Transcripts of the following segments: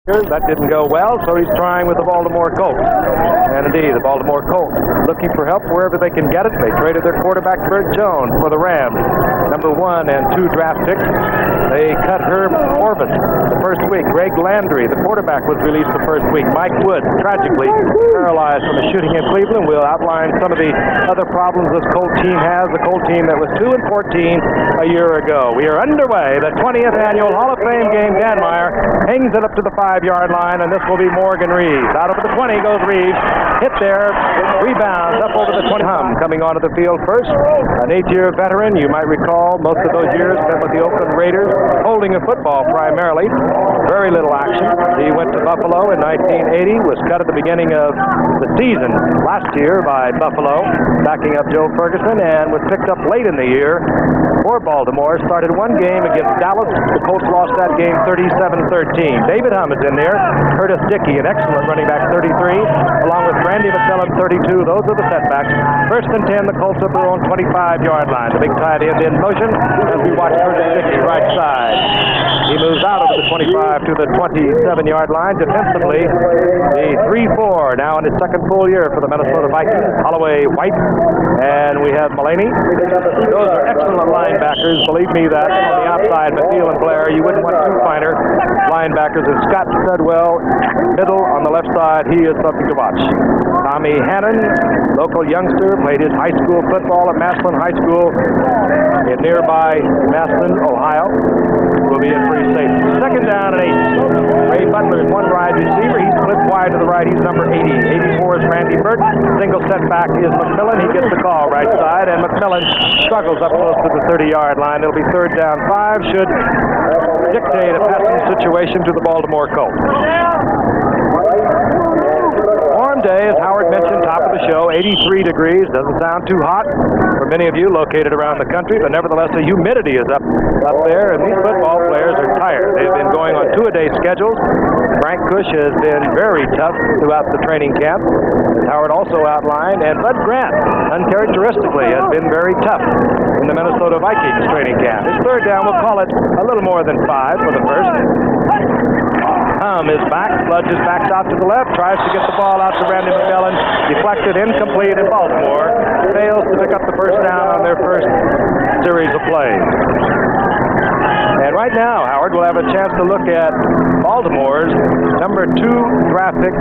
That didn't go well, so he's trying with the Baltimore Colts. And indeed, the Baltimore Colts looking for help wherever they can get it. They traded their quarterback Bert Jones for the Rams, number 1 and 2 draft picks. They cut Herb Orvis the first week. Greg Landry, the quarterback, was released the first week. Mike Wood, tragically paralyzed from a shooting in Cleveland. We'll outline some of the other problems this Colt team has. The Colt team that was 2-14 a year ago. We are underway. The 20th annual Hall of Fame game. Dan Meyer hangs it up to the 5-yard line, and this will be Morgan Reeves. Out over the 20 goes Reeves. Hit there. Rebounds up over the 20. Coming onto the field first. An 8-year veteran. You might recall most of those years spent with the Oakland Raiders, holding a football primarily. Very little action. He went to Buffalo in 1980, was cut at the beginning of the season last year by Buffalo, backing up Joe Ferguson, and was picked up late in the year for Baltimore. Started one game against Dallas. The Colts lost that game 37-13. David Hum is in there. Curtis Dickey, an excellent running back, 33, along with Randy McMillan, 32. Those are the setbacks. First and 10, the Colts at their own 25-yard line. The big tight end in motion as we watch Curtis Dickey right side. He moves out of the 25 to the 27-yard line. Defensively, the 3-4 now in his second full year for the Minnesota Vikings. Holloway, White, and we have Mulaney. Those are excellent linebackers. Believe me that on the outside, McNeil and Blair, you wouldn't want 2 finer linebackers. And Scott Treadwell, middle on the left side, he is something to watch. Tommy Hannon, local youngster, played his high school football at Massillon High School in nearby Massillon, Ohio. Will be in free safety. Second down and 8. Ray Butler is one wide receiver. He splits wide to the right. He's number 80. 84 is Randy Burt. Single setback is McMillan. He gets the call right side, and McMillan struggles up close to the 30-yard line. It'll be third down 5. Should dictate a passing situation to the Baltimore Colts. Warm day, as Howard mentioned, top of the show, 83 degrees. Doesn't sound too hot for many of you located around the country, but nevertheless the humidity is up there, and these football players are tired. They've been going on 2-a-day schedules. Frank Cush has been very tough throughout the training camp, as Howard also outlined, and Bud Grant, uncharacteristically, has been very tough in the Minnesota Vikings training camp. His third down, we'll call it a little more than 5 for the first. Hum is back, lunges back out to the left, tries to get the ball out to Randy McMillan, deflected, incomplete, and Baltimore fails to pick up the first down on their first series of plays. And right now, Howard will have a chance to look at Baltimore's number 2 draft pick,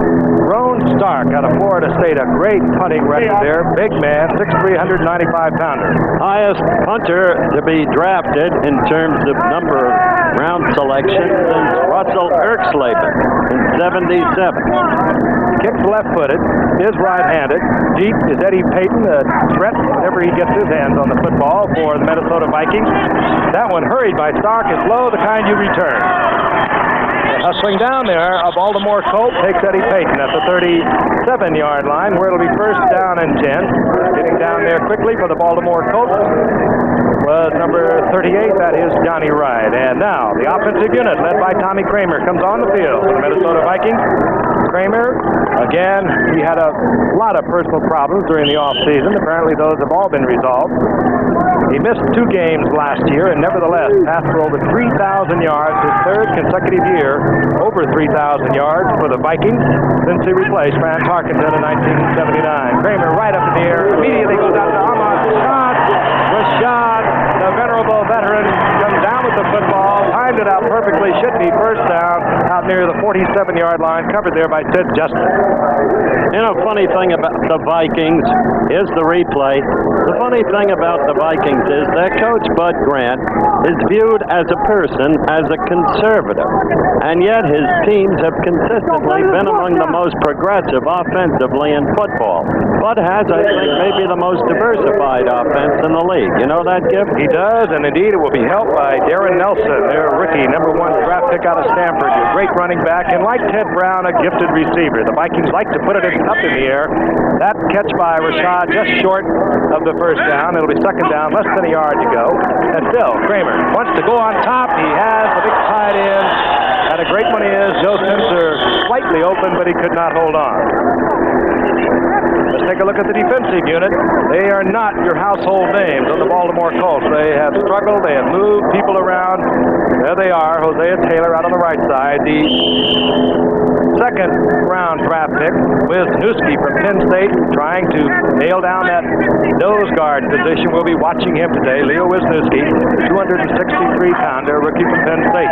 Ron Stark, out of Florida State. A great punting record there. Big man, 6'3", 195-pounder. Highest punter to be drafted in terms of number of round selections is Russell Erxleben in 77. Kicks left-footed, is right-handed. Deep is Eddie Payton, a threat whenever he gets his hands on the football for the Minnesota Vikings. That one hurried by Stark is low, the kind you return. Hustling down there, a Baltimore Colt takes Eddie Payton at the 37-yard line, where it'll be first down and 10. Getting down there quickly for the Baltimore Colts was number 38, that is Johnny Wright. And now the offensive unit led by Tommy Kramer comes on the field for the Minnesota Vikings. Kramer, again, he had a lot of personal problems during the offseason. Apparently those have all been resolved. He missed 2 games last year and nevertheless passed for over 3,000 yards, his third consecutive year over 3,000 yards for the Vikings since he replaced Fran Tarkenton in 1979. Kramer right up in the air, immediately goes out to Ahmad Rashad. Rashad, the venerable veteran, comes down with the football, timed it out perfectly, should be first down out near the 47-yard line, covered there by Sid Justin. You know, funny thing about the Vikings is the replay. The funny thing about the Vikings is that Coach Bud Grant is viewed as a person as a conservative, and yet his teams have consistently been among the most progressive offensively in football. Bud has, I think, maybe the most diversified offense in the league. You know that, Giff? He does, and indeed it will be helped by Darren Nelson, their rookie, number 1 draft pick out of Stanford, a great running back, and like Ted Brown, a gifted receiver. The Vikings like to put it up in the air. That catch by Rashad just short of the first down. It'll be second down, less than a yard to go. And still, Kramer wants to go on top. He has the big tight end. And a great one is Joe Spencer, slightly open, but he could not hold on. Let's take a look at the defensive unit. They are not your household names on the Baltimore Colts. They have struggled. They have moved people around. There they are, Hosea Taylor out on the right side. The second-round draft pick, Wisniewski from Penn State, trying to nail down that nose guard position. We'll be watching him today. Leo Wisniewski, 263-pounder, rookie from Penn State.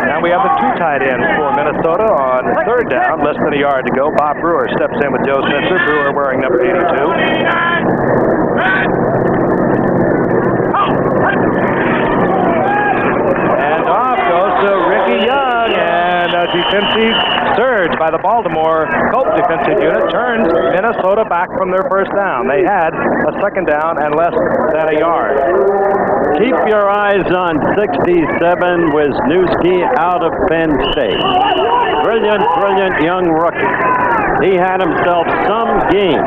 Now we have the two tight ends for Minnesota on third down, less than a yard to go. Bob Brewer steps in with Joe Spencer. Brewer wearing number 82. And off goes to Ricky Young, and a defensive surge by the Baltimore Colts defensive unit turns Minnesota back from their first down. They had a second down and less than a yard. Keep your eyes on 67 Wisniewski out of Penn State. Brilliant young rookie. He had himself some game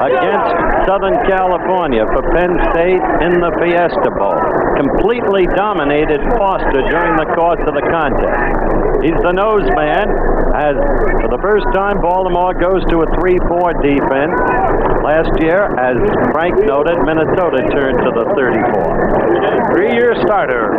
against Southern California for Penn State in the Fiesta Bowl. Completely dominated Foster during the course of the contest. He's the nose man, as for the first time Baltimore goes to a 3-4 defense. Last year, as Frank noted, Minnesota turned to the 34. 3-year starter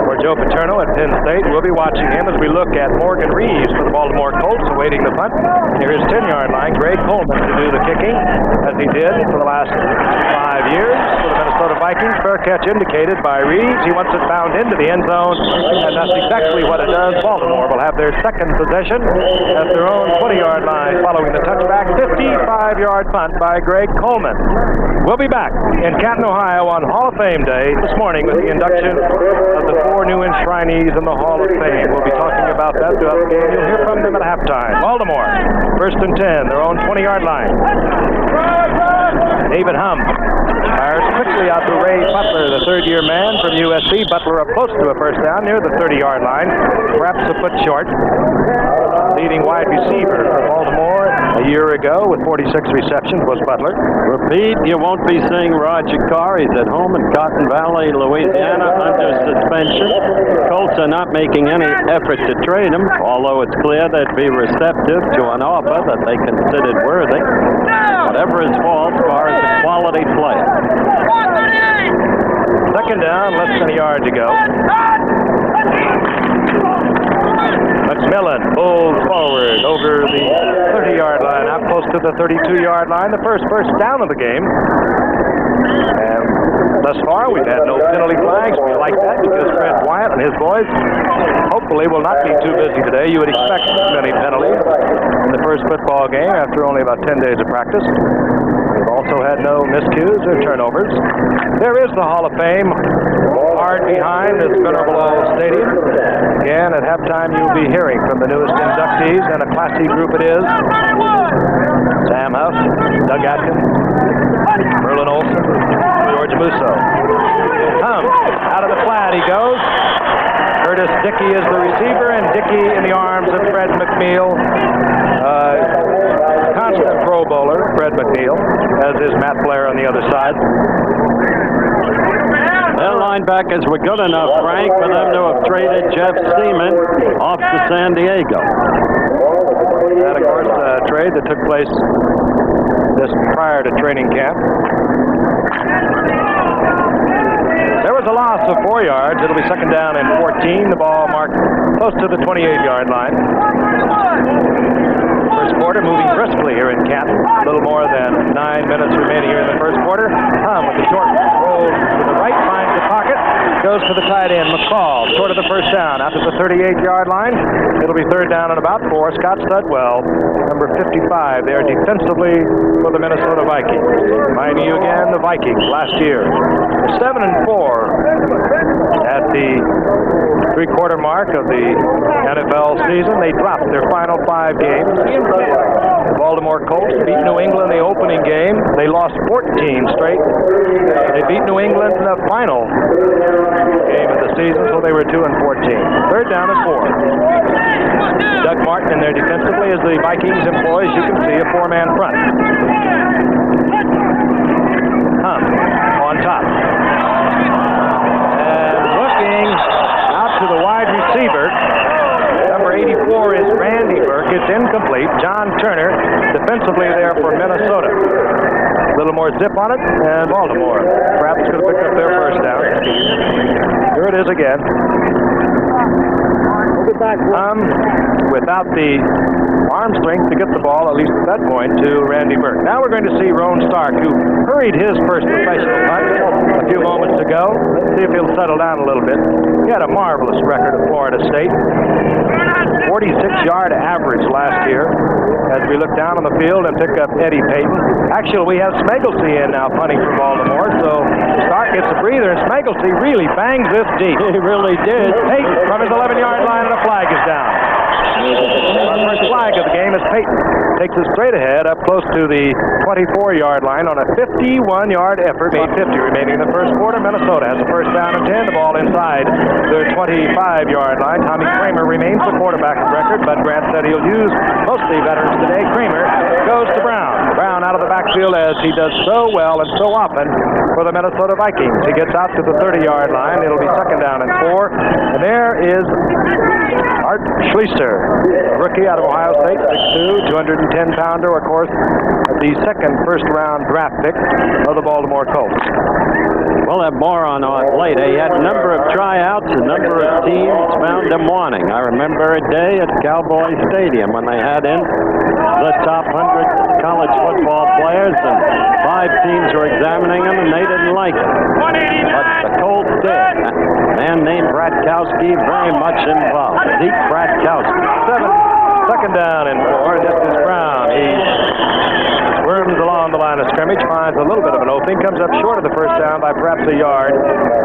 for Joe Paterno at Penn State. We'll be watching him as we look at Morgan Reeves for the Baltimore Colts awaiting the punt near his 10-yard line. Greg Coleman to do the kicking, as he did for the last 5 years for the Minnesota Vikings. Fair catch indicated by Reeves. He wants it bound into the end zone, and that's exactly what it does. Baltimore will have their second possession at their own 20-yard line following the touchback. 55-yard punt by Greg Coleman. We'll be back in Canton, Ohio on Hall of Fame Day this morning with the induction of the 4 new enshrinees in the Hall of Fame. We'll be talking about that throughout the game. You'll hear from them at halftime. Baltimore, first and 10, their own 20-yard line. David Humm fires quickly out to Ray Butler, the third-year man from USC. Butler up close to a first down near the 30-yard line, perhaps a foot short. Leading wide receiver for Baltimore a year ago with 46 receptions was Butler. Repeat, you won't be seeing Roger Carr. He's at home in Cotton Valley, Louisiana, under suspension. The Colts are not making any effort to trade him, although it's clear they'd be receptive to an offer that they considered worthy. Whatever his fault, Carr is a quality player. Second down, less than a yard to go. McMillan pulls forward over the 30-yard line, out close to the 32-yard line, the first down of the game. And thus far, we've had no penalty flags. We like that because Fred Wyatt and his boys hopefully will not be too busy today. You would expect many penalties in the first football game after only about 10 days of practice. We've also had no miscues or turnovers. There is the Hall of Fame hard behind this venerable old stadium. Again, at halftime, you'll be hearing from the newest inductees, and a classy group it is. Sam Huff, Doug Atkins, Merlin Olsen, George Musso. Humm, out of the flat he goes. Curtis Dickey is the receiver, and Dickey in the arms of Fred McNeil. Constant Pro Bowler, Fred McNeil, as is Matt Blair on the other side. Their linebackers were good enough, Frank, for them to have traded Jeff Seaman off to San Diego. That, of course, a trade that took place just prior to training camp. There was a loss of 4 yards. It'll be second down and 14. The ball marked close to the 28-yard line. First quarter moving briskly here in Canton. A little more than 9 minutes remaining here in the first quarter. Humm with the short roll to the right, finds the pocket, goes to the tight end, McCall, short of the first down, out to the 38-yard line. It'll be third down and about 4. Scott Studwell, number 55, there defensively for the Minnesota Vikings. Reminding you again, the Vikings last year, 7-4 at the three-quarter mark of the NFL season. They dropped their final 5 games. The Baltimore Colts beat New England the opening game. They lost 14 straight. They beat New England in the final game of the season, so they were 2-14. Third down and 4. Doug Martin in there defensively as the Vikings employs, you can see, a 4-man front. Humm on top. And looking out to the wide receiver. Number 84 is Randy Burke. It's incomplete. John Turner defensively there for Minnesota. A little more zip on it, and Baltimore perhaps could have picked up their first down. Here it is again. without the arm strength to get the ball, at least at that point, to Randy Burke. Now we're going to see Roan Stark, who hurried his first professional punt a few moments ago. Let's see if he'll settle down a little bit. He had a marvelous record at Florida State. 46-yard average last year. As we look down on the field and pick up Eddie Payton. Actually, we have Smegelty in now punting for Baltimore, so Stark gets a breather, and Smegelty really bangs this deep. He really did. Payton from his 11-yard line, and a flag is down. The first flag of the game is Payton. Takes it straight ahead up close to the 24-yard line on a 51-yard effort. Made 50 remaining in the first quarter. Minnesota has a first down and 10. The ball inside their 25-yard line. Tommy Kramer remains the quarterback of record, but Grant said he'll use mostly veterans today. Kramer goes to Brown. Brown out of the backfield as he does so well and so often for the Minnesota Vikings. He gets out to the 30-yard line. It'll be second down and 4. And there is Art Schleicher, a rookie out of Ohio State, 6'2", 210-pounder, of course, the second first-round draft pick of the Baltimore Colts. We'll have more on Art later. He had a number of tryouts, a number of teams found him wanting. I remember a day at Cowboy Stadium when they had in the top 100 college football players, and 5 teams were examining him, and they didn't like him. But the Colts did. A man named Bratkowski very much involved. Zeke Bratkowski. Second down and 4. This is Brown. He squirms along the line of scrimmage, finds a little bit of an opening, comes up short of the first down by perhaps a yard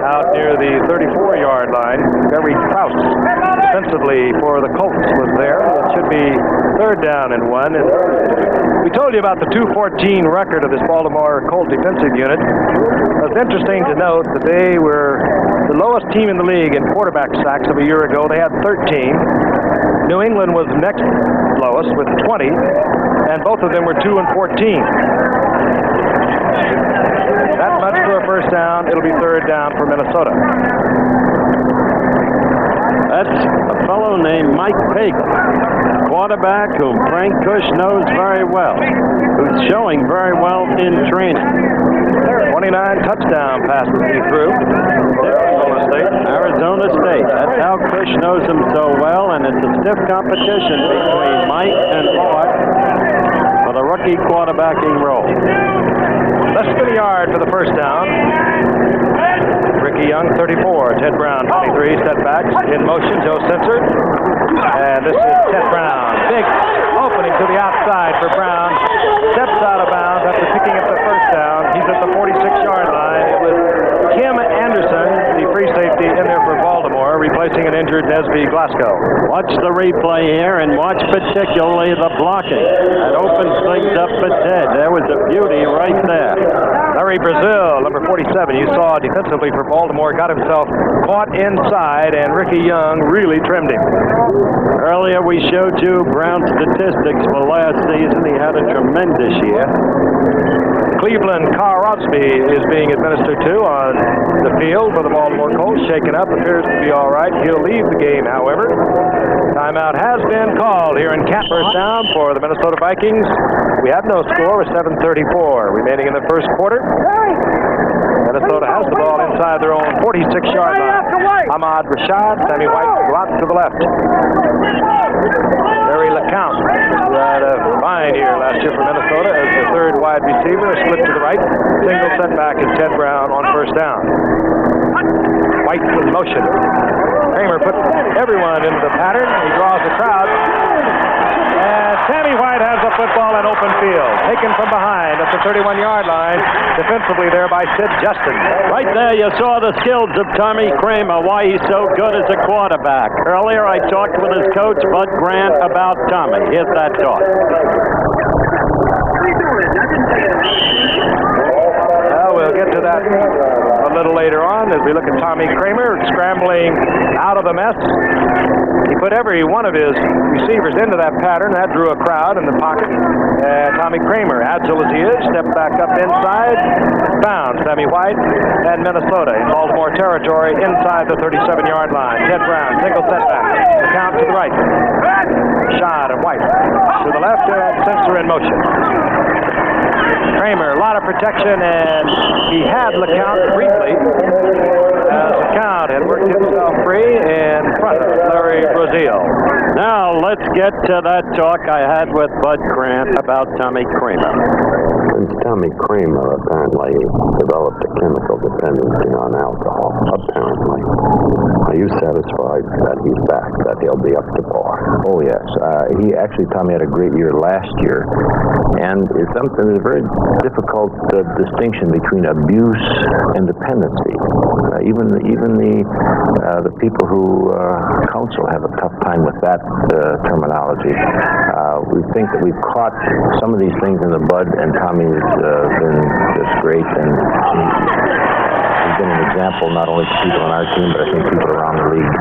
out near the 34-yard line. Barry Krause, defensively for the Colts, was there. It should be third down and 1. And we told you about the 214 record of this Baltimore Colt defensive unit. It's interesting to note that they were the lowest team in the league in quarterback sacks of a year ago. They had 13. New England was next lowest with 20, and both of them were 2 and 14. That much for a first down. It'll be third down for Minnesota. That's a fellow named Mike Pake, quarterback whom Frank Kush knows very well, who's showing very well in training. 29 touchdown passes he threw for Arizona State. Arizona State. That's how Kush knows him so well, and it's a stiff competition between Mike and Art for the rookie quarterbacking role. Less than a yard for the first down. Ricky Young, 34. Ted Brown, 23. Setbacks in motion. Joe Sensor. And this is Ted Brown. Big opening to the outside for Brown. Steps out of bounds after picking up the first down. He's at the 46-yard line. It was Kim Anderson, the free safety, in there for Baltimore, replacing an injured Nesby Glasgow. Watch the replay here, and watch particularly the blocking. That opens things up for Ted. There was a beauty right there. Larry Brazil, number 47, you saw defensively for Baltimore, got himself caught inside, and Ricky Young really trimmed him. Earlier we showed you Brown's statistics for last season. He had a tremendous year. Cleveland Carl Rosby is being administered to on the field for the Baltimore Colts. Shaken up, appears to be all right. He'll leave the game, however. Timeout has been called here in Camperstown for the Minnesota Vikings. We have no score with 7:34 remaining in the first quarter. Minnesota has the ball inside their own 46-yard line. Ahmad Rashad, Sammy White lots to the left. Barry LeCount, who had a fine year last year for Minnesota as the third wide receiver, split to the right. Single setback is Ted Brown on first down. White in motion. Kramer puts everyone into the pattern. He draws the crowd. And Sammy White has the football in open field. Taken from behind at the 31-yard line. Defensively there by Sid Justin. Right there you saw the skills of Tommy Kramer, why he's so good as a quarterback. Earlier I talked with his coach, Bud Grant, about Tommy. Here's that talk. Well, we'll get to that a little later on as we look at Tommy Kramer scrambling out of the mess. He put every one of his receivers into that pattern. That drew a crowd in the pocket. And Tommy Kramer, agile as he is, stepped back up inside. Found Sammy White and Minnesota in Baltimore territory inside the 37-yard line. Ted Brown, single setback. Count to the right. Shot and White to the left, and Sensor in motion. Kramer, a lot of protection, and he had LeCount briefly as count and worked himself free in front of Larry Brazil. Now let's get to that talk I had with Bud Grant about Tommy Kramer. Since Tommy Kramer apparently developed a chemical dependency on alcohol, apparently, are you satisfied that he's back, that he'll be up to par? Oh, yes. Tommy had a great year last year, and it's a very difficult distinction between abuse and dependency. Even the people who counsel have a tough time with that terminology. We think that we've caught some of these things in the bud, and Tommy's been just great, and he's been an example not only to people on our team, but I think people around the league.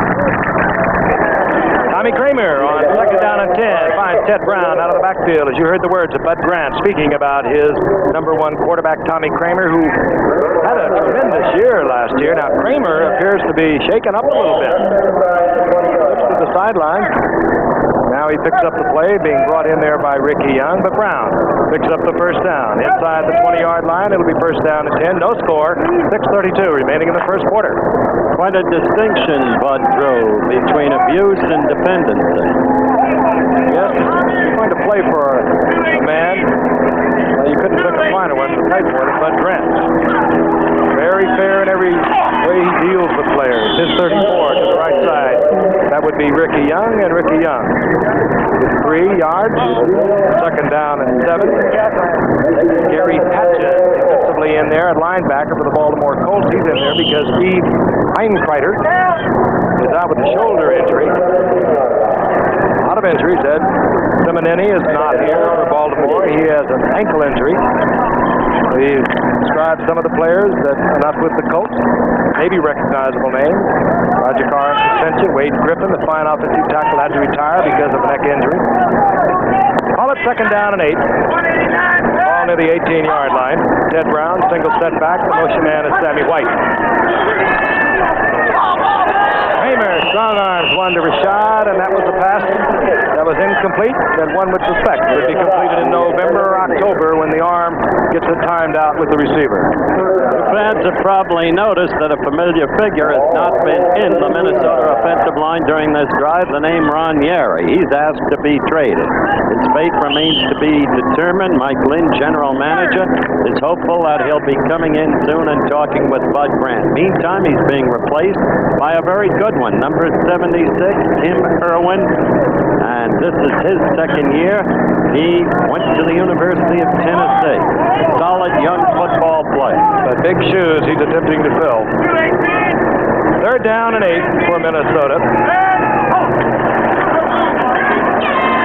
Tommy Kramer on second down and 10 finds Ted Brown out of the backfield. As you heard the words of Bud Grant speaking about his number one quarterback, Tommy Kramer, who had a tremendous year last year. Now, Kramer appears to be shaken up a little bit. Looks to the sideline. Now he picks up the play, being brought in there by Ricky Young, but Brown picks up the first down. Inside the 20-yard line, it'll be first down and 10. No score, 6:32 remaining in the first quarter. Quite a distinction Bud drew between abuse and dependency. Yes, he's going to play for a man. Well, you couldn't pick a finer one to play for than Bud Grant. Very fair in every way he deals with players. His 34 to the right side. That would be Ricky Young and Ricky Young. 3 yards. Second down and 7. Gary Patchen defensively in there at linebacker for the Baltimore Colts. He's in there because Steve Heinkreiter is out with a shoulder injury. A lot of injuries, Ed. Simonini is not here for Baltimore. He has an ankle injury. He described some of the players that are not with the Colts. Maybe recognizable names. Roger Carr on suspension. Wade Griffin, the fine offensive tackle, had to retire because of a neck injury. Call it second down and 8. Ball near the 18-yard line. Ted Brown, single set back. The motion man is Sammy White. Kramer, strong arms, one to Rashad, and that was a pass that was incomplete, that one would suspect would be completed in November or October when the arm gets it timed out with the receiver. The fans have probably noticed that a familiar figure has not been in the Minnesota offensive line during this drive, the name Ron Yary. He's asked to be traded. His fate remains to be determined. Mike Lynn, general manager, is hopeful that he'll be coming in soon and talking with Bud Grant. Meantime, he's being replaced by a very good one, number 76, Tim Irwin, and this is his second year. He went to the University of Tennessee. Solid young football player. But big shoes he's attempting to fill. Third down and 8 for Minnesota.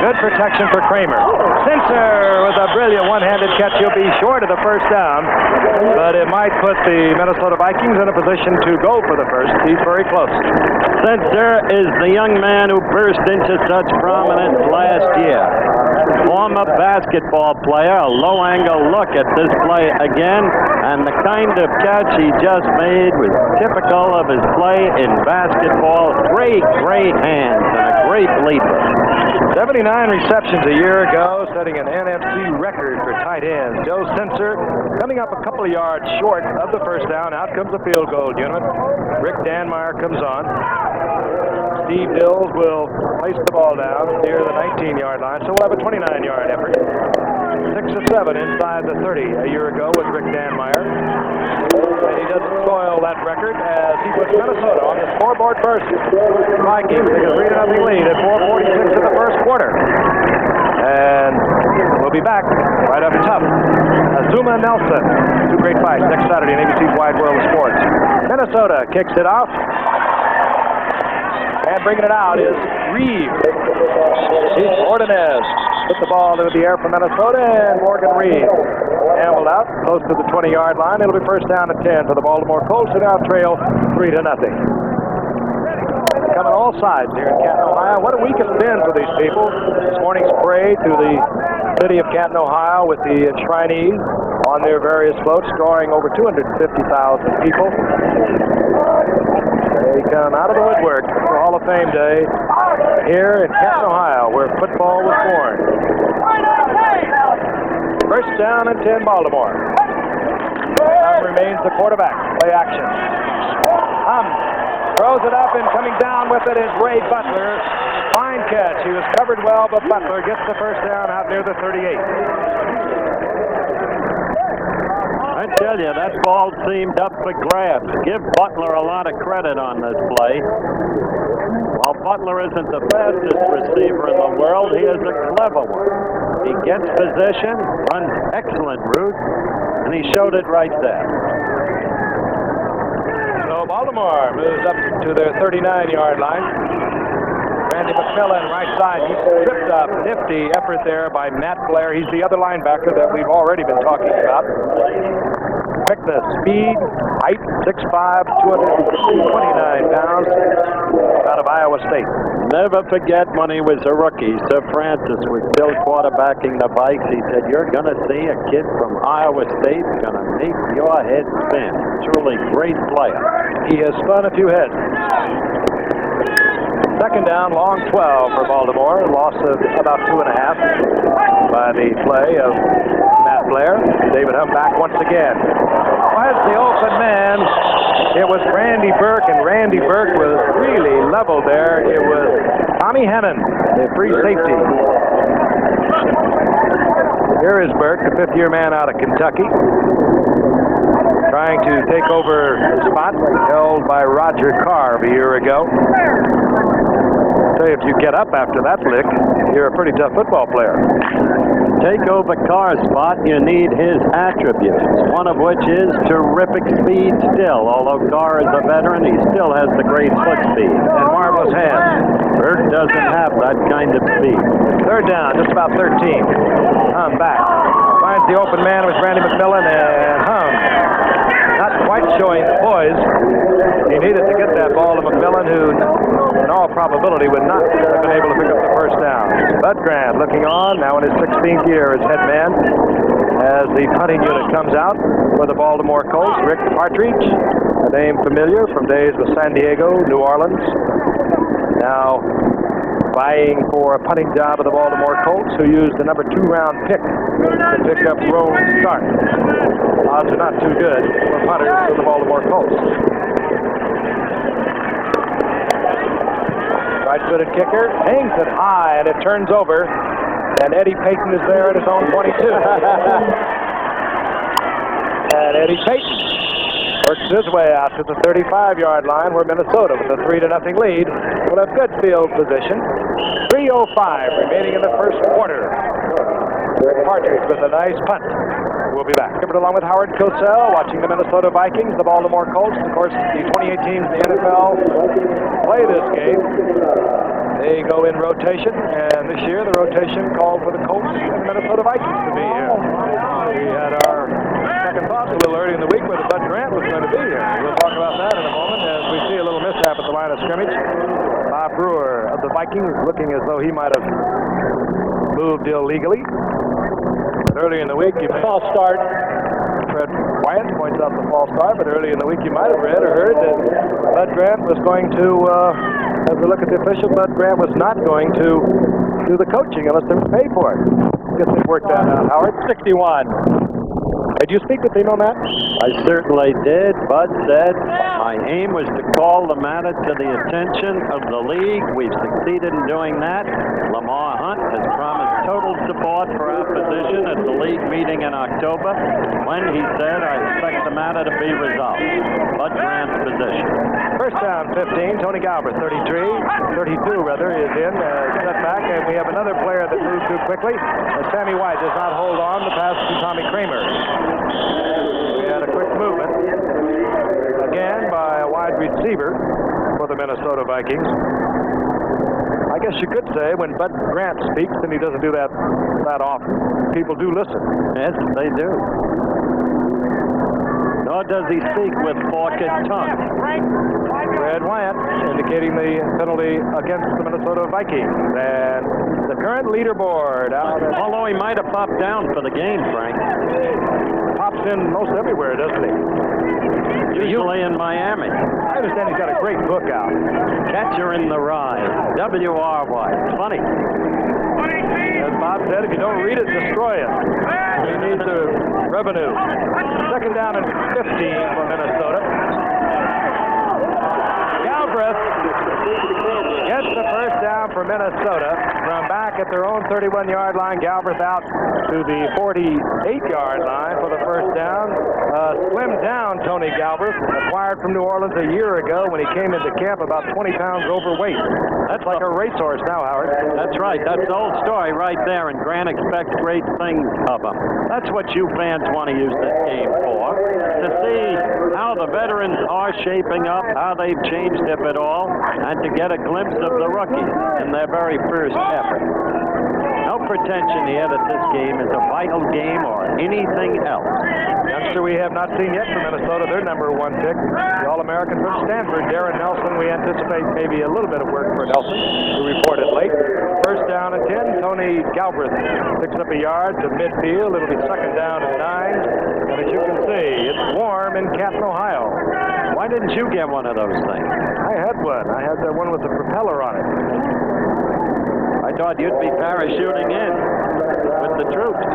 Good protection for Kramer. Sensor with a brilliant one-handed catch. He'll be short of the first down, but it might put the Minnesota Vikings in a position to go for the first. He's very close. Sensor is the young man who burst into such prominence last year. Former basketball player, a low-angle look at this play again, and the kind of catch he just made was typical of his play in basketball. Great hands and a great leaper. 79 receptions a year ago, setting an NFC record for tight ends. Joe Sensor coming up a couple of yards short of the first down. Out comes the field goal unit. Rick Danmeyer comes on. Steve Dills will place the ball down near the 19-yard line, so we'll have a 29-yard effort. 6 of 7 inside the 30 a year ago with Rick Danmeyer. And he doesn't spoil that record as he puts Minnesota on the scoreboard first. Vikings take a 3-0 lead at 4:46 in the first quarter. And we'll be back right up top. Azuma Nelson, 2 great fights next Saturday in ABC's Wide World of Sports. Minnesota kicks it off. And bringing it out is Reeve. He's Ordonez. Put the ball into the air for Minnesota, and Morgan Reeve ambled out close to the 20-yard line. It'll be first down and 10 for the Baltimore Colts, who now trail 3-0. Coming all sides here in Canton, Ohio. What a week it's been for these people. This morning's parade through the city of Canton, Ohio, with the enshrinees on their various floats, drawing over 250,000 people. They come out of the woodwork for Hall of Fame Day here in Canton, Ohio, where football was born. First down and 10, Baltimore. Tom remains the quarterback. Play action. Throws it up, and coming down with it is Ray Butler. Fine catch. He was covered well, but Butler gets the first down out near the 38. I tell you, that ball seemed up for grabs. Give Butler a lot of credit on this play. While Butler isn't the fastest receiver in the world, he is a clever one. He gets position, runs excellent routes, and he showed it right there. So Baltimore moves up to their 39-yard line. Randy McMillan, right side. He stripped up. Nifty effort there by Matt Blair. He's the other linebacker that we've already been talking about. Quickness, speed, height, 6'5", 229 pounds, out of Iowa State. Never forget when he was a rookie, Sir Francis was still quarterbacking the Vikes. He said, "You're going to see a kid from Iowa State going to make your head spin." Truly great player. He has spun a few heads. Second down, long 12 for Baltimore. Loss of about 2.5 by the play of Matt Blair. David Hunt back once again. As the open man, it was Randy Burke, and Randy Burke was really level there. It was Tommy Hennon, the free safety. Here is Burke, the fifth-year man out of Kentucky, trying to take over the spot held by Roger Carr a year ago. If you get up after that lick, you're a pretty tough football player. Take over Carr's spot, you need his attributes, one of which is terrific speed still. Although Carr is a veteran, he still has the great foot speed and marvelous hands. Burke doesn't have that kind of speed. Third down, just about 13. Hum back. Finds the open man with Randy McMillan, and Hum not quite showing the poise he needed to get that ball to McMillan, who in all probability would not have been able to pick up the first down. Bud Grant looking on, now in his 16th year as head man, as the punting unit comes out for the Baltimore Colts. Rick Partridge, a name familiar from days with San Diego, New Orleans, now vying for a punting job of the Baltimore Colts, who used the number 2-round pick to pick up Roland Stark. Odds are not too good for punters for the Baltimore Colts. Right-footed kicker hangs it high, and it turns over, and Eddie Payton is there at his own 22. And Eddie Payton works his way out to the 35-yard line, where Minnesota, with a 3-0 lead, will have good field position. 3:05 remaining in the first quarter. Rick Partridge with a nice punt. We'll be back. Along with Howard Cosell, watching the Minnesota Vikings, the Baltimore Colts. Of course, the 28 teams in the NFL play this game. They go in rotation, and this year the rotation called for the Colts and the Minnesota Vikings to be here. We had our second thoughts a little early in the week whether Bud Grant was going to be here. We'll talk about that in a moment as we see a little mishap at the line of scrimmage. Bob Brewer of the Vikings looking as though he might have moved illegally. Early in the week, you false start. Fred Wyatt points out the false start, but early in the week you might have read or heard that Bud Grant was going to, as we look at the official, Bud Grant was not going to do the coaching unless they were paid for it. I guess they worked that out, Howard. 61. Did you speak with him on that? I certainly did. Bud said, "My aim was to call the matter to the attention of the league. We've succeeded in doing that. Lamar Hunt has promised total support for our position at the league meeting in October, when he said, I expect the matter to be resolved." Bud Grant's position. First down, 15. Tony Galbraith, 32 rather, is in, set back, and we have another player that moved too quickly. Sammy White does not hold on. The pass to Tommy Kramer. We had a quick movement, again by a wide receiver for the Minnesota Vikings. I guess you could say when Bud Grant speaks, and he doesn't do that often, people do listen. Yes, they do. Nor does he speak with forked tongue. Fred Wyatt indicating the penalty against the Minnesota Vikings. And the current leaderboard out. Although he might have popped down for the game, Frank. Pops in most everywhere, doesn't he? Usually in Miami. I understand he's got a great book out. Catcher in the Rye. W-R-Y. Funny. As Bob said, if you don't read it, destroy it. He needs the revenue. Second down and 15 for Minnesota. Galbraith gets the first down for Minnesota from back at their own 31-yard line. Galbraith out to the 48-yard line for the first down. Slimmed down Tony Galbraith, acquired from New Orleans a year ago when he came into camp about 20 pounds overweight. That's like a racehorse now, Howard. That's right. That's the old story right there, and Grant expects great things of him. That's what you fans want to use this game for, to see how the veterans are shaping up, how they've changed, if at all, and to get a glimpse of the rookies in their very first effort. No pretension here that this game is a vital game or anything else. Youngster we have not seen yet from Minnesota, their number one pick, the All-American from Stanford, Darren Nelson. We anticipate maybe a little bit of work for Nelson, who reported late. First down and 10. Tony Galbraith picks up a yard to midfield. It'll be second down and 9. And as you can see, it's warm in Canton, Ohio. Why didn't you get one of those things? I had one. I had the one with the propeller on it. I thought you'd be parachuting in with the troops.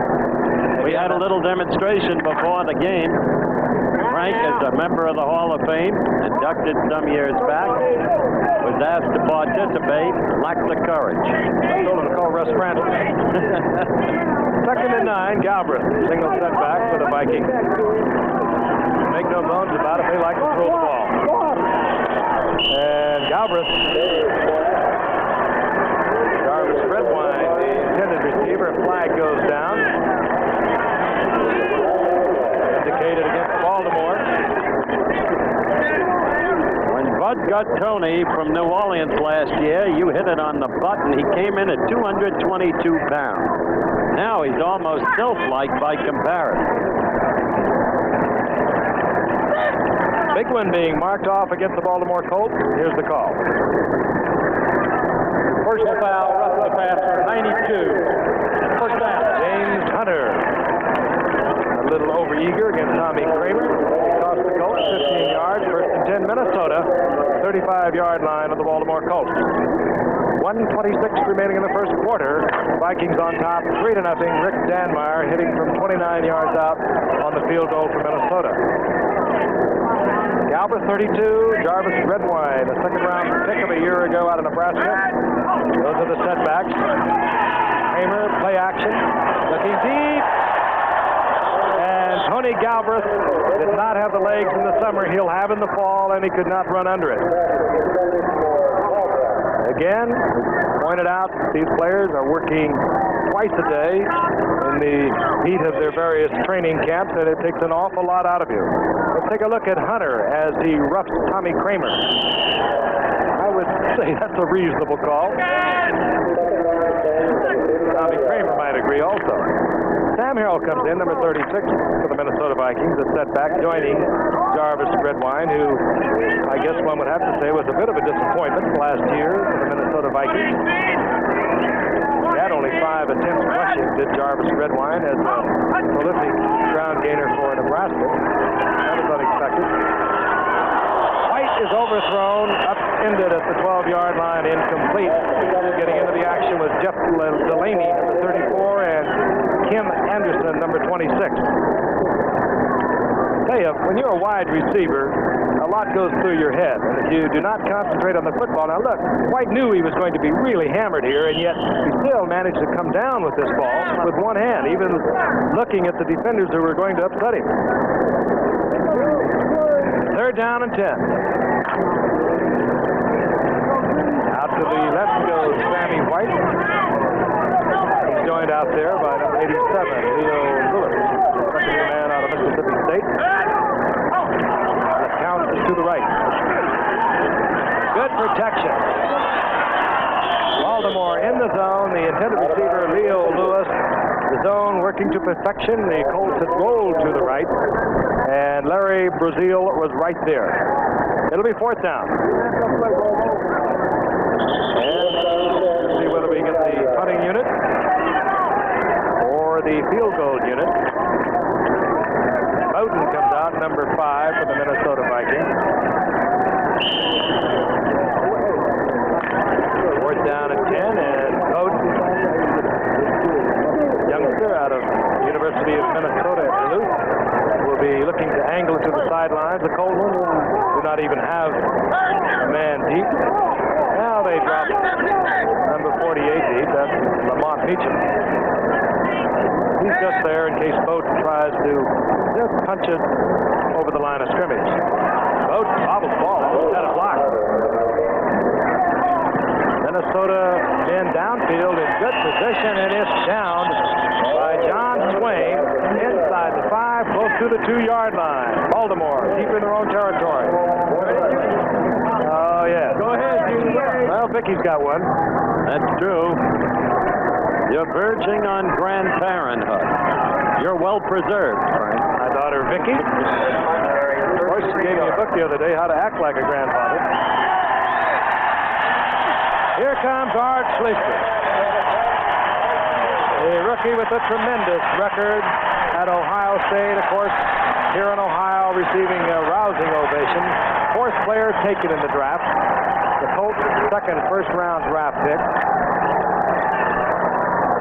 We had a little demonstration before the game. Frank, as a member of the Hall of Fame, inducted some years back, was asked to participate, lacked the courage. I told him to call Russ Francis. Second and 9, Galbraith. Single setback for the Vikings. Make no bones about it, they like to throw the ball. And Galbraith, Jarvis Redwine, the intended receiver, flag goes down. Indicated against Baltimore. When Bud got Tony from New Orleans last year, you hit it on the button. He came in at 222 pounds. Now he's almost sylph-like by comparison. Big one being marked off against the Baltimore Colts. Here's the call. Personal foul, roughing the passer, 92. First down, James Hunter. A little overeager against Tommy Kramer. Cost the Colts 15 yards. First and 10, Minnesota. 35-yard line of the Baltimore Colts. 1:26 remaining in the first quarter. Vikings on top, 3-0. Rick Danmeyer hitting from 29 yards out on the field goal for Minnesota. Galbraith 32, Jarvis Redwine, a second-round pick of a year ago out of Nebraska. Those are the setbacks. Kramer, play action, looking deep. And Tony Galbraith did not have the legs in the summer he'll have in the fall, and he could not run under it. Again, pointed out, these players are working twice a day in the heat of their various training camps, and it takes an awful lot out of you. Let's take a look at Hunter as he roughs Tommy Kramer. I would say that's a reasonable call. Tommy Kramer might agree also. Sam Harrell comes in, number 36 for the Minnesota Vikings, a setback, joining Jarvis Redwine, who I guess one would have to say was a bit of a disappointment last year for the Minnesota Vikings. He had only 5 attempts rushing, did Jarvis Redwine, as a prolific ground gainer for Nebraska. That was unexpected. White is overthrown, upended at the 12-yard line, incomplete. Getting into the action was Jeff Delaney, number 34, and Kim Anderson, number 26. Tell you, when you're a wide receiver, a lot goes through your head. And if you do not concentrate on the football, now look, White knew he was going to be really hammered here, and yet he still managed to come down with this ball with one hand, even looking at the defenders who were going to upset him. Third down and 10. Out to the left goes Sammy White. He's joined out there by number 87, Leo Lewis, second-year man out of Mississippi State. The count is to the right. Good protection. Baltimore in the zone. The intended receiver, Leo Lewis. The zone working to perfection. The Colts had rolled to the right. And Larry Brazil was right there. It'll be fourth down. And let's see whether we get the punting unit or the field goal unit. Bowden comes out, number 5 for the Minnesota Vikings. Fourth down and 10, and Bowden, youngster out of University of Minnesota at Duluth, will be looking to angle it to the sidelines. The Colts do not even have a man deep deep. Now they drop number 48 deep. That's Lamont Meacham. He's just there in case Bowden tries to just punch it over the line of scrimmage. Bowden bobbles the ball. Almost had it blocked. Minnesota in downfield in good position, and it's down by John Swain inside the 5, close to the 2-yard line. Baltimore deep in their own territory. Oh, yeah. Go ahead. Well, Vicky's got one. That's true. You're verging on grandparenthood. You're well preserved, Frank. My daughter, Vicky. Of course, she gave me a book the other day, How to Act Like a Grandfather. Here comes Art Schlichter, a rookie with a tremendous record at Ohio State. Of course, here in Ohio, receiving a rousing ovation. Fourth player taken in the draft. The Colts' second first-round draft pick.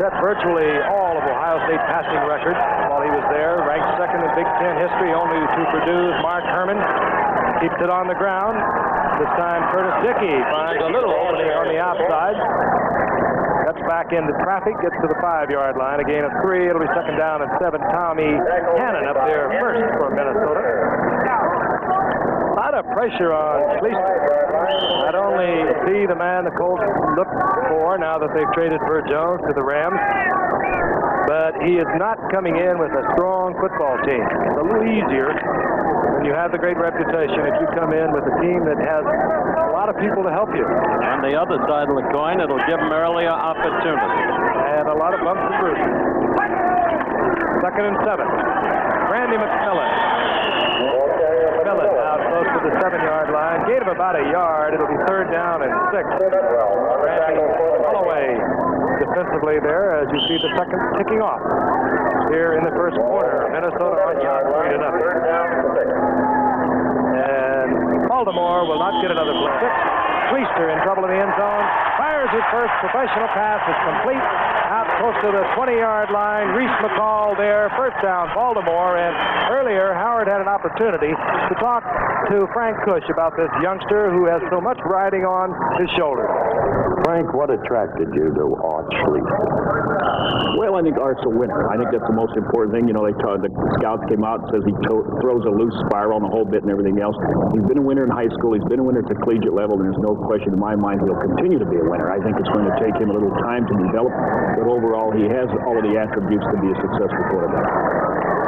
Set virtually all of Ohio State passing records while he was there. Ranked second in Big Ten history, only to Purdue's Mark Herman. Keeps it on the ground. This time Curtis Dickey finds a little opening on the outside. Cuts back into traffic, gets to the 5-yard line. A gain of 3. It'll be second down and 7. Tommy Hannon up there first for Minnesota. A lot of pressure on Schlichter. Not only is he the man the Colts look for now that they've traded Bert Jones to the Rams, but he is not coming in with a strong football team. It's a little easier when you have the great reputation if you come in with a team that has a lot of people to help you. On the other side of the coin, it'll give him earlier opportunity. And a lot of bumps and bruises. Second and 7. Randy McMillan. McMillan out close to the 7-yard line. Gain of about a yard. It'll be third down and 6. Randy Holloway defensively there as you see the second ticking off here in the first quarter. Minnesota on top 3-0. And Baltimore will not get another blitz. Schlichter in trouble in the end zone. Fires his first professional pass. Is complete. Out close to the 20-yard line. Reese McCall there. First down, Baltimore. And earlier, Howard had an opportunity to talk to Frank Cush about this youngster who has so much riding on his shoulders. Frank, what attracted you to Art Schlichter? Well, I think Art's a winner. I think that's the most important thing. You know, the scouts came out and says he throws a loose spiral on the whole bit and everything else. He's been a winner in high school. He's been a winner at the collegiate level, and there's no question in my mind he'll continue to be a winner. I think it's going to take him a little time to develop, but overall he has all of the attributes to be a successful quarterback.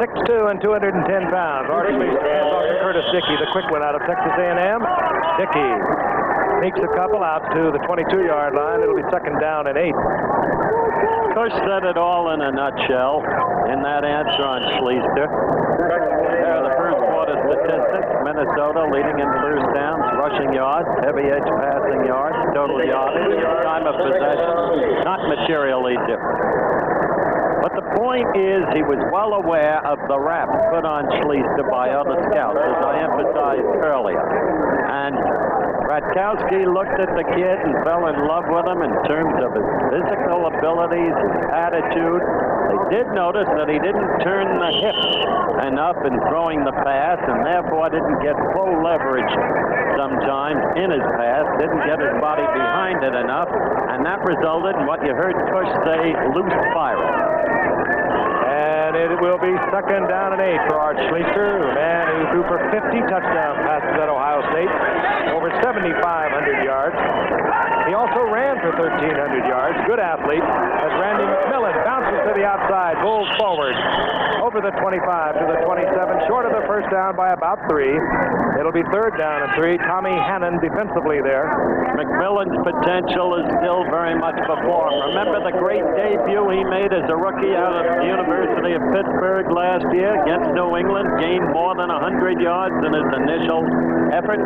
6'2" and 210 pounds. Art Schlichter hands off to Curtis Dickey, the quick one out of Texas A&M. Dickey sneaks a couple out to the 22-yard line. It'll be second down and 8. Cush said it all in a nutshell in that answer on Schlichter. There are the first quarter statistics. Minnesota leading in first downs, rushing yards, heavy edge passing yards, total yardage, time of possession, not materially different. But the point is he was well aware of the rap put on Schlichter by other scouts, as I emphasized earlier. And Ratkowski looked at the kid and fell in love with him in terms of his physical abilities, his attitude. They did notice that he didn't turn the hips enough in throwing the pass, and therefore didn't get full leverage sometimes in his pass, didn't get his body behind it enough, and that resulted in what you heard Cush say, loose spiral. And it will be second down and 8 for Art Schlichter, the man who threw for 50 touchdown passes at Ohio State, over 7,500 yards. He also ran for 1,300 yards. Good athlete as Randy McMillan bounces to the outside, pulls forward over the 25 to the 27, short of the first down by about 3. It'll be third down and 3. Tommy Hannon defensively there. McMillan's potential is still very much before him. Remember the great debut he made as a rookie out of the University of Pittsburgh last year against New England, gained more than 100 yards in his initial effort.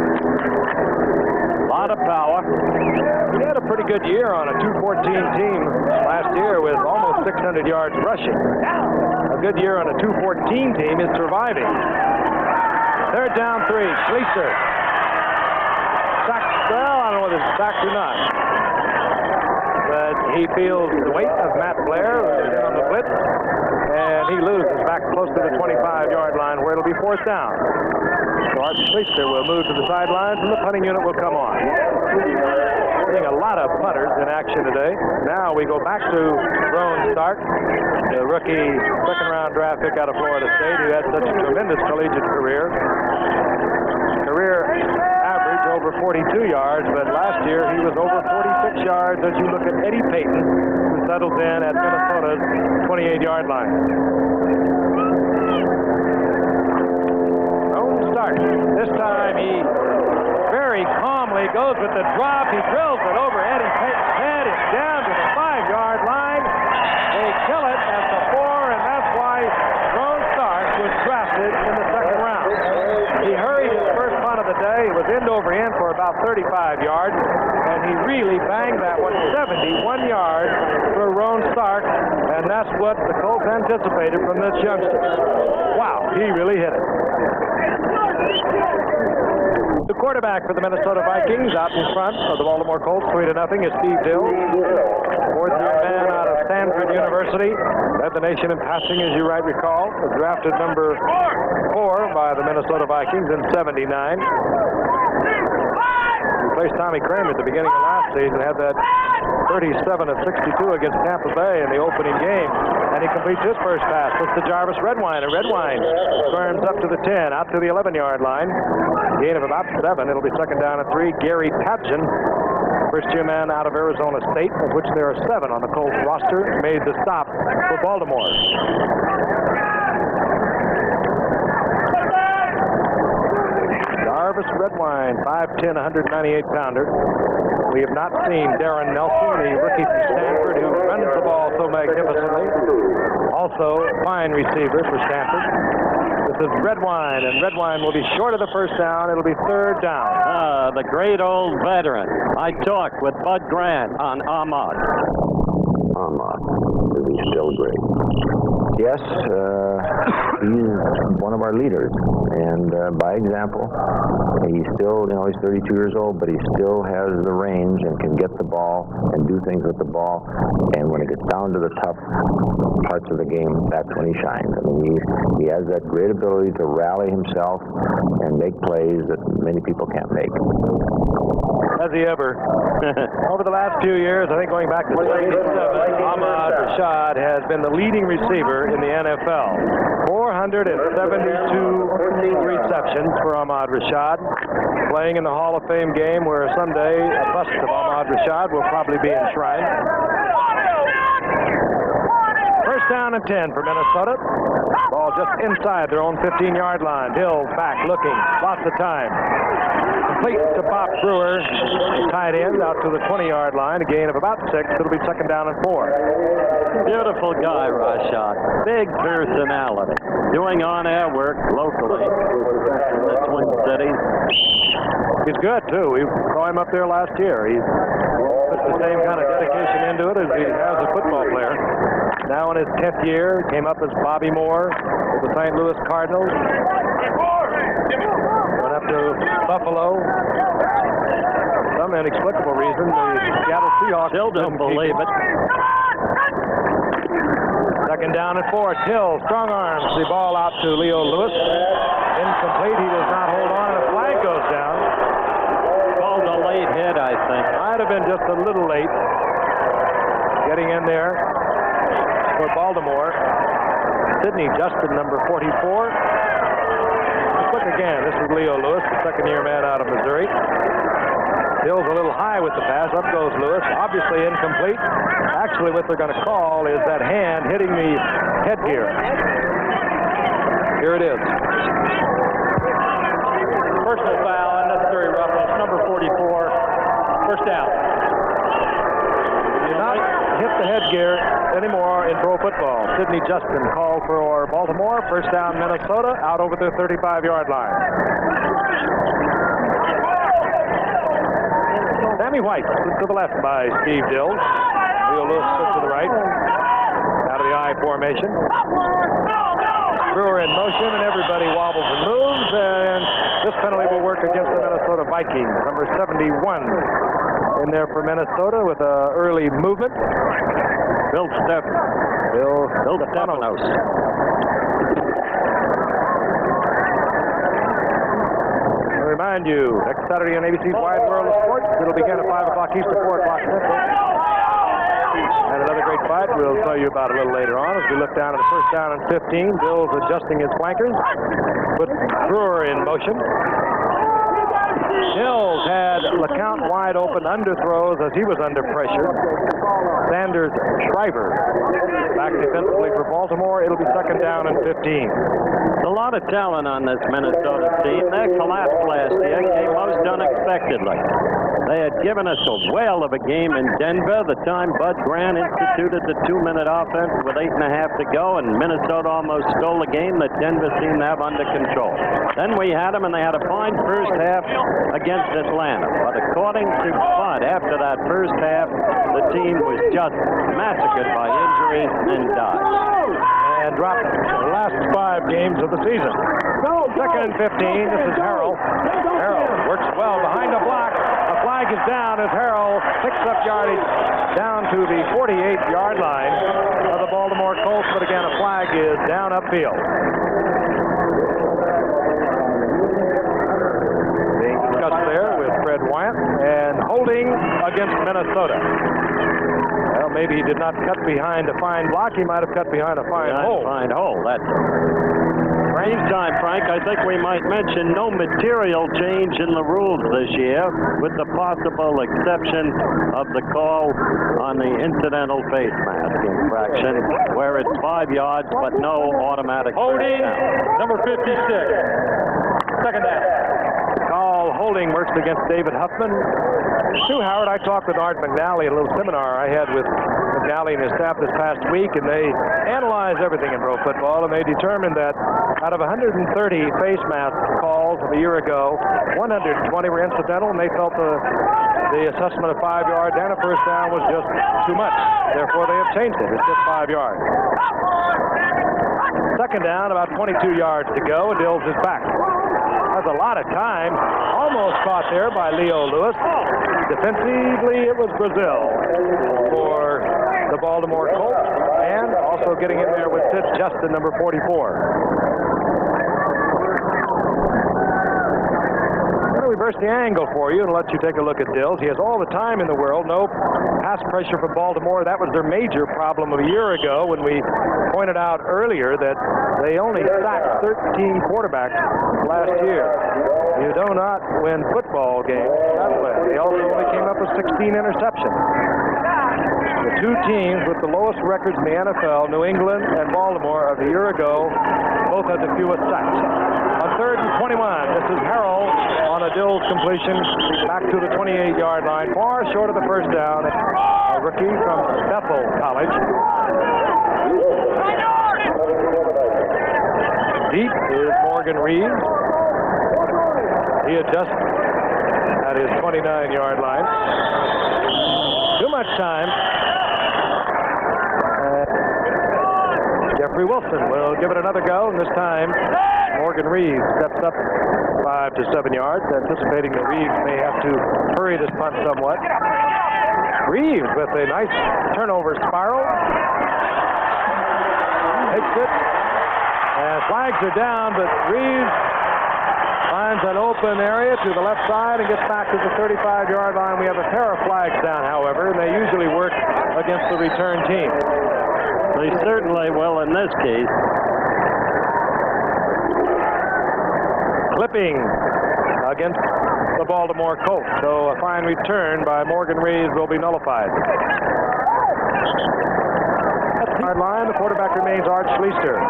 A lot of power. He had a pretty good year on a 214 team last year with almost 600 yards rushing. A good year on a 214 team is surviving. Third down 3. Schlichter. Sacked. Well, I don't know whether it's sacked or not. But He feels the weight of Matt Blair, who's in on the blitz, and he loses back close to the 25-yard line where it'll be fourth down. So Art Priester will move to the sidelines, and the punting unit will come on. Seeing a lot of punters in action today. Now we go back to Roan Stark, the rookie second-round draft pick out of Florida State, who had such a tremendous collegiate career. Career average over 42 yards, but last year he was over 46 yards as you look at Eddie Payton, who settles in at Minnesota's 28-yard line. Roan Stark. This time he very calmly goes with the drop. He drills it over Eddie Payton's head. It's down to the 5-yard line. They kill it at the 4, and that's why Roan Stark was drafted in the second round. He hurried his first punt of the day. It was end over end for about 35 yards, and he really banged that one 71 yards for Roan Stark, and that's what the Colts anticipated from this youngster. Wow, he really hit it. The quarterback for the Minnesota Vikings out in front of the Baltimore Colts, 3-0, is Steve Dill. Fourth-year man out of Stanford University. Led the nation in passing, as you might recall. Was drafted number 4 by the Minnesota Vikings in '79. Replaced Tommy Kramer at the beginning of last season. Had that 37 of 62 against Tampa Bay in the opening game. And he completes his first pass. It's to Jarvis Redwine. And Redwine squirms up to the 10, out to the 11-yard line. Gain of about 7. It'll be second down and 3. Gary Patchen, first-year man out of Arizona State, of which there are 7 on the Colts roster, made the stop for Baltimore. Jarvis Redwine, 5'10", 198-pounder. We have not seen Darren Nelson, the rookie from Stanford, who runs the ball so magnificently. Also, fine receiver for Stanford. This is Redwine, and Redwine will be short of the first down. It'll be third down. The great old veteran. I talked with Bud Grant on Ahmad. Ahmad, is he still great? Yes, he's one of our leaders, and by example, he's still, he's 32 years old, but he still has the range and can get the ball and do things with the ball, and when it gets down to the tough parts of the game, that's when he shines. I mean, he has that great ability to rally himself and make plays that many people can't make. Has he ever? Over the last few years, I think going back to 77, Ahmad Rashad has been the leading receiver in the NFL. 472 receptions for Ahmad Rashad, playing in the Hall of Fame game where someday a bust of Ahmad Rashad will probably be enshrined. First down and 10 for Minnesota. Ball just inside their own 15-yard line. Hill back looking. Lots of time. Complete to Bob Brewer, tight end, out to the 20-yard line. A gain of about 6. It'll be second down and 4. Beautiful guy, Rashad. Big personality. Doing on-air work locally in the Twin Cities. He's good, too. We saw him up there last year. He put the same kind of dedication into it as he has a football player. Now in his 10th year, came up as Bobby Moore with the St. Louis Cardinals. Went up to Buffalo. For some inexplicable reason, the Seattle Seahawks Still don't believe it. Second down and 4. Till, strong arms the ball out to Leo Lewis. Incomplete. He does not hold on, and a flag goes down. Called a late hit, I think. Might have been just a little late getting in there for Baltimore. Sidney Justin, number 44. Let's look again. This is Leo Lewis, the second-year man out of Missouri. Hill's a little high with the pass. Up goes Lewis. Obviously incomplete. Actually, what they're going to call is that hand hitting the headgear. Here it is. Personal foul, unnecessary roughness, number 44. First down. Do not hit the headgear anymore in pro football. Sidney Justin called for Baltimore. First down, Minnesota, out over the 35-yard line. Sammy White put to the left by Steve Dill. Leo Lewis put to the right. Out of the I formation. Brewer in motion, and everybody wobbles and moves, and this penalty will work against the Minnesota Vikings. Number 71 in there for Minnesota with an early movement. Bill Stefanos. I remind you, next Saturday on ABC's Wide World of Sports, it'll begin at 5 o'clock Eastern, 4 o'clock Central. And another great fight we'll tell you about a little later on as we look down at the first down and 15. Bill's adjusting his flankers. Put Brewer in motion. Hills had LeCount wide open underthrows as he was under pressure. Sanders Shriver back defensively for Baltimore. It'll be second down and 15. A lot of talent on this Minnesota team. Their collapse last year came most unexpectedly. They had given us a whale of a game in Denver the time Bud Grant instituted the 2-minute offense with 8.5 to go, and Minnesota almost stole the game that Denver seemed to have under control. Then we had them, and they had a fine first half against Atlanta. But according to Bud, after that first half, the team was just massacred by injuries and died. And dropped the last 5 games of the season. Second and 15. This is Harrell. Harrell works well behind the block. The flag is down as Harrell picks up yardage down to the 48-yard line of the Baltimore Colts. But again, a flag is down upfield. Being discussed there with Fred Wyant, and holding against Minnesota. Well, maybe he did not cut behind a fine block. He might have cut behind a fine hole. Fine hole. That's meantime, Frank, I think we might mention no material change in the rules this year, with the possible exception of the call on the incidental face mask infraction, where it's 5 yards but no automatic holding, number 56. Second down. Call holding works against David Huffman. Sue Howard, I talked with Art McNally at a little seminar I had with McNally and his staff this past week, and they analyzed everything in pro football, and they determined that out of 130 face mask calls of a year ago, 120 were incidental, and they felt the assessment of 5 yards and a first down was just too much. Therefore, they have changed it. It's just 5 yards. Second down, about 22 yards to go, and Dills is back. That's a lot of time. Almost caught there by Leo Lewis. Defensively, it was Brazil for the Baltimore Colts, and also getting in there with Sid Justin, number 44. Reverse the angle for you and let you take a look at Dills. He has all the time in the world. No pass pressure for Baltimore. That was their major problem a year ago when we pointed out earlier that they only sacked 13 quarterbacks last year. You do not win football games that way. They also only came up with 16 interceptions. The two teams with the lowest records in the NFL, New England and Baltimore, of the year ago, both had the fewest sacks. On 3rd and 21, this is Harrell on a Dills completion back to the 28-yard line, far short of the first down. A rookie from Bethel College. Deep is Morgan Reeves. He adjusts at his 29-yard line. Too much time. Jeffrey Wilson will give it another go, and this time Morgan Reeves steps up 5 to 7 yards, anticipating that Reeves may have to hurry this punt somewhat. Reeves with a nice turnover spiral. Takes it, and flags are down, but Reeves finds an open area to the left side and gets back to the 35-yard line. We have a pair of flags down, however, and they usually work against the return team. They certainly will in this case. Clipping against the Baltimore Colts. So a fine return by Morgan Reeves will be nullified. At the yard line, the quarterback remains Art Schleister.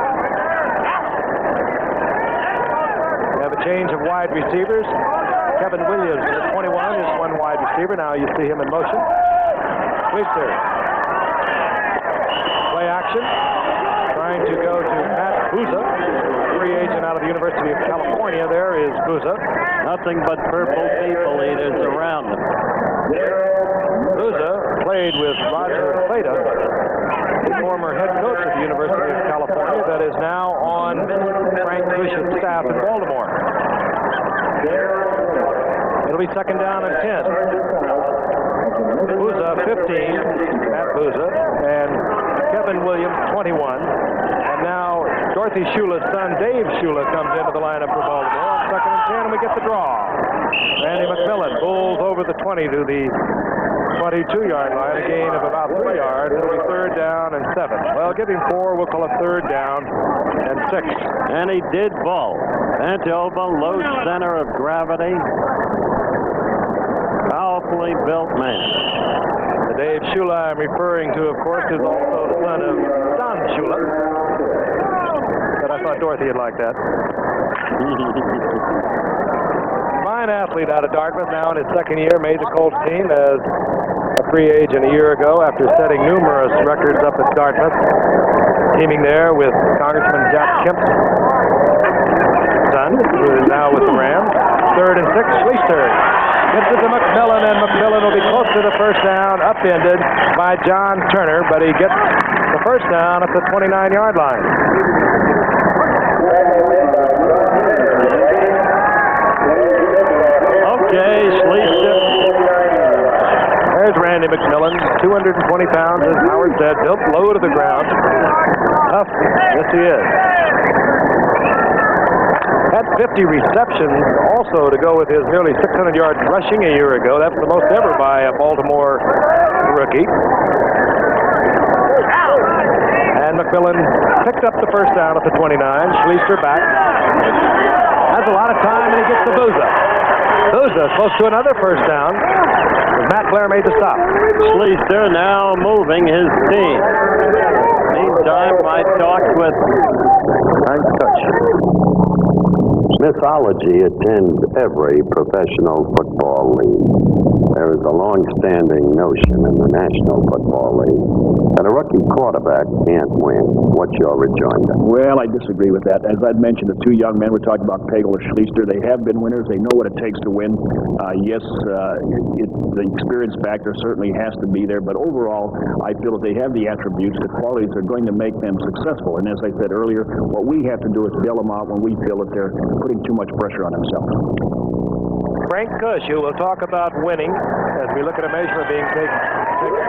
We have a change of wide receivers. Kevin Williams, at 21, is one wide receiver. Now you see him in motion. Schleister. Play action. Trying to go to Matt Booza, free agent out of the University of California. There is Booza. Nothing but purple people eaters around him. Booza played with Roger Plata, the former head coach at the University of California, that is now on Frank Bush's staff in Baltimore. It'll be second down and 10. Booza, 15, Matt Booza, and Kevin Williams, 21. And now Dorothy Shula's son, Dave Shula, comes into the lineup for Baltimore. Second and 10, and we get the draw. Randy McMillan bulls over the 20 to the 22-yard line, a gain of about 3 yards. It'll be third down and 7. Well, give him 4. We'll call it third down and 6. And he did ball. Bent over, low center of gravity. Powerfully built man. The Dave Shula I'm referring to, of course, is also the son of Don Shula. But I thought Dorothy would like that. Fine athlete out of Dartmouth, now in his second year, made the Colts team as a free agent a year ago after setting numerous records up at Dartmouth, teaming there with Congressman Jack Kemp's son, who is now with the Rams. Third and 6, Schleister gets it to McMillan, and McMillan will be close to the first down, upended by John Turner, but he gets the first down at the 29-yard line. Okay, Schleister. There's Randy McMillan, 220 pounds, as Howard said, built low to the ground. Tough, yes he is. Had 50 receptions also to go with his nearly 600 yards rushing a year ago. That's the most ever by a Baltimore rookie. And McMillan picked up the first down at the 29. Schleister back. Has a lot of time, and he gets the Booza. Booza close to another first down. Matt Blair made the stop. Schleister now moving his team. Meantime, I talked with Frank Kush. Mythology attends every professional football league. There is a long-standing notion in the National Football League that a rookie quarterback can't win. What's your rejoinder? Well, I disagree with that. As I'd mentioned, the two young men we're talking about, Pagel or Schleister, they have been winners. They know what it takes to win. The experience factor certainly has to be there, but overall, I feel that they have the attributes, the qualities that are going to make them successful. And as I said earlier, what we have to do is bail them out when we feel that they're putting too much pressure on themselves. Frank Kush, who will talk about winning as we look at a measure being taking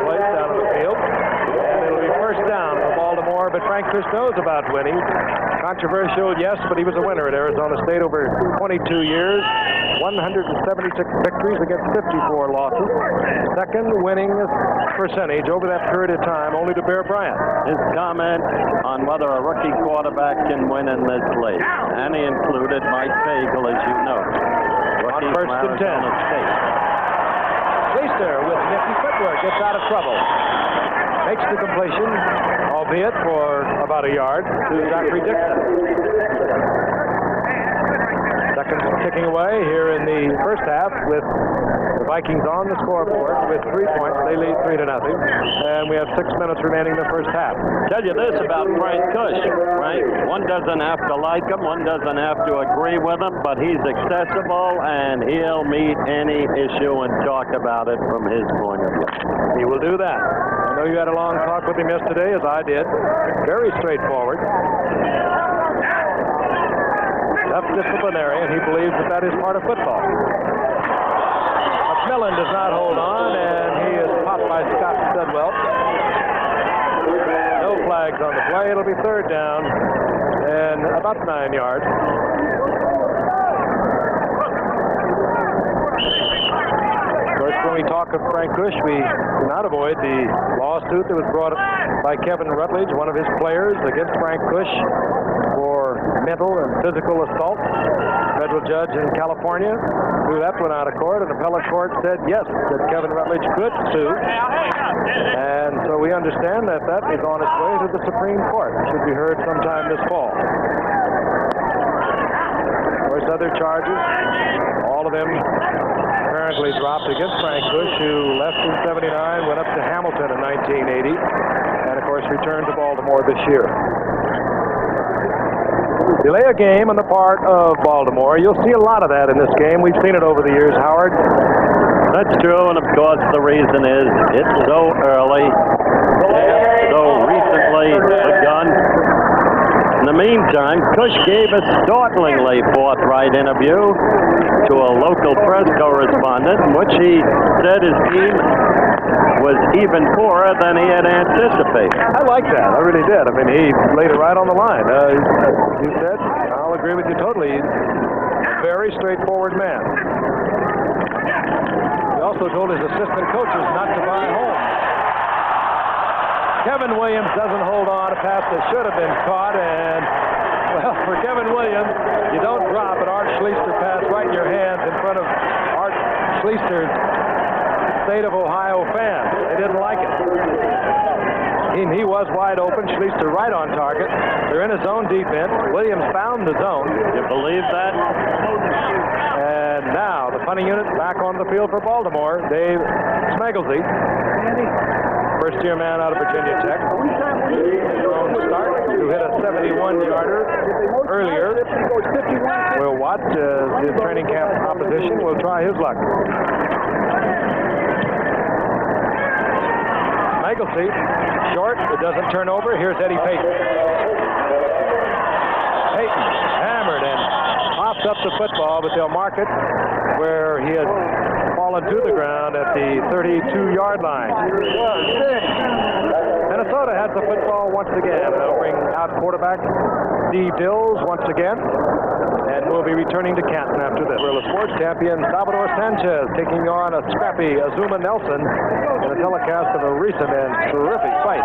place down on the field. And it'll be first down for Baltimore, but Frank Kush knows about winning. Controversial, yes, but he was a winner at Arizona State over 22 years. 176 victories against 54 losses. Second winning percentage over that period of time, only to Bear Bryant. his comment on whether a rookie quarterback can win in this league. And he included Mike Pagel, as you know. On first and 10. Schleister with nifty footwork gets out of trouble. Makes the completion, albeit for about a yard, to Zachary Dixon. Seconds ticking away here in the first half with the Vikings on the scoreboard with 3 points. They lead 3-0. And we have 6 minutes remaining in the first half. Tell you this about Frank Kush, Frank. One doesn't have to like him, one doesn't have to agree with him, but he's accessible and he'll meet any issue and talk about it from his point of view. He will do that. I know you had a long talk with him yesterday, as I did. Very straightforward. Tough disciplinarian. He believes that that is part of football. McMillan does not hold on, and he is popped by Scott Studwell. No flags on the play. It'll be third down and about 9 yards. Of course, when we talk of Frank Kush, we cannot avoid the lawsuit that was brought up by Kevin Rutledge, one of his players, against Frank Kush for mental and physical assault. Federal judge in California threw that one out of court, and appellate court said yes, that Kevin Rutledge could sue. And so we understand that that is on its way to the Supreme Court. It should be heard sometime this fall. Of course, other charges, all of them apparently dropped against Frank Kush, who left in '79, went up to Hamilton in 1980, and of course returned to Baltimore this year. Delay a game on the part of Baltimore. You'll see a lot of that in this game. We've seen it over the years, Howard. That's true, and of course the reason is it's so early, so recently begun. In the meantime, Kush gave a startlingly forthright interview to a local press correspondent in which he said his team was even poorer than he had anticipated. I like that. I really did. I mean, he laid it right on the line. You said, I'll agree with you totally. He's a very straightforward man. He also told his assistant coaches not to buy home. Kevin Williams doesn't hold on. A pass that should have been caught, and well, for Kevin Williams, you don't drop an Art Schleister pass right in your hands in front of Art Schleister's state of Ohio fans. They didn't like it. He was wide open. Schleister right on target. They're in his own defense. Williams found the zone. You believe that? And now the punting unit back on the field for Baltimore. Dave Smeglesy, first-year man out of Virginia Tech. His own start to hit a 71-yarder earlier. We'll watch the training camp opposition will try his luck. Smeglesy, short. It doesn't turn over. Here's Eddie Payton. Payton hammered and pops up the football, but they'll mark it where he had fallen to the ground at the 32-yard line. Minnesota has the football once again. They'll bring out quarterback Steve Dills once again, and we'll be returning to Canton after this. Guerrilla Sports champion Salvador Sanchez taking on a scrappy Azuma Nelson in a telecast of a recent and terrific fight.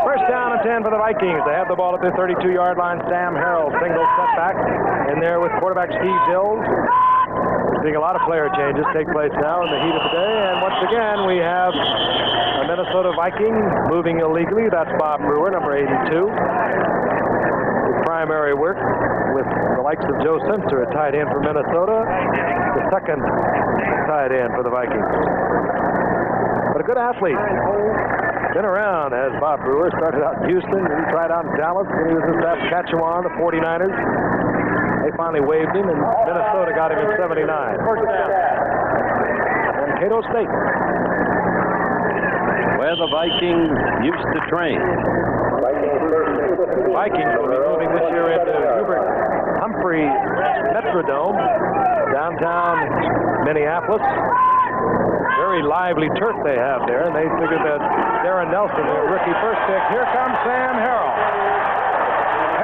First down and 10 for the Vikings. They have the ball at the 32-yard line. Sam Harrell, single setback in there with quarterback Steve Dills. Seeing a lot of player changes take place now in the heat of the day, and once again we have a Minnesota Viking moving illegally. That's Bob Brewer, number 82. His primary work with the likes of Joe Simpson, a tight end for Minnesota, the second tight end for the Vikings. But a good athlete. Been around as Bob Brewer. Started out in Houston, and he tried out in Dallas, and he was in Saskatchewan, the 49ers. They finally waived him, and Minnesota got him in 79. First down. And Cato State, Where the Vikings used to train. The Vikings will be moving this year into Hubert Humphrey Metrodome, downtown Minneapolis. Very lively turf they have there, and they figured that Darren Nelson, their rookie first pick. Here comes Sam Harrell.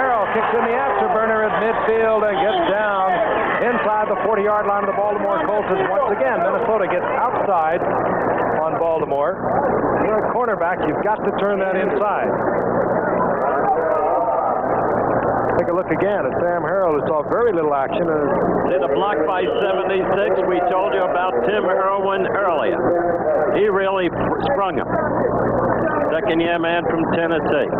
Harrell kicks in the afterburner at midfield and gets down inside the 40-yard line of the Baltimore Colts. And once again, Minnesota gets outside on Baltimore. You're a cornerback. You've got to turn that inside. Take a look again at Sam Harrell, who saw very little action. Did a block by 76. We told you about Tim Irwin earlier. He really sprung him. Second-year man from Tennessee.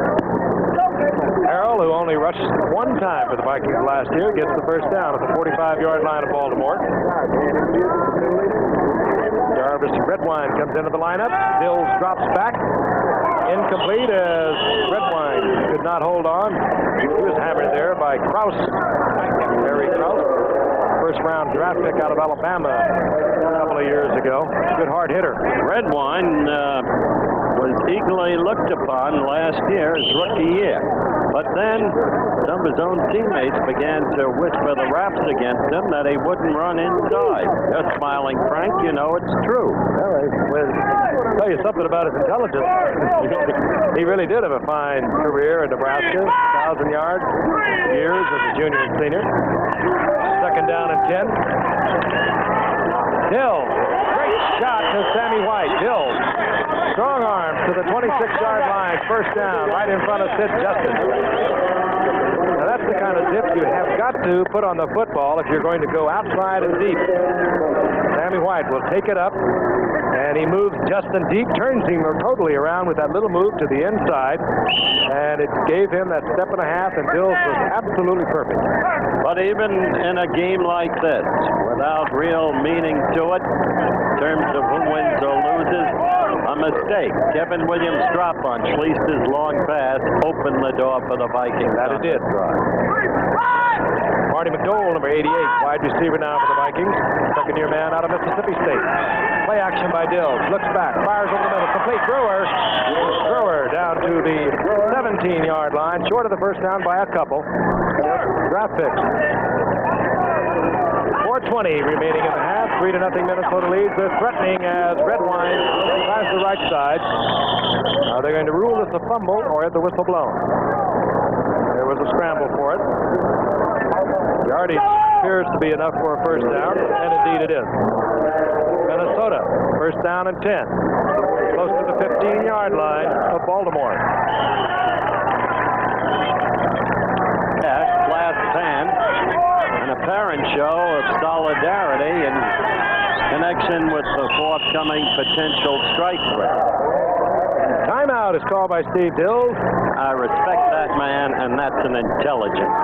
Harrell, who only rushed one time for the Vikings last year, gets the first down at the 45-yard line of Baltimore. Jarvis Redwine comes into the lineup. Dills drops back. Incomplete as Redwine could not hold on. He was hammered there by Krause. Harry Krause, first-round draft pick out of Alabama a couple of years ago. Good hard hitter. Redwine was eagerly looked upon last year as rookie year. But then some of his own teammates began to whisper the raps against him that he wouldn't run inside. You're smiling, Frank. You know it's true. Well, I'll tell you something about his intelligence. He really did have a fine career in Nebraska. 1,000 yards years as a junior and senior. Second down and 10. Dills. Great shot to Sammy White. Dills. Strong arm to the 26-yard line. First down right in front of Sid Justice. Now that's the kind of zip you have got to put on the football if you're going to go outside and deep. Sammy White will take it up, and he moves Justin deep, turns him totally around with that little move to the inside, and it gave him that step and a half, and Dills was absolutely perfect. But even in a game like this, without real meaning to it, in terms of who wins or loses, a mistake. Kevin Williams' drop on Schleister's long pass opened the door for the Vikings. That it did. Marty McDowell, number 88, wide receiver now for the Vikings. Second-year man out of Mississippi State. Play action by Dills. Looks back. Fires over the middle. Complete. Brewer down to the 17-yard line. Short of the first down by a couple. Draft picks. 4:20 remaining in the half. 3-0 Minnesota leads. They're threatening as Redwine tries the right side. Are they going to rule this a fumble or have the whistle blown? There was a scramble for it. Yardage appears to be enough for a first down, and indeed it is. Minnesota, first down and 10. Close to the 15-yard line of Baltimore. Last stand, an apparent show of solidarity in connection with the forthcoming potential strike threat. Timeout is called by Steve Dills. I respect that man, and that's an intelligence.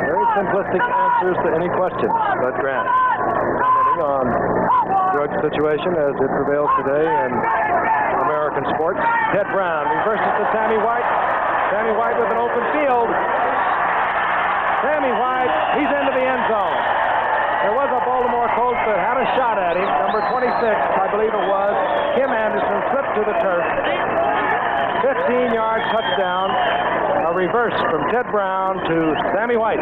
Very simplistic answers to any questions, Bud Grant. Commenting on the drug situation as it prevails today in American sports. Ted Brown reverses to Sammy White. Sammy White with an open field. Sammy White, he's into the end zone. There was a Baltimore Colts that had a shot at him. Number 26, I believe it was. Kim Anderson slipped to the turf. 15-yard touchdown. A reverse from Ted Brown to Sammy White.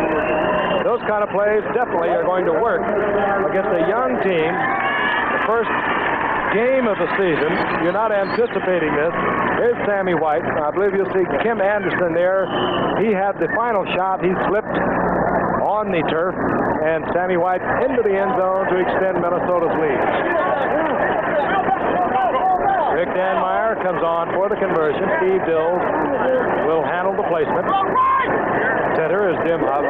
Those kind of plays definitely are going to work against a young team. The first game of the season. You're not anticipating this. Here's Sammy White. I believe you'll see Kim Anderson there. He had the final shot. He slipped on the turf, and Sammy White into the end zone to extend Minnesota's lead. Rick Danmeyer comes on for the conversion. Steve Dills will handle the placement. Center is Jim Hub.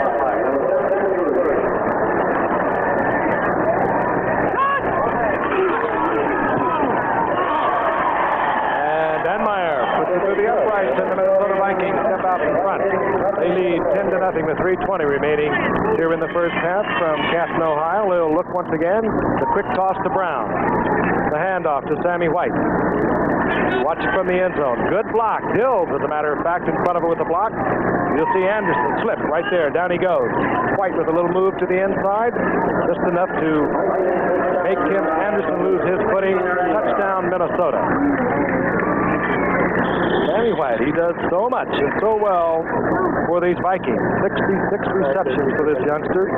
And Danmeyer puts it through the uprights, and the Minnesota Vikings step out in front. They lead 10-0 with 3:20 remaining here in the first half from Canton, Ohio. They'll look once again. The quick toss to Brown. The handoff to Sammy White. Watch it from the end zone. Good block. Dills, as a matter of fact, in front of it with the block. You'll see Anderson slip right there. Down he goes. White with a little move to the inside. Just enough to make Kim Anderson lose his footing. Touchdown, Minnesota. Sammy White, he does so much and so well for these Vikings. 66 receptions for this youngster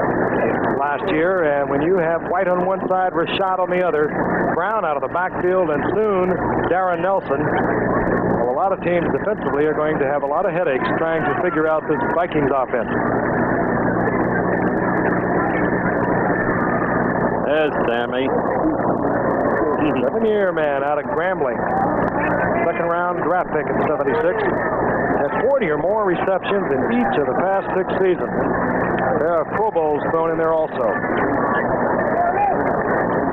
last year, and when you have White on one side, Rashad on the other, Brown out of the backfield, and soon Darren Nelson, well, a lot of teams defensively are going to have a lot of headaches trying to figure out this Vikings offense. There's Sammy. 7-year man out of Grambling. Second round draft pick in 76. Has 40 or more receptions in each of the past 6 seasons. There are Pro Bowls thrown in there also.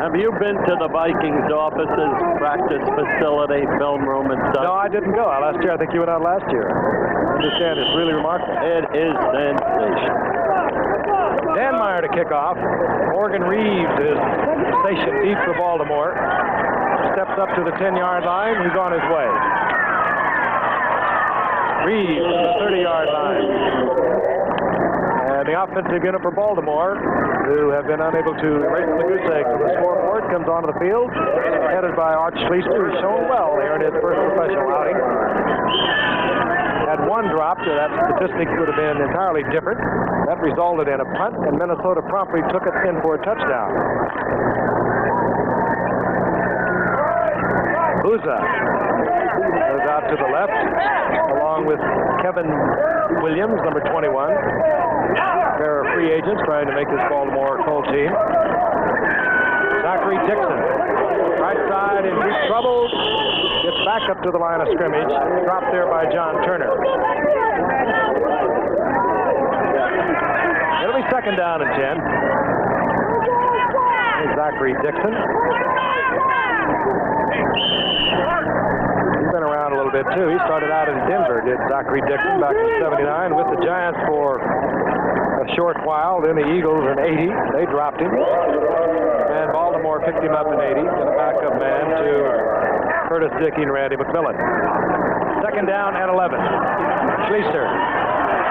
Have you been to the Vikings offices, practice facility, film room, and stuff? No, I didn't go. Last year, I think you went out last year. I understand it's really remarkable. It is sensational. Danmeyer to kick off. Morgan Reeves is stationed deep for Baltimore. Steps up to the 10-yard line. He's on his way. Reeves to the 30-yard line. And the offensive unit for Baltimore, who have been unable to raise the goose egg from the scoreboard, comes onto the field, headed by Art Schleister, who's shown well here in his first professional outing. Had one drop, so that statistic would have been entirely different. That resulted in a punt, and Minnesota promptly took it in for a touchdown. Booza goes out to the left, along with Kevin Williams, number 21. A pair of free agents trying to make this Baltimore Colts team. Zachary Dixon, right side in deep trouble. Gets back up to the line of scrimmage. Dropped there by John Turner. It'll be second down and 10. Here's Zachary Dixon. He's been around a little bit, too. He started out in Denver, did Zachary Dixon, back in 79, with the Giants for a short while. Then the Eagles in 80. They dropped him. And Baltimore picked him up in 80. And a backup man to Curtis Dickey and Randy McMillan. Second down and 11. Schleister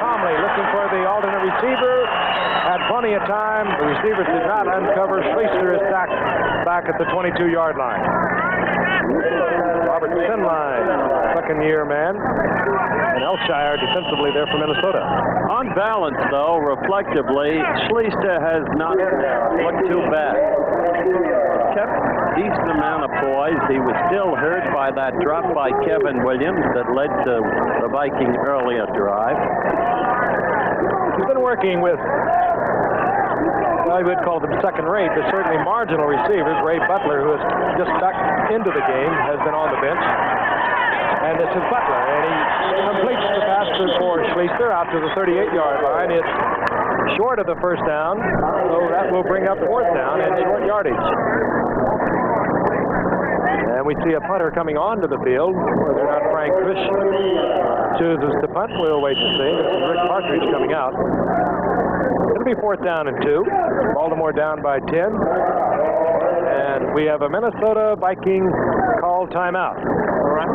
calmly looking for the alternate receiver. Had plenty of time. The receivers did not uncover. Schleister is sacked back at the 22-yard line. Robert Sinline, second-year man. And Elshire defensively there for Minnesota. On balance, though, reflectively, Schlichter has not looked too bad. Kept a decent amount of poise. He was still hurt by that drop by Kevin Williams that led to the Viking earlier drive. He's been working with, well, we would call them second-rate, but certainly marginal receivers. Ray Butler, who is just back into the game, has been on the bench. And this is Butler, and he completes the pass for Schlichter out to the 38-yard line. It's short of the first down, so that will bring up fourth down and short yardage. And we see a punter coming onto the field. Whether or not Frank Fish chooses to punt, we'll wait to see. This is Rick Partridge coming out. It'll be fourth down and 2. Baltimore down by 10. And we have a Minnesota Viking call timeout. All right.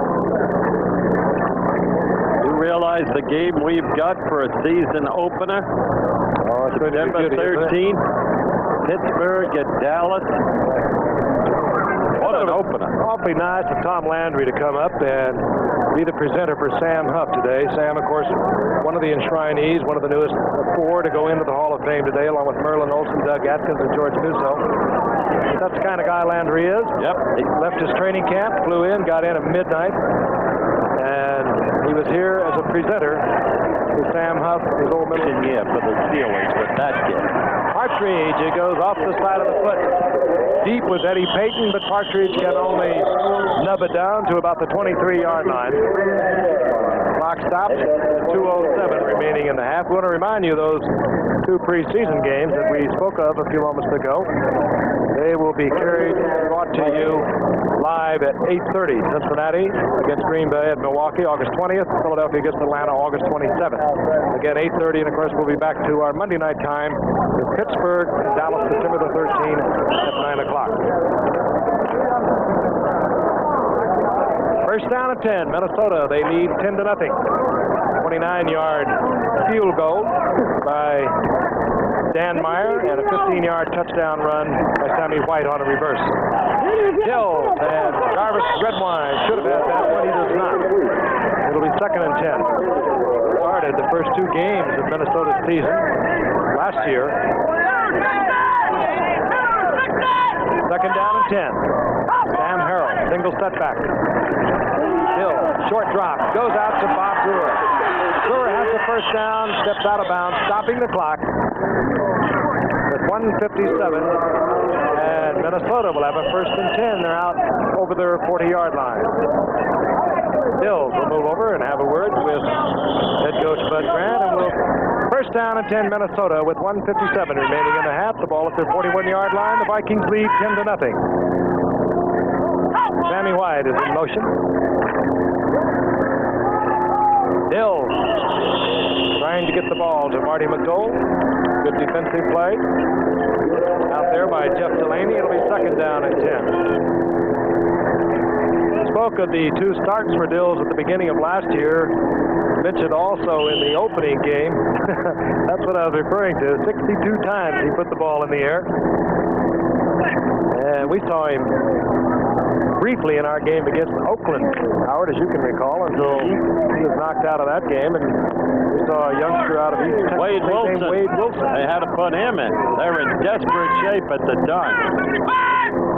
You realize the game we've got for a season opener? Oh, September 13th, Pittsburgh at Dallas. What an opener. Awfully nice of Tom Landry to come up and be the presenter for Sam Huff today. Sam, of course, one of the enshrinees, one of the newest 4 to go into the Hall of Fame today, along with Merlin Olsen, Doug Atkins, and George Musso. That's the kind of guy Landry is. Yep. He left his training camp, flew in, got in at midnight, and he was here as a presenter with Sam Huff, his old middle year for the Steelers with that kid. Partridge, it goes off the side of the foot. Deep with Eddie Payton, but Partridge can only nub it down to about the 23-yard line. Clock stops, 2:07 remaining in the half. We want to remind you those 2 preseason games that we spoke of a few moments ago. They will be brought to you live at 8:30. Cincinnati against Green Bay at Milwaukee, August 20th. Philadelphia against Atlanta, August 27th. Again, 8:30, and of course we'll be back to our Monday night time with Pittsburgh and Dallas, September the 13th at 9 o'clock. First down at 10, Minnesota. They lead 10-0. 29-yard field goal by Dan Meyer and a 15-yard touchdown run by Sammy White on a reverse. Hill and Jarvis Redwine should have had that, but he does not. It'll be 2nd and 10. Started the first 2 games of Minnesota's season last year. 2nd down and 10. Sam Harrell, single setback. Hill, short drop, goes out to Bob Brewer. Brewer has the first down, steps out of bounds, stopping the clock with 1:57. And Minnesota will have a 1st and 10. They're out over their 40-yard line. Bills will move over and have a word with head coach Bud Grant, and we'll first down and 10 Minnesota with 1:57 remaining in the half. The ball at their 41-yard line. The Vikings lead 10-0. Sammy White is in motion. Hill trying to get the ball to Marty McDowell. Good defensive play. Out there by Jeff Delaney. It'll be 2nd down and 10. Spoke of the 2 starts for Dills at the beginning of last year. Mentioned also in the opening game. That's what I was referring to. 62 times he put the ball in the air. And we saw him briefly in our game against Oakland, Howard, as you can recall, until he was knocked out of that game. And we saw a youngster out of East Texas Wade named Wade Wilson. They had to put him in. They're in desperate shape at the time.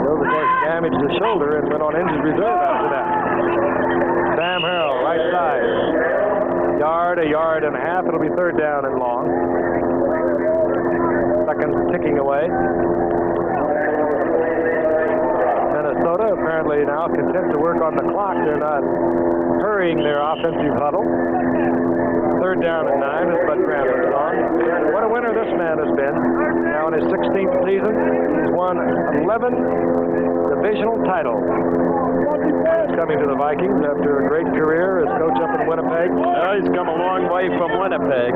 Bill, of course, damaged his shoulder and went on injured reserve after that. Sam Harrell, right side. A yard and a half. It'll be 3rd down and long. Seconds ticking away. Minnesota apparently now content to work on the clock. They're not hurrying their offensive huddle. 3rd down and 9 as Bud Grant is on. What a winner this man has been. Now in his 16th season, he's won 11 divisional titles. He's coming to the Vikings after a great career as coach up in Winnipeg. He's come a long way from Winnipeg.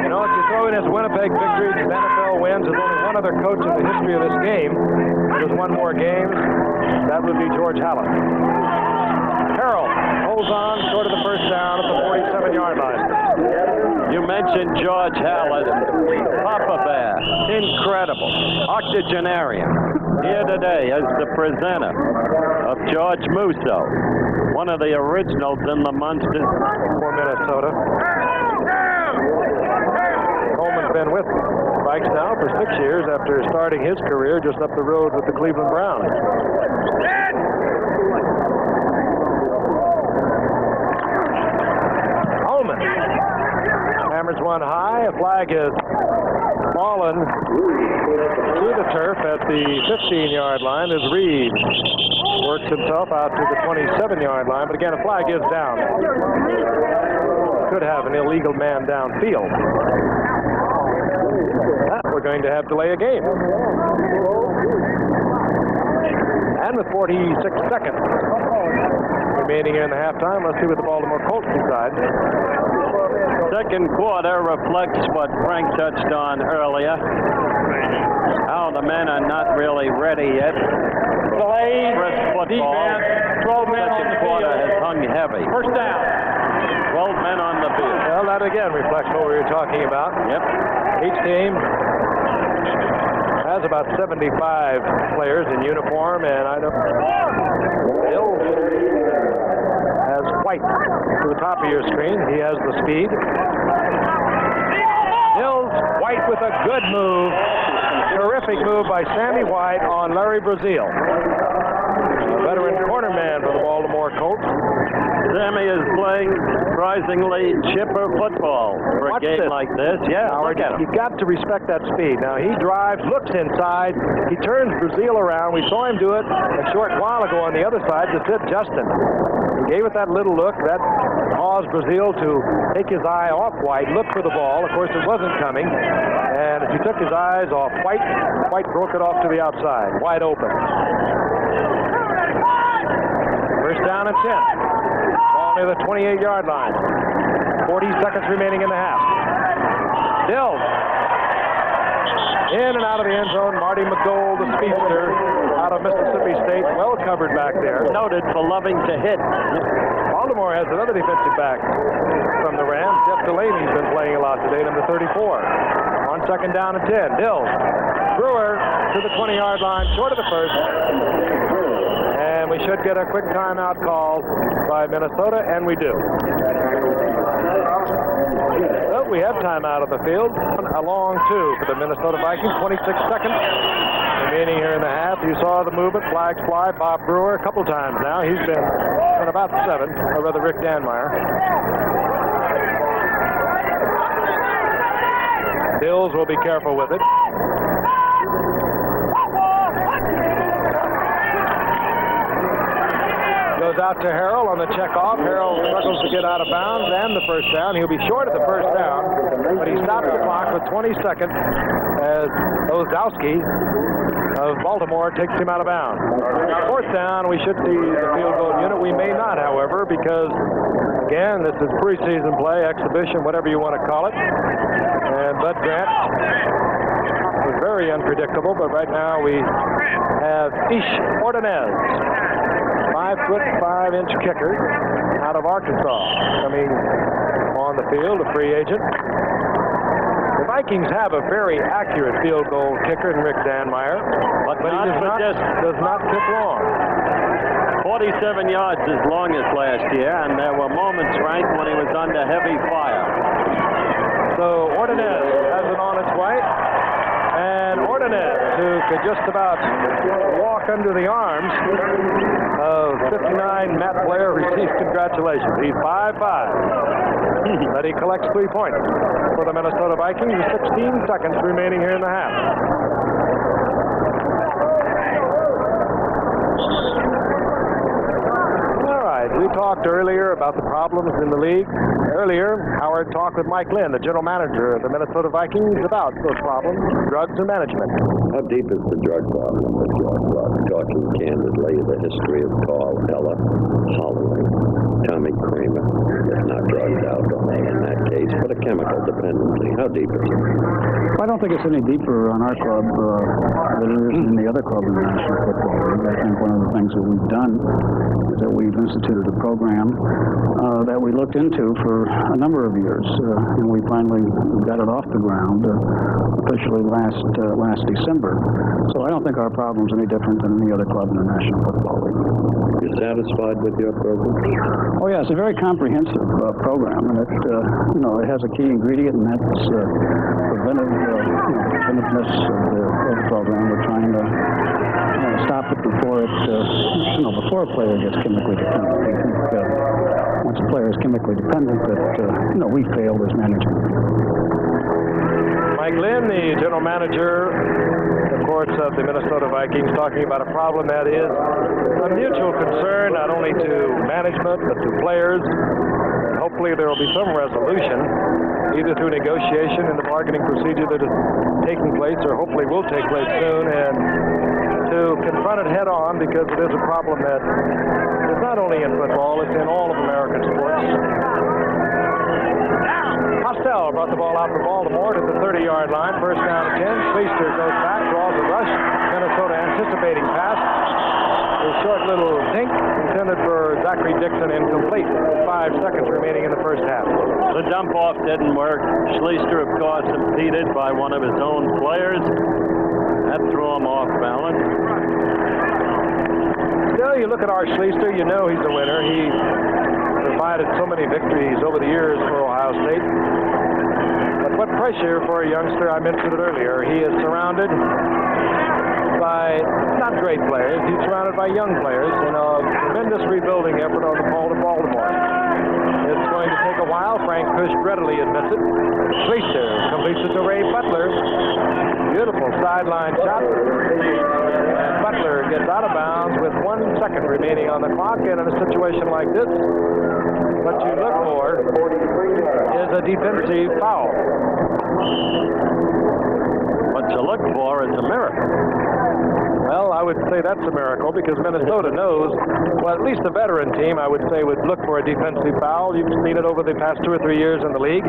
You know, if you throw in his Winnipeg victories, his NFL wins, there's only one other coach in the history of this game who has won more games. That would be George Halas. Harrell holds on short of the first down at the 47-yard line. You mentioned George Halas, Papa Bear, incredible, octogenarian. Here today is the presenter of George Musso, one of the originals in the Munsters. For Minnesota. Coleman's been with the Vikes now for 6 years after starting his career just up the road with the Cleveland Browns. Coleman hammers one high. A flag is fallen to the turf at the 15-yard line as Reed works himself out to the 27-yard line. But again, a flag is down. Could have an illegal man downfield. We're going to have delay a game. And with 46 seconds remaining here in the halftime, let's see what the Baltimore Colts decide. Second quarter reflects what Frank touched on earlier. How the men are not really ready yet. Crisp football. 12 men on the quarter field. has hung heavy. First down. 12 men on the field. Well, that again reflects what we were talking about. Yep. Each team has about 75 players in uniform, and I know Bill has White to the top of your screen. He has the speed. Hills, White with a good move. Terrific move by Sammy White on Larry Brazil. Veteran corner man for the Baltimore Colts. Sammy is playing surprisingly chipper football for a Watch game this. like this. Yeah, Howard, look at him. you've got to respect that speed. Now, he drives, looks inside. He turns Brazil around. We saw him do it a short while ago on the other side to fit Justin. He gave it that little look. That caused Brazil to take his eye off White, look for the ball. Of course, it wasn't coming. And as he took his eyes off White, White broke it off to the outside. Wide open. First down and 10. Ball near the 28-yard line. 40 seconds remaining in the half. Bill. In and out of the end zone. Marty McDole, the speedster, out of Mississippi State. Well covered back there. Noted for loving to hit. Baltimore has another defensive back from the Rams. Jeff Delaney's been playing a lot today, number 34. On second down and 10. Bill. Brewer to the 20-yard line, short of the first. And we should get a quick timeout call by Minnesota, and we do. So we have timeout on the field. A long two for the Minnesota Vikings. 26 seconds remaining here in the half. You saw the movement, flags fly. Bob Brewer a couple times now. He's been in about 7, or rather Rick Danmeyer. Bills will be careful with it. Goes out to Harrell on the checkoff. Harrell struggles to get out of bounds and the first down. He'll be short of the first down, but he stops the clock with 20 seconds as Ozdowski of Baltimore takes him out of bounds. Fourth down, we should see the field goal unit. We may not, however, because, again, this is preseason play, exhibition, whatever you want to call it. And Bud Grant was very unpredictable, but right now we have Ish Ordonez. 5'5" kicker out of Arkansas coming on the field, a free agent. The Vikings have a very accurate field goal kicker in Rick Danmeyer, but he does not kick long. 47 yards as long as last year, and there were moments, Frank, when he was under heavy fire. So Ordonez has it on its way. And Ordonez, who could just about walk under the arms of 59 Matt Blair, receives congratulations. He's 5'5". But he collects 3 points for the Minnesota Vikings with 16 seconds remaining here in the half. All right, we talked earlier about the problems in the league. Earlier, Howard talked with Mike Lynn, the general manager of the Minnesota Vikings, about those problems, drugs and management. How deep is the drug problem with George Rock? Talking candidly, the history of Paul, Ella, Holloway, Tommy Kramer, if not drugged out in that case, but a chemical medical dependency? How deep is it? I don't think it's any deeper on our club than it is in the other club in the National Football League. I think one of the things that we've done is that we've instituted a program that we looked into for a number of years, and we finally got it off the ground officially last December. So I don't think our problem's any different than any other club in the National Football League. Are you satisfied with your program? Oh yeah, it's a very comprehensive program, and it has a key ingredient, and that's preventiveness of the program. We're trying to stop it before before a player gets chemically dependent. We think once a player is chemically dependent, that we failed as management. Mike Lynn, the general manager, of course, of the Minnesota Vikings, talking about a problem that is a mutual concern, not only to management, but to players. Hopefully there will be some resolution, either through negotiation in the bargaining procedure that is taking place, or hopefully will take place soon, and to confront it head on, because it is a problem that is not only in football, it's in all of American sports. Hostel brought the ball out for Baltimore to the 30-yard line. First down and 10. Schleister goes back, draws a rush. Minnesota anticipating pass. A short little dink intended for Zachary Dixon, incomplete. 5 seconds remaining in the first half. The dump-off didn't work. Schleister, of course, impeded by one of his own players. That threw him off balance. Still, you look at our Schleister, you know he's a winner. He provided so many victories over the years for Ohio State. But what pressure for a youngster, I mentioned it earlier. He is surrounded by not great players. He's surrounded by young players in a tremendous rebuilding effort on the call to Baltimore. It's going to take a while. Frank Kush readily admits it. Schleister completes it to Ray Butler. Beautiful sideline shot. And Butler gets out of bounds with 1 second remaining on the clock. And in a situation like this, what you look for is a defensive foul. What you look for is a miracle. Well, I would say that's a miracle, because Minnesota knows, well, at least the veteran team, I would say, would look for a defensive foul. You've seen it over the past 2 or 3 years in the league.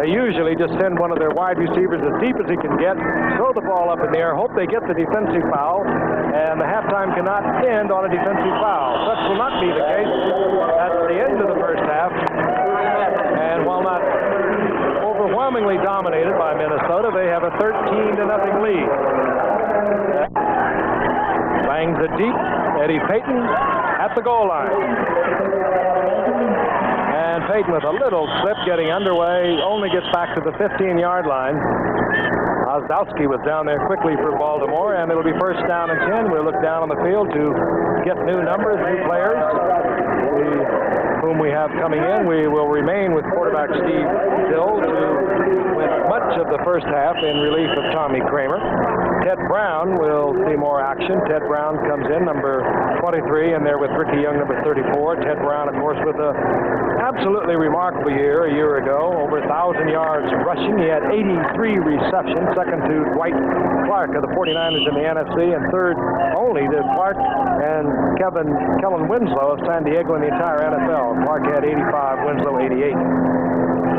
They usually just send one of their wide receivers as deep as he can get, throw the ball up in the air, hope they get the defensive foul, and the halftime cannot end on a defensive foul. Such will not be the case at the end of the first half. And while not overwhelmingly dominated by Minnesota, they have a 13-0 lead. Bangs it deep. Eddie Payton at the goal line. And Payton with a little slip getting underway, only gets back to the 15-yard line. Ozdowski was down there quickly for Baltimore, and it'll be first down and 10. We'll look down on the field to get new numbers, new players, whom we have coming in. We will remain with quarterback Steve Dill, who went much of the first half in relief of Tommy Kramer. Ted Brown will see more action. Ted Brown comes in, number 23, and there with Ricky Young, number 34. Ted Brown, of course, with an absolutely remarkable year a year ago, over 1,000 yards rushing. He had 83 receptions, second to Dwight Clark of the 49ers in the NFC, and third only to Clark and Kellen Winslow of San Diego in the entire NFL. Clark had 85, Winslow 88.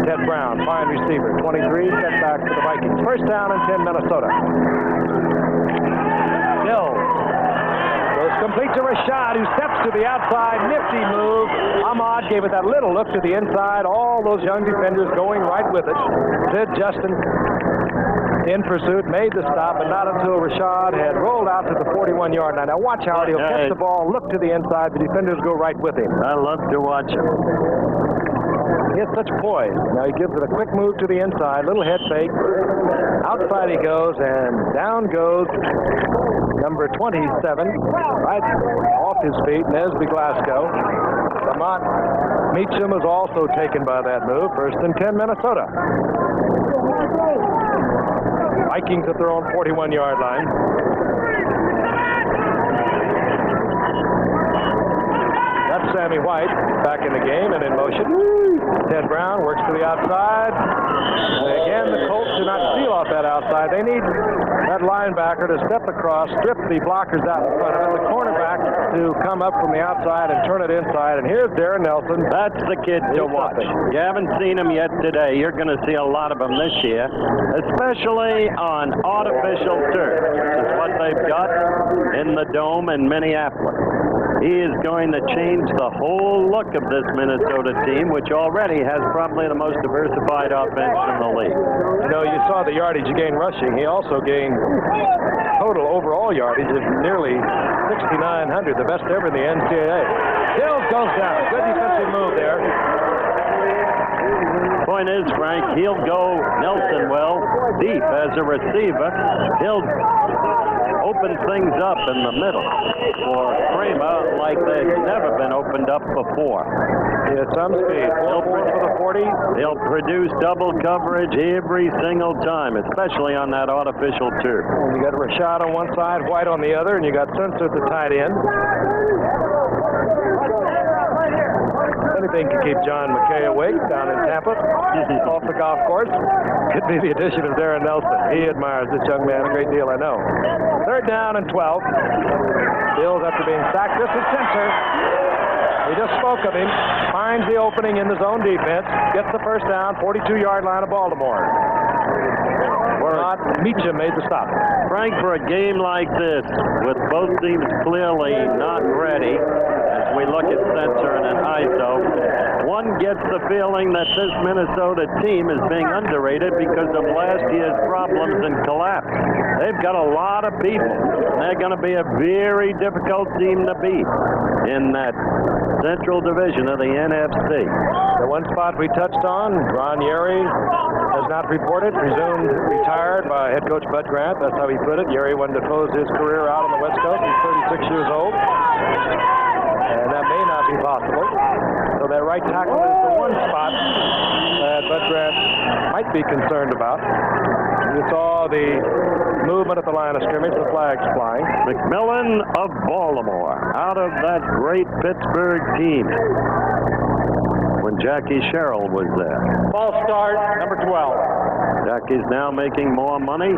Ted Brown, fine receiver, 23, set back to the Vikings. First down and 10, Minnesota. Hill goes complete to Rashad, who steps to the outside. Nifty move. Ahmad gave it that little look to the inside. All those young defenders going right with it. Sid Justin in pursuit, made the stop, but not until Rashad had rolled out to the 41-yard line. Now watch how he'll catch the ball, look to the inside. The defenders go right with him. I love to watch him. He has such poise. Now he gives it a quick move to the inside, little head fake. Outside he goes, and down goes number 27, right off his feet, Nesby Glasgow. Lamont Meacham is also taken by that move. First and 10, Minnesota. Vikings at their own 41-yard line. That's Sammy White back in the game and in motion. Ted Brown works to the outside. And again, the Colts do not steal off that outside. They need that linebacker to step across, strip the blockers out in front of it, the cornerback to come up from the outside and turn it inside. And here's Darren Nelson. That's the kid to watch. You haven't seen him yet today. You're going to see a lot of him this year, especially on artificial turf, which is what they've got in the Dome in Minneapolis. He is going to change the whole look of this Minnesota team, which already has probably the most diversified offense in the league. You know, you saw the yardage he gained rushing. He also gained total overall yardage of nearly 6,900, the best ever in the NCAA. Hills goes down. Good defensive move there. Point is, Frank, he'll go Nelson well deep as a receiver. He'll open things up in the middle for Kramer like they've never been opened up before. He has some speed. He'll for the 40. He'll produce double coverage every single time, especially on that artificial turf. And you got Rashad on one side, White on the other, and you got Spencer at the tight end. Anything to keep John McKay awake down in Tampa off the golf course. Could be the addition of Darren Nelson. He admires this young man a great deal, I know. Third down and 12. Bills after being sacked. This is Spencer. We just spoke of him. Finds the opening in the zone defense. Gets the first down, 42-yard line of Baltimore. Meacham made the stop. Frank, for a game like this, with both teams clearly not ready, as we look at Spencer and an ISO, one gets the feeling that this Minnesota team is being underrated because of last year's problems and collapse. They've got a lot of people, and they're going to be a very difficult team to beat in that Central Division of the NFC. The one spot we touched on, Ron Yeri has not reported, presumed retired by head coach Bud Grant. That's how he put it. Yeri wanted to close his career out on the West Coast. He's 36 years old. And that may not be possible. So that right tackle is the one spot that Bud Grant might be concerned about. You saw the movement at the line of scrimmage, the flags flying. McMillan of Baltimore, out of that great Pittsburgh team when Jackie Sherrill was there. False start, number 12. Jackie's now making more money.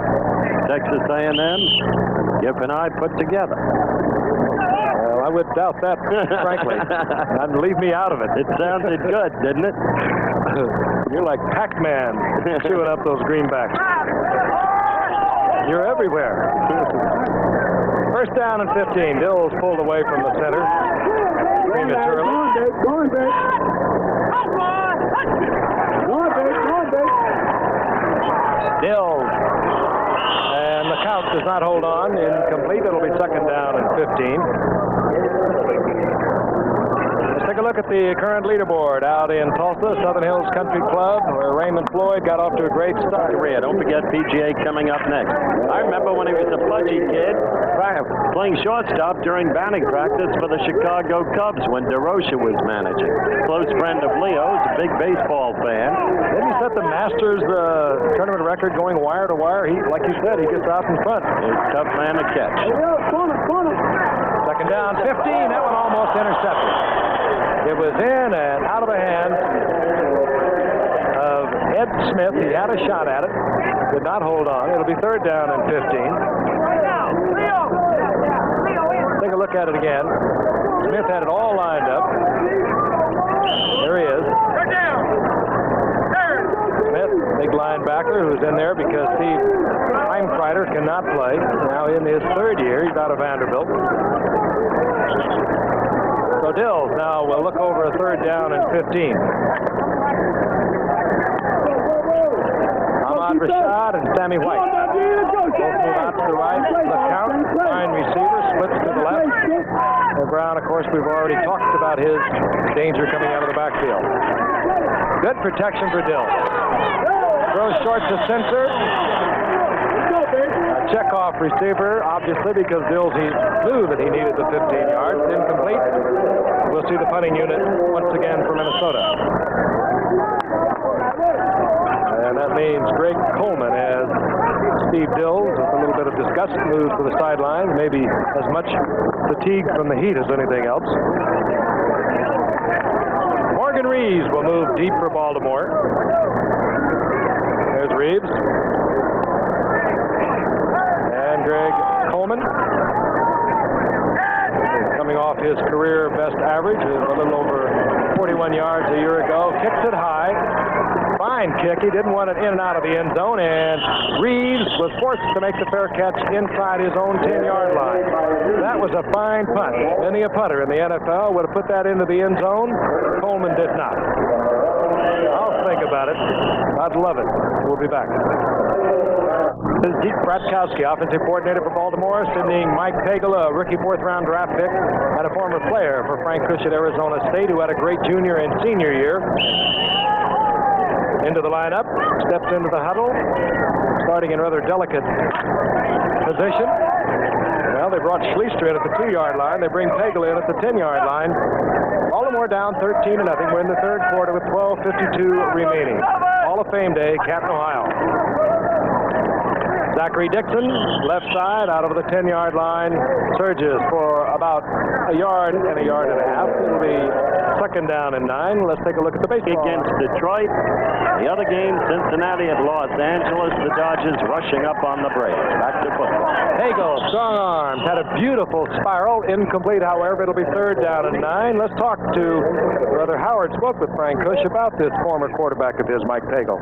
Texas A&M, Giff and I put together. Well, I would doubt that, frankly. That'd leave me out of it. It sounded good, didn't it? You're like Pac-Man chewing up those greenbacks. You're everywhere. First down and 15. Dills pulled away from the center prematurely. Going back. Dills. And the count does not hold on. Incomplete. It'll be second down and 15. Let's take a look at the current leaderboard out in Tulsa, Southern Hills Country Club, where Raymond Floyd got off to a great start. Don't forget PGA coming up next. I remember when he was a pudgy kid playing shortstop during batting practice for the Chicago Cubs when DeRocha was managing. Close friend of Leo's, a big baseball fan. Didn't he set the Masters tournament record going wire to wire? He, like you said, he gets out in front. He's a tough man to catch. Second down, 15. That one almost intercepted. It was in and out of the hands of Ed Smith. He had a shot at it. Did not hold on. It'll be third down and 15. Take a look at it again. Smith had it all lined up. There he is. Smith, big linebacker, who's in there because Steve Heimkreider cannot play. Now in his third year, he's out of Vanderbilt. So Dills now will look over a third down and 15. Ahmad Rashad and Sammy White. Both move out to the right. Look out. Fine receiver. Splits to the left. And Brown, of course, we've already talked about his danger coming out of the backfield. Good protection for Dills. Throws short to center. Checkoff receiver, obviously, because Dills he knew that he needed the 15 yards. Incomplete. We'll see the punting unit once again for Minnesota. And that means Greg Coleman as Steve Dills, with a little bit of disgust, moves to the sideline. Maybe as much fatigue from the heat as anything else. Morgan Reeves will move deep for Baltimore. There's Reeves. Greg Coleman, coming off his career best average of a little over 41 yards a year ago. Kicks it high. Fine kick. He didn't want it in and out of the end zone, and Reeves was forced to make the fair catch inside his own 10-yard line. That was a fine punt. Many a punter in the NFL would have put that into the end zone. Coleman did not. I'll think about it. I'd love it. We'll be back. This is Deke Bratkowski, offensive coordinator for Baltimore, sending Mike Pagel, a rookie fourth-round draft pick and a former player for Frank Kush at Arizona State, who had a great junior and senior year. Into the lineup, steps into the huddle, starting in rather delicate position. Well, they brought Schleister in at the 2-yard line. They bring Pagel in at the 10-yard line. Baltimore down 13-0. We're in the third quarter with 12:52 remaining. Hall of Fame Day, Canton, Ohio. Zachary Dixon, left side, out over the 10-yard line, surges for about a yard and a yard and a half. It'll be second down and 9. Let's take a look at the baseball. Against Detroit. The other game, Cincinnati at Los Angeles. The Dodgers rushing up on the Braves. Back to football. Hagel, strong arms, had a beautiful spiral. Incomplete, however. It'll be third down and 9. Let's talk to Brother Howard. Spoke with Frank Kush about this former quarterback of his, Mike Pagel.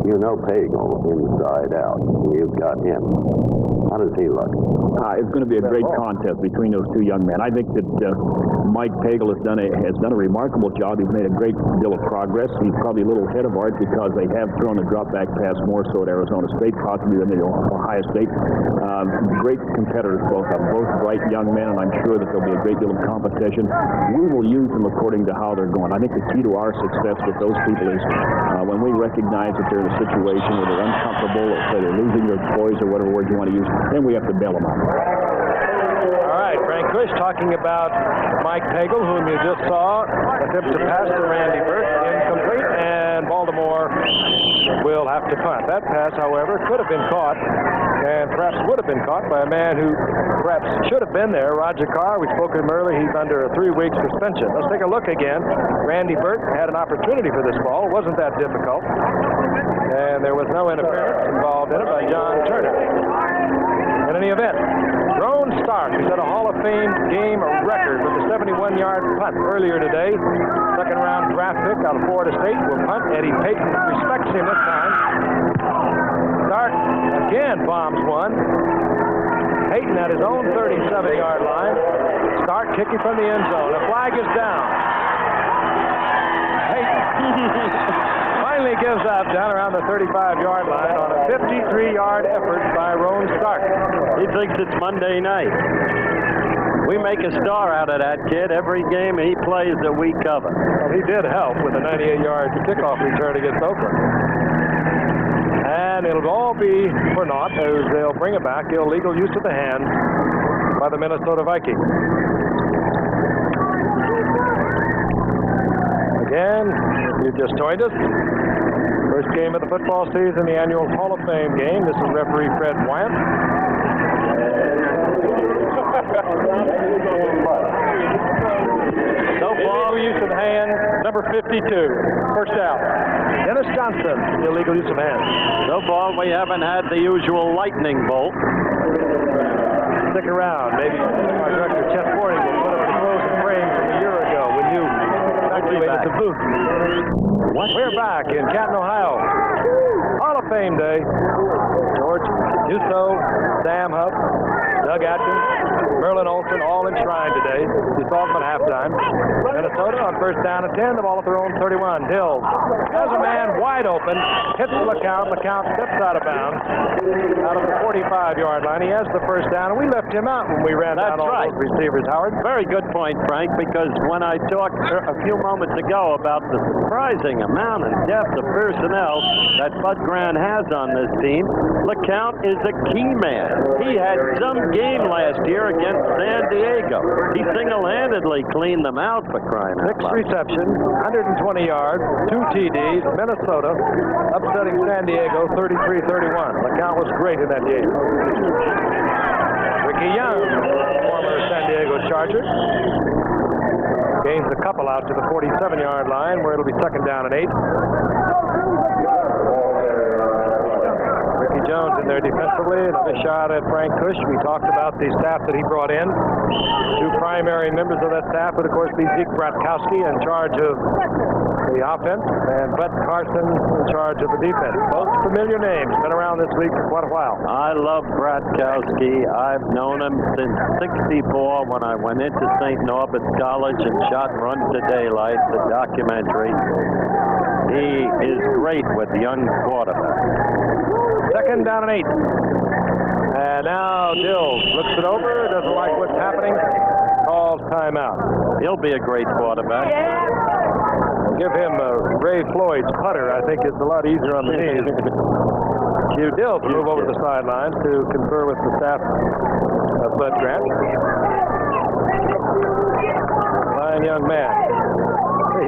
You know Pagel inside out. You've got him. How does he look? It's going to be a great contest between those two young men. I think that Mike Pagel has done a remarkable job. He's made a great deal of progress. He's probably a little ahead of Art because they have thrown the drop back pass more so at Arizona State, possibly than at Ohio State. Great competitors, both of them. Both bright young men, and I'm sure that there'll be a great deal of competition. We will use them according to how they're going. I think the key to our success with those people is when we recognize that they're in a situation where they're uncomfortable, or say they're losing their poise, or whatever word you want to use, then we have to bail them out. All right, Frank Kush talking about Mike Pagel, whom you just saw attempt to pass to Randy Burke, incomplete, and Baltimore will have to punt. That pass, however, could have been caught, and perhaps would have been caught by a man who perhaps should have been there, Roger Carr. We spoke to him earlier. He's under a 3-week suspension. Let's take a look again. Randy Burke had an opportunity for this ball. It wasn't that difficult, and there was no interference involved in it by John Turner. In any event, Ron Stark, who set a Hall of Fame game record with a 71-yard punt earlier today. Second-round draft pick out of Florida State will punt. Eddie Payton respects him this time. Stark again bombs one. Payton at his own 37-yard line. Stark kicking from the end zone. The flag is down. Payton finally gives up down around the 35-yard line on a 53-yard effort by Ron Stark. He thinks it's Monday night. We make a star out of that kid every game he plays that we cover. Well, he did help with a 98-yard kickoff return against Oakland. And it'll all be for naught as they'll bring it back. Illegal use of the hand by the Minnesota Vikings. Again, you just joined us. First game of the football season, the annual Hall of Fame game. This is referee Fred Wyant. No ball, use of hand, number 52. First out. Dennis Johnson, illegal use of hand. So far, we haven't had the usual lightning bolt. Stick around. Maybe our director, Chet Forney, will put up the closing frame from a year ago when you evacuated the booth. We're back in Canton, Ohio. Hall of Fame Day. George Musso, Sam Huff, Doug Atkins, Merlin Olsen, all enshrined today. We saw them at halftime. Minnesota on first down and 10. The ball at their own 31. Hill has a man wide open. Hits LeCount. LeCount steps out of bounds. Out of the 45-yard line. He has the first down, and we left him out when we ran down all those receivers, Howard. Very good point, Frank, because when I talked a few moments ago about the surprising amount and depth of personnel that Bud Grant has on this team, LeCount is a key man. He had some game last year against San Diego. He single-handedly cleaned them out, for crying out loud. 6 receptions, 120 yards, 2 TDs. Minnesota upsetting San Diego 33-31. LeCount was great in that game. Ricky Young, former San Diego Charger, gains a couple out to the 47-yard line where it'll be second down and 8. Ricky Jones in there defensively. Another shot at Frank Cush. We talked about the staff that he brought in. Two primary members of that staff would, of course, be Zeke Bratkowski in charge of the offense, and Bud Carson in charge of the defense. Both familiar names. Been around this league for quite a while. I love Bratkowski. I've known him since '64 when I went into St. Norbert's College and shot Run to Daylight, the documentary. He is great with young quarterbacks. Second down and 8. And now Dills looks it over, doesn't like what's happening, calls timeout. He'll be a great quarterback. Give him Ray Floyd's putter. I think it's a lot easier on the knees. Hugh Dills move over to the sideline to confer with the staff of Bud Grant. Fine young man.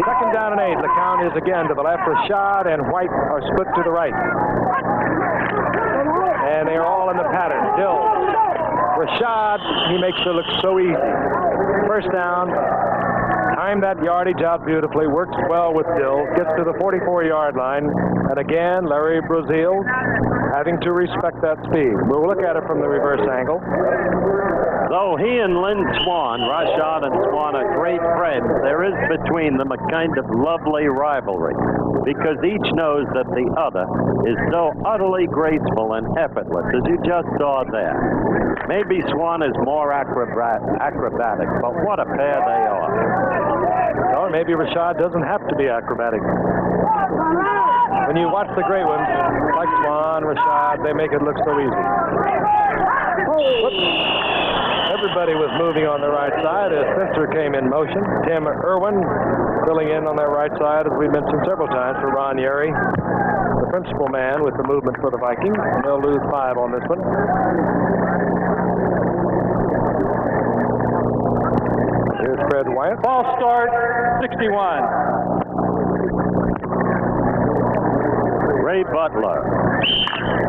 Second down and 8. The count is again to the left. Rashad and White are split to the right. And they're all in the pattern. Dills. Rashad, he makes it look so easy. First down. Timed that yardage out beautifully. Works well with Dills. Gets to the 44-yard line. And again, Larry Brazil having to respect that speed. We'll look at it from the reverse angle. Though he and Lynn Swan, Rashad and Swan, are great friends, there is between them a kind of lovely rivalry because each knows that the other is so utterly graceful and effortless, as you just saw there. Maybe Swan is more acrobatic, but what a pair they are. Or maybe Rashad doesn't have to be acrobatic. When you watch the great ones, like Swan, Rashad, they make it look so easy. Whoops. Everybody was moving on the right side as Spencer came in motion. Tim Irwin filling in on that right side, as we mentioned several times, for Ron Yeri, the principal man with the movement for the Vikings. They'll lose 5 on this one. Here's Fred Wyatt. Ball start, 61. Ray Butler,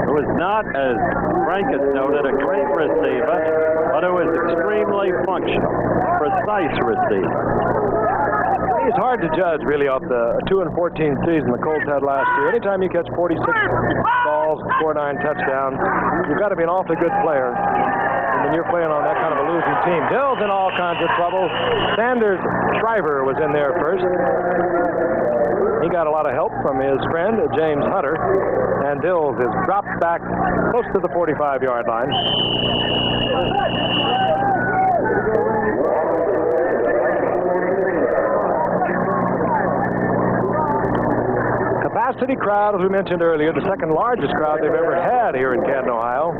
who is not, as Frank has noted, a great receiver, but who is extremely functional, precise receiver. It's hard to judge, really, off the 2-14 season the Colts had last year. Anytime you catch 46 balls, score 9 touchdowns, you've got to be an awfully good player. And when you're playing on that kind of a losing team. Dills in all kinds of trouble. Sanders Shriver was in there first. He got a lot of help from his friend, James Hunter. And Dills is dropped back close to the 45-yard line. Capacity crowd, as we mentioned earlier, the second largest crowd they've ever had here in Canton, Ohio.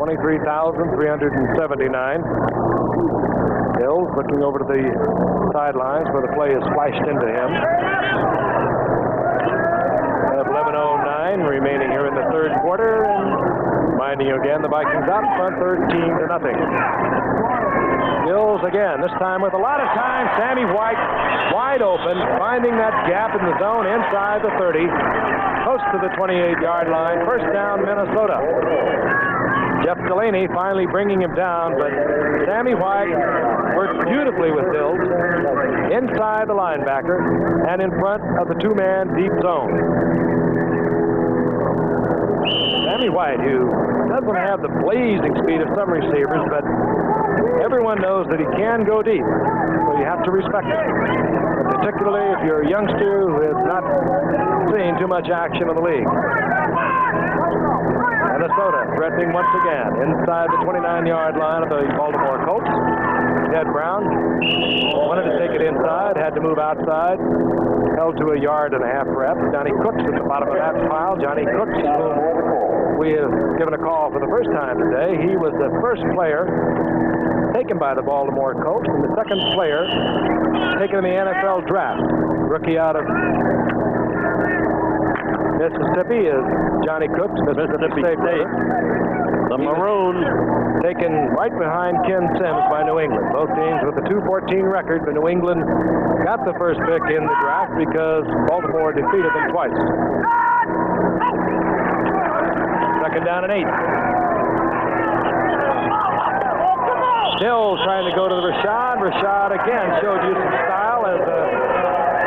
23,379. Dills looking over to the sidelines where the play is flashed into him. 11:09 remaining here in the third quarter. And reminding you again, the Vikings out front 13-0. Dills again, this time with a lot of time. Sammy White wide open, finding that gap in the zone inside the 30, close to the 28-yard line. First down, Minnesota. Jeff Delaney finally bringing him down, but Sammy White worked beautifully with Dills inside the linebacker and in front of the 2-man deep zone. Sammy White, who doesn't have the blazing speed of some receivers, but everyone knows that he can go deep, so you have to respect it. Particularly if you're a youngster who has not seen too much action in the league. Minnesota threatening once again inside the 29-yard line of the Baltimore Colts. Ted Brown wanted to take it inside, had to move outside, held to a 1.5 yard rep. Johnny Cooks at the bottom of that pile. Johnny Cooks, whom we have given a call for the first time today. He was the first player taken by the Baltimore Colts and the second player taken in the NFL draft. Rookie out of Mississippi is Johnny Cooks, Mississippi State. The Maroon taken right behind Ken Sims by New England. Both teams with a 2-14 record, but New England got the first pick in the draft because Baltimore defeated them twice. Second down and 8. Still trying to go to the Rashad. Rashad again showed you some style as a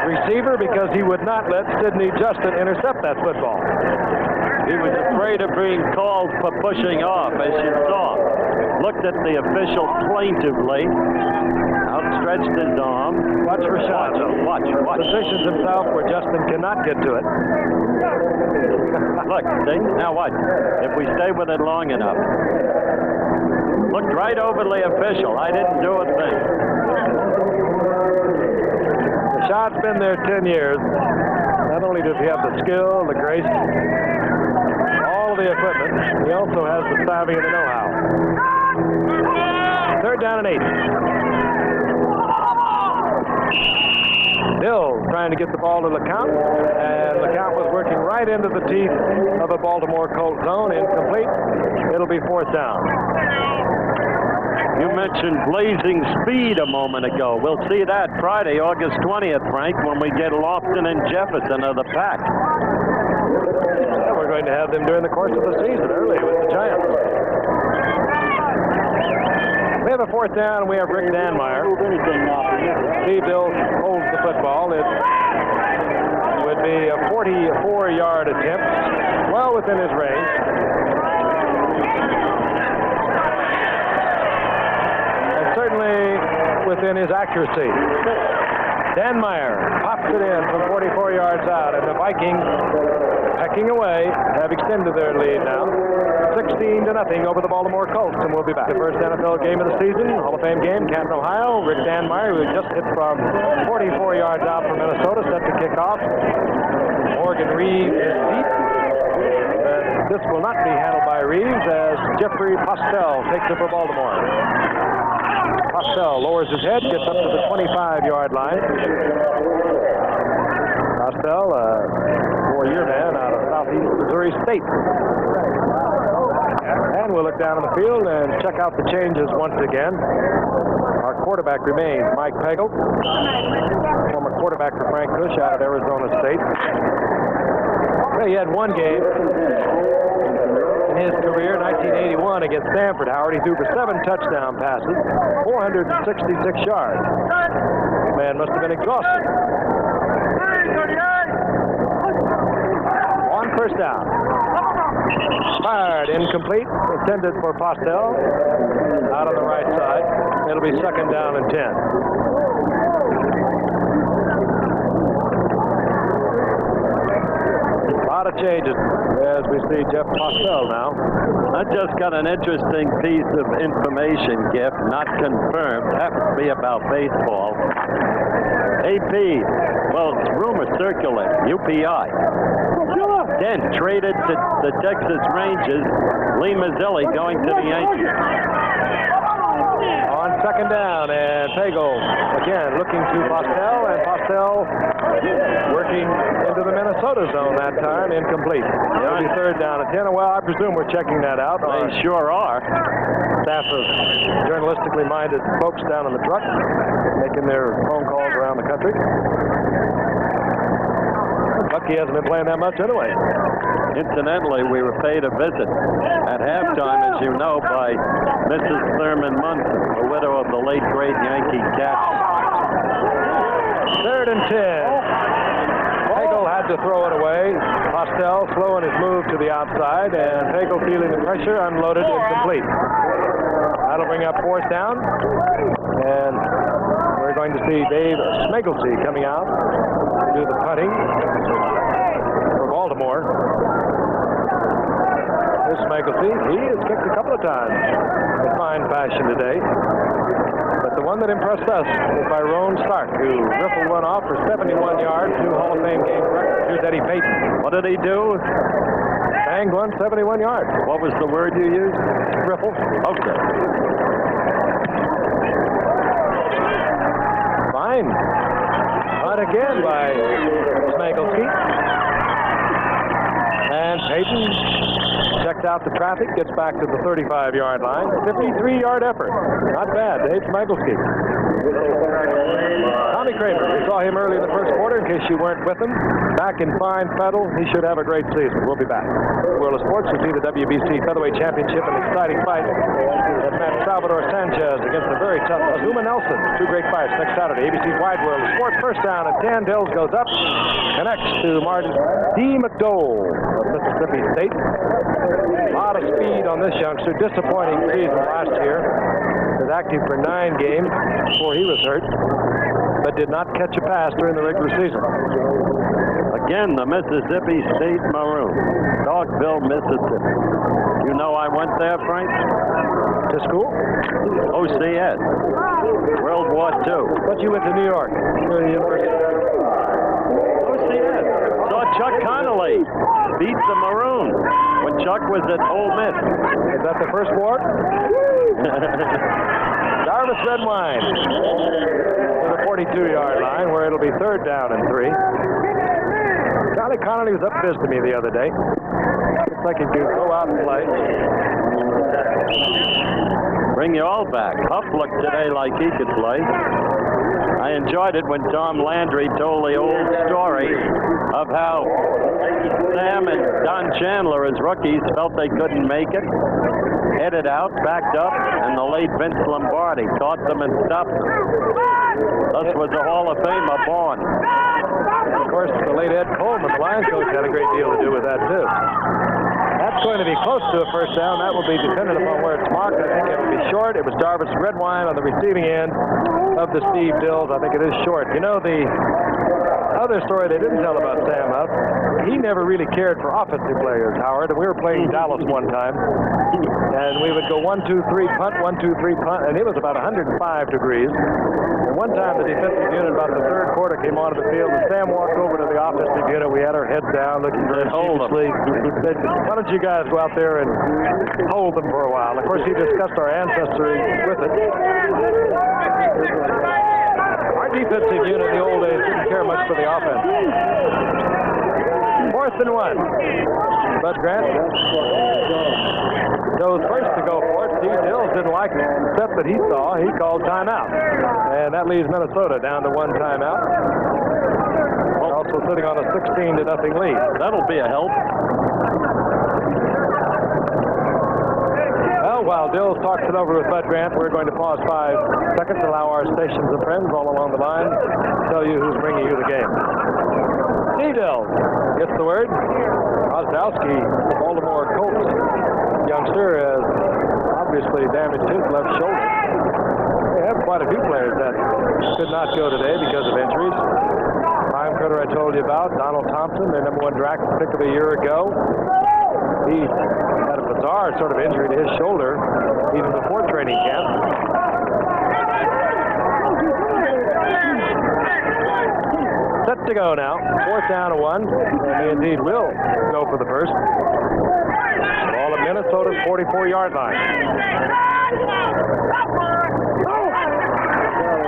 receiver because he would not let Sidney Justin intercept that football. He was afraid of being called for pushing off, as you saw. Looked at the official plaintively, outstretched his arm. Watch Rashad. Watch. Positions himself where Justin cannot get to it. Look, see? Now watch. If we stay with it long enough. Looked right over the official. I didn't do a thing. Rashad's been there 10 years. Not only does he have the skill, the grace, all of the equipment, he also has the savvy and the know-how. 3rd down and 8. Bill trying to get the ball to LeCount, and LeCount was working right into the teeth of a Baltimore Colts zone. Incomplete. It'll be 4th down. You mentioned blazing speed a moment ago. We'll see that Friday, August 20th, Frank, when we get Lofton and Jefferson of the pack. And we're going to have them during the course of the season early with the Giants. We have a 4th down, and we have Rick Danmeyer. Steve Bill holds the football. It would be a 44-yard attempt, well within his range. And certainly within his accuracy. Danmeyer pops it in from 44 yards out, and the Vikings, pecking away, have extended their lead now. 16-0 over the Baltimore Colts, and we'll be back. The first NFL game of the season, Hall of Fame game, Canton, Ohio. Rick Danmeyer, who just hit from 44 yards out from Minnesota, set to kick off. Morgan Reeves is deep. This will not be handled by Reeves as Jeffrey Postel takes it for Baltimore. Postel lowers his head, gets up to the 25-yard line. Postel, a 4-year man out of Southeast Missouri State. And we'll look down on the field and check out the changes once again. Our quarterback remains Mike Pagel, former quarterback for Frank Bush out of Arizona State. Well, he had one game in his career, 1981, against Stanford. Howard, he threw for 7 touchdown passes, 466 yards. The man must have been exhausted. On 1st down. Fired, incomplete, intended for Postel, out on the right side. It'll be 2nd down and 10. A lot of changes as we see Jeff Postel now. I just got an interesting piece of information, Giff, not confirmed. Happens to be about baseball. AP, well, it's rumor circulate, UPI. Then traded to the Texas Rangers, Lee Mazzilli going to the Yankees. On 2nd down, and Pagel again looking to Postel, and Postel working into the Minnesota zone that time, incomplete. It'll be 3rd down and 10. Well, I presume we're checking that out. They sure are. Staff of journalistically minded folks down in the truck making their phone calls around the country. Bucky hasn't been playing that much anyway. Incidentally, we were paid a visit at halftime, as you know, by Mrs. Thurman Munson, the widow of the late great Yankee captain. 3rd and 10. Pagel had to throw it away. Postel slowing his move to the outside, and Pagel feeling the pressure, unloaded, incomplete. That'll bring up 4th down, and we're going to see Dave Smegelty coming out to do the punting for Baltimore. This Smegelty, he has kicked a couple of times in fine fashion today. But the one that impressed us was by Roan Stark, who riffled one off for 71 yards, 2 Hall of Fame game records. Here's Eddie Payton. What did he do? Banged one, 71 yards. What was the word you used? Riffle. Okay. Fine. But again by Smegelty. And Payton checked out the traffic, gets back to the 35-yard line. 53-yard effort. Not bad. Dave Smigelski. Tommy Kramer, we saw him early in the first quarter in case you weren't with him. Back in fine fettle. He should have a great season. We'll be back. World of Sports, we see the WBC Featherweight Championship, an exciting fight that met Salvador Sanchez against a very tough Azuma Nelson. Two great fights next Saturday. ABC's Wide World of Sports. First down at 10. Dills goes up. Connects to Martin D. McDowell of Mississippi State. A lot of speed on this youngster. Disappointing season last year. Was active for 9 games before he was hurt, but did not catch a pass during the regular season. Again, the Mississippi State Maroon. Dogville, Mississippi. You know I went there, Frank? To school? OCS. World War II. But you went to New York. To the university. OCS. Saw Chuck Connolly beat the Maroon when Chuck was at Ole Miss. Is that the first war? Jarvis Redwine to the 42-yard line, where it'll be third down and 3. Charlie Connolly was up visiting me the other day. Looks like he could go out and play. Bring you all back. Huff looked today like he could play. I enjoyed it when Tom Landry told the old story of how Sam and Don Chandler, as rookies, felt they couldn't make it. Headed out, backed up, and the late Vince Lombardi caught them and stopped them. Thus was a Hall of Famer born. Of course, the late Ed Coleman, the Lions coach, had a great deal to do with that, too. That's going to be close to a first down. That will be dependent upon where it's marked. I think it will be short. It was Jarvis Redwine on the receiving end of the Steve Dills. I think it is short. You know, the other story they didn't tell about Sam Huff, he never really cared for offensive players, Howard. We were playing Dallas one time, and we would go 1-2-3 punt, 1-2-3 punt, and it was about 105 degrees. And one time the defensive unit, about the third quarter, came onto the field, and Sam walked over to the offensive unit. We had our heads down, looking very sheepishly. Said, why don't you guys go out there and hold them for a while? Of course, he discussed our ancestry with it. Our defensive unit in the old days didn't care much for the offense. 4th and 1. Bud Grant chose first to go for it. Steve Dills didn't like it. Except that he saw, he called timeout. And that leaves Minnesota down to 1 timeout. Also sitting on a 16-0 lead. That'll be a help. Well, while Dills talks it over with Bud Grant, we're going to pause 5 seconds, allow our stations and friends all along the line tell you who's bringing you the game. Steve Dills gets the word. Ozdowski, the Baltimore Colts youngster, has obviously damaged his left shoulder. They have quite a few players that could not go today because of injuries. Ryan Critter I told you about, Donald Thompson, their number 1 draft pick of a year ago. He had a bizarre sort of injury to his shoulder even before training camp. Set to go now. 4th down and 1. And they indeed will go for the first. Ball at Minnesota's 44-yard line.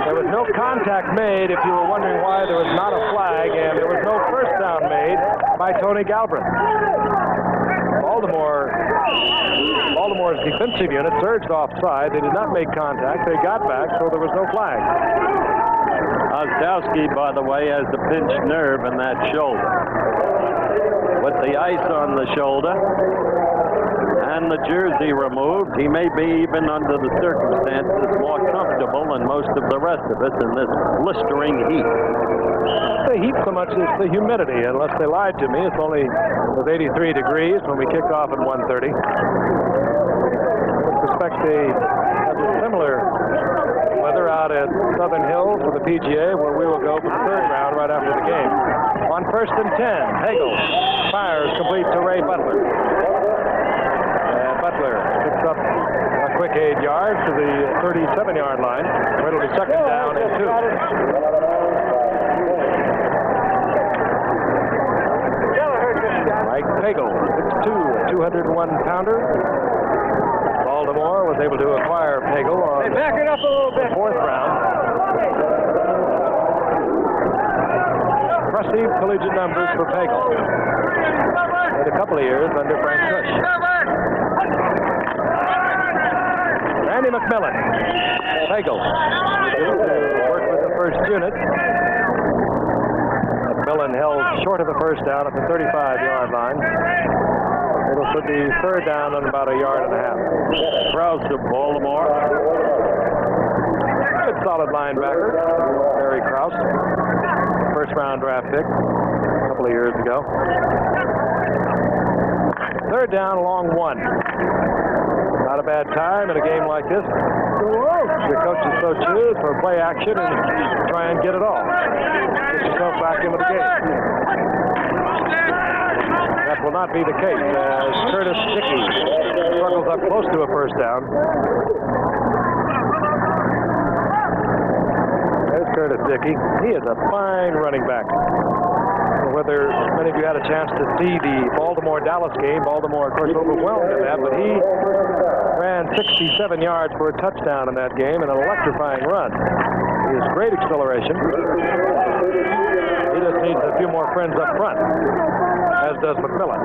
There was no contact made, if you were wondering why there was not a flag, and there was no first down made by Tony Galbraith. Baltimore's defensive unit surged offside. They did not make contact. They got back, so there was no flag. Ozdowski, by the way, has the pinched nerve in that shoulder. With the ice on the shoulder and the jersey removed, he may be, even under the circumstances, more comfortable than most of the rest of us in this blistering heat. The heat so much as the humidity, unless they lied to me. It's only was 83 degrees when we kicked off at 1:30. With respect, they have a similar weather out at Southern Hills with the PGA, where we will go for the 3rd round right after the game. On 1st and 10, Hagel fires complete to Ray Butler. And Butler picks up a quick 8 yards to the 37-yard line, where it'll be 2nd down and 2. Mike Hagel, 6'2", 201-pounder. Baltimore was able to acquire Hagel on back it up a little bit. the 4th round. impressive collegiate numbers for Pagel. In a couple of years under Frank Cush. Randy McMillan. Pagel worked with the first unit. McMillan held short of the first down at the 35-yard line. It'll put the third down on about a yard and a half. Krause of Baltimore. Good solid linebacker, Barry Krause. First-round draft pick a couple of years ago. Third down along one. Not a bad time in a game like this. Your coaches so choose for play action and try and get it all. Get yourself back into the game. That will not be the case as Curtis Dickey struggles up close to a first down. There's Curtis Dickey. He is a fine running back. Whether many of you had a chance to see the Baltimore-Dallas game, Baltimore, of course, overwhelmed in that, but he ran 67 yards for a touchdown in that game, and an electrifying run. He has great acceleration. He just needs a few more friends up front, as does McMillan.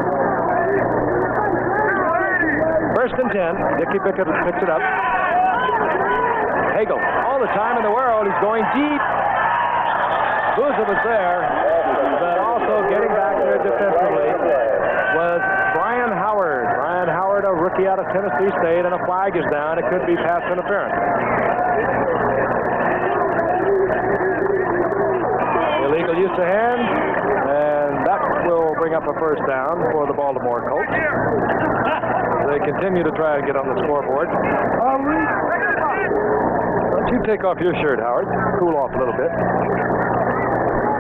First and 10. Dickey picks it up. Hagel, all the time in the world, he's going deep. Boozer was there, but also getting back there defensively was Brian Howard. Brian Howard, a rookie out of Tennessee State, and a flag is down. It could be pass interference. Illegal use of hands, and that will bring up a first down for the Baltimore Colts. They continue to try to get on the scoreboard. Why don't you take off your shirt, Howard? Cool off a little bit.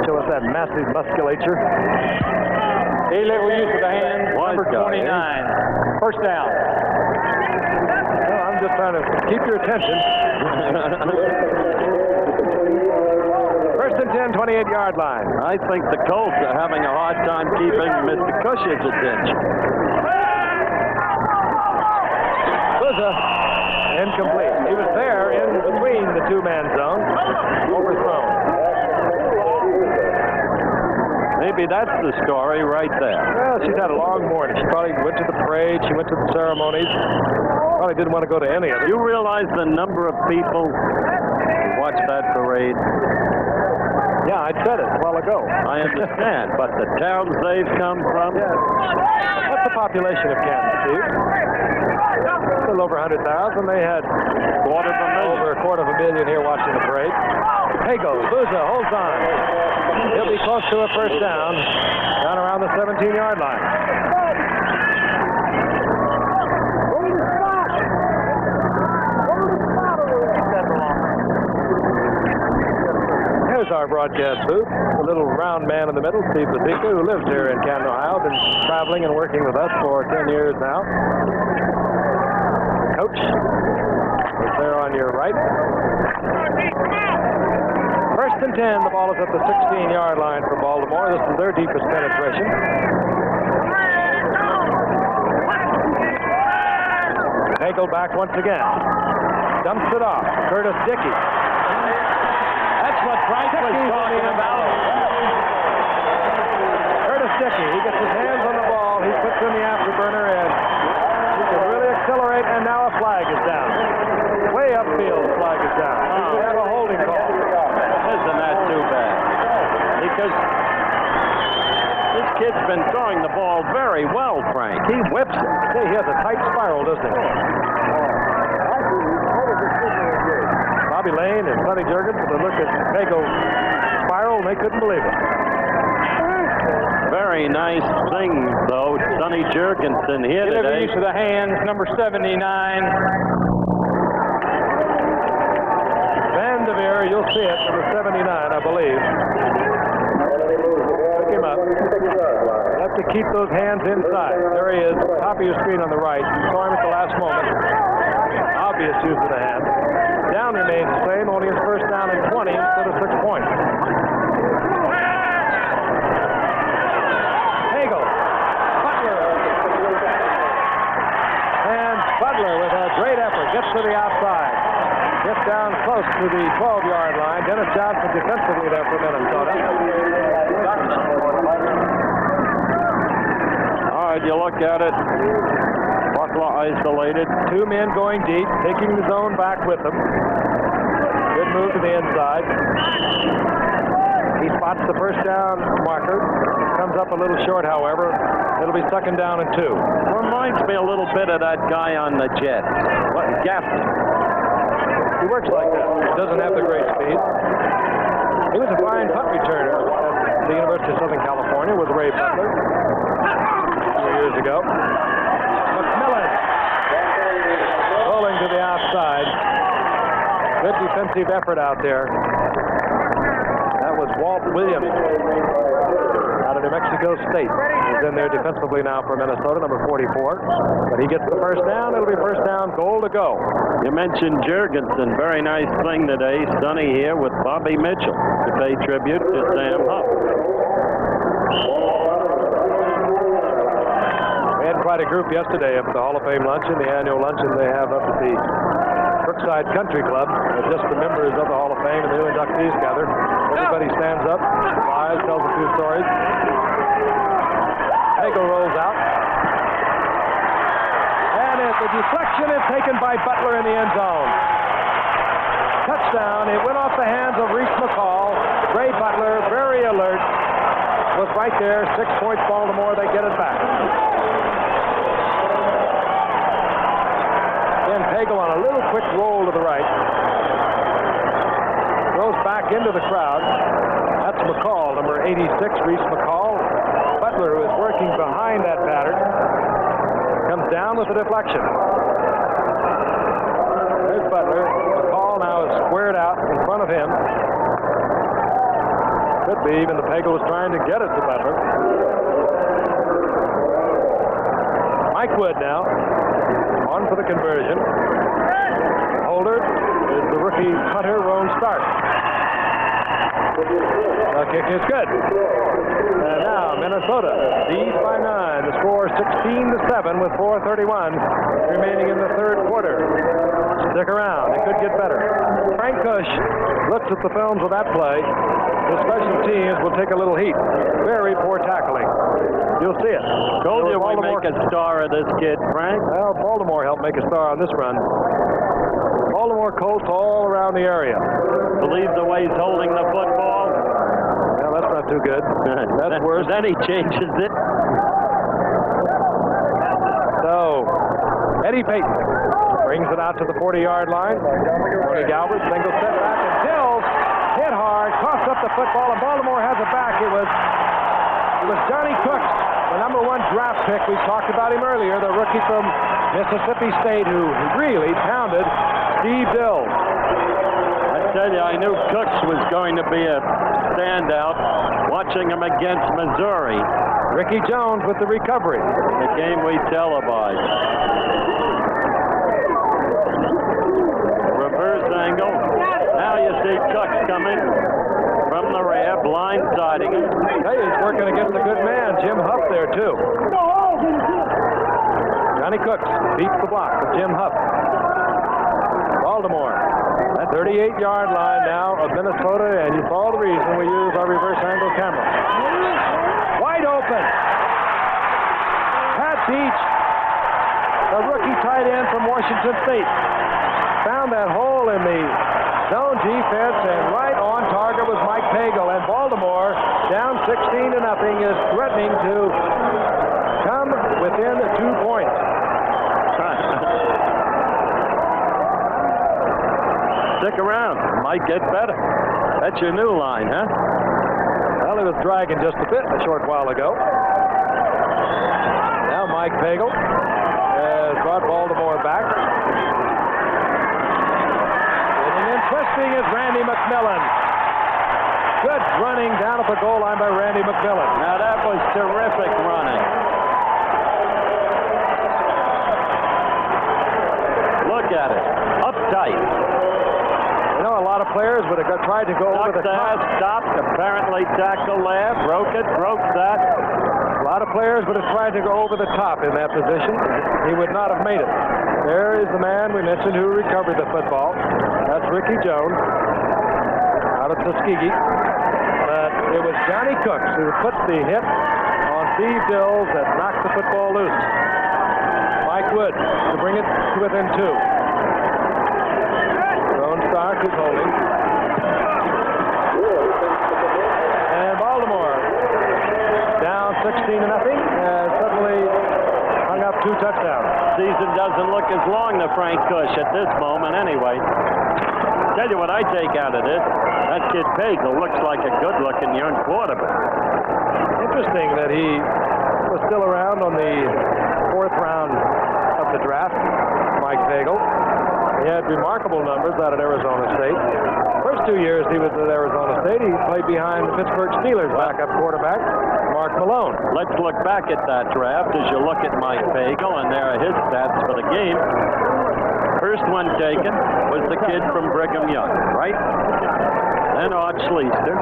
Show us that massive musculature. Illegal use of the hands, number 29. First down. Well, I'm just trying to keep your attention. First and 10, 28-yard line. I think the Colts are having a hard time keeping Mr. Cush's attention. Incomplete. He was there in between the two-man zones. Overthrown. Maybe that's the story right there. Well, she's had a long morning. She probably went to the parade. She went to the ceremonies. Probably didn't want to go to any of them. You realize the number of people who watch that parade? Yeah, I said it a while ago. I understand, but the towns they've come from? Yes. What's the population of Kansas, Steve? A little over 100,000. They had over a quarter of a million here watching the parade. Pagel, Booza holds on. He'll be close to a first down around the 17-yard line. Here's our broadcast booth. The little round man in the middle, Steve Bazika, who lives here in Canton, Ohio, been traveling and working with us for 10 years now. Coach is there on your right. First and 10, the ball is at the 16-yard line for Baltimore. This is their deepest penetration. Hagel back once again. Dumps it off. Curtis Dickey. That's what Frank was talking about. Curtis Dickey. He gets his hands on the ball. He puts in the afterburner and he can really accelerate, and now a flag is down. Way upfield, the flag is down. We have a holding call. Isn't that too bad? Because this kid's been throwing the ball very well, Frank. He whips it. Hey, he has a tight spiral, doesn't he? Bobby Lane and Sonny Jurgens with a look at Pagel's spiral, and they couldn't believe it. Very nice thing, though, Sonny Jurgensen here today. Use of the hands, number 79. Vanderveer, you'll see it, number 79, I believe. Pick him up. You have to keep those hands inside. There he is, top of your screen on the right. You saw him at the last moment. Obvious use of the hand. Down remains the same, only his first down and 20 instead of 6 points. Hagel. Butler. And Butler, with a great effort, gets to the outside. Gets down close to the 12-yard line. Dennis Johnson defensively there for Minnesota. side, you look at it, Buckler isolated. 2 men going deep, taking the zone back with them. Good move to the inside. He spots the first down marker. Comes up a little short, however. It'll be 2nd down and 2. Reminds me a little bit of that guy on the Jets. What, Gaffney? He works like that. He doesn't have the great speed. He was a fine punt returner at the University of Southern California with Ray Butler a few years ago. McMillan rolling to the outside. Good defensive effort out there. That was Walt Williams out of New Mexico State. He's in there defensively now for Minnesota, number 44. But he gets the first down. It'll be first down, goal to go. You mentioned Jurgensen. Very nice thing today. Sonny here with Bobby Mitchell to pay tribute to Sam Huff. We had quite a group yesterday up at the Hall of Fame luncheon, the annual luncheon they have up at the Brookside Country Club. Just the members of the Hall of Fame and the new inductees gather. Everybody stands up, smiles, tells a few stories. Pagel rolls out. And the deflection is taken by Butler in the end zone. Touchdown. It went off the hands of Reese McCall. Ray Butler, very alert, was right there. 6 points Baltimore. They get it back. Then Pagel on a little quick roll to the right. Goes back into the crowd. That's McCall, number 86, Reese McCall. Butler, who is working behind that pattern, comes down with the deflection. There's Butler. McCall now is squared out in front of him. Could be even the Pagel was trying to get it to Butler. Mike Wood now on for the conversion. Holder is the rookie punter, Ron Stark. The kick is good. And now Minnesota leads by 9. The score 16-7 with 4:31 remaining in the third quarter. Stick around. It could get better. Frank Kush looks at the films of that play. The special teams will take a little heat. Very poor tackling. You'll see it. Told you we make a star of this kid, Frank. Well, Baltimore helped make a star on this run. Baltimore Colts all around the area. Believe the way he's holding the football. Well, that's not too good. That's worse. Then he changes it. So, Eddie Payton brings it out to the 40-yard line. Tony Galbraith, single step back, and Dills hit hard, coughs up the football, and Baltimore has it back. It was Johnny Cooks, the number 1 draft pick. We talked about him earlier, the rookie from Mississippi State who really pounded Steve Dills. I tell you, I knew Cooks was going to be a standout watching him against Missouri. Ricky Jones with the recovery. The game we televised. Reverse angle. Now you see Cooks coming from the rear, blindsiding him. Hey, he's working against a good man, Jim Huff there too. Johnny Cooks beats the block of Jim Huff. Baltimore, that 38-yard line now of Minnesota, and you saw the reason we use our reverse angle camera. Wide open. Pat Beach, the rookie tight end from Washington State, found that hole in the zone defense, and right on target was Mike Pagel. And Baltimore, down 16-0, is threatening to come within 2 points. Stick around. Might get better. That's your new line, huh? Well, he was dragging just a bit a short while ago. Now Mike Pagel has brought Baltimore back. Sitting and twisting is Randy McMillan. Good running down at the goal line by Randy McMillan. Now that was terrific running. Look at it. Uptight. You know, a lot of players would have tried to go over the top. Stopped, apparently tackled there, broke that. A lot of players would have tried to go over the top in that position. He would not have made it. There is the man we mentioned who recovered the football. That's Ricky Jones out of Tuskegee. But it was Johnny Cooks who put the hit on Steve Dills that knocked the football loose. Mike Wood to bring it to within 2. Lone Stark is holding. And Baltimore down 16-0. Suddenly hung up 2 touchdowns. Season doesn't look as long to Frank Kush at this moment anyway. Tell you what I take out of this. That kid Pagel looks like a good-looking young quarterback. Interesting that he was still around on the 4th round of the draft, Mike Pagel. He had remarkable numbers out at Arizona State. First 2 years he was at Arizona State, he played behind the Pittsburgh Steelers backup quarterback, Mark Malone. Let's look back at that draft as you look at Mike Pagel, and there are his stats for the game. First one taken was the kid from Brigham Young, right? Then Art Schleister.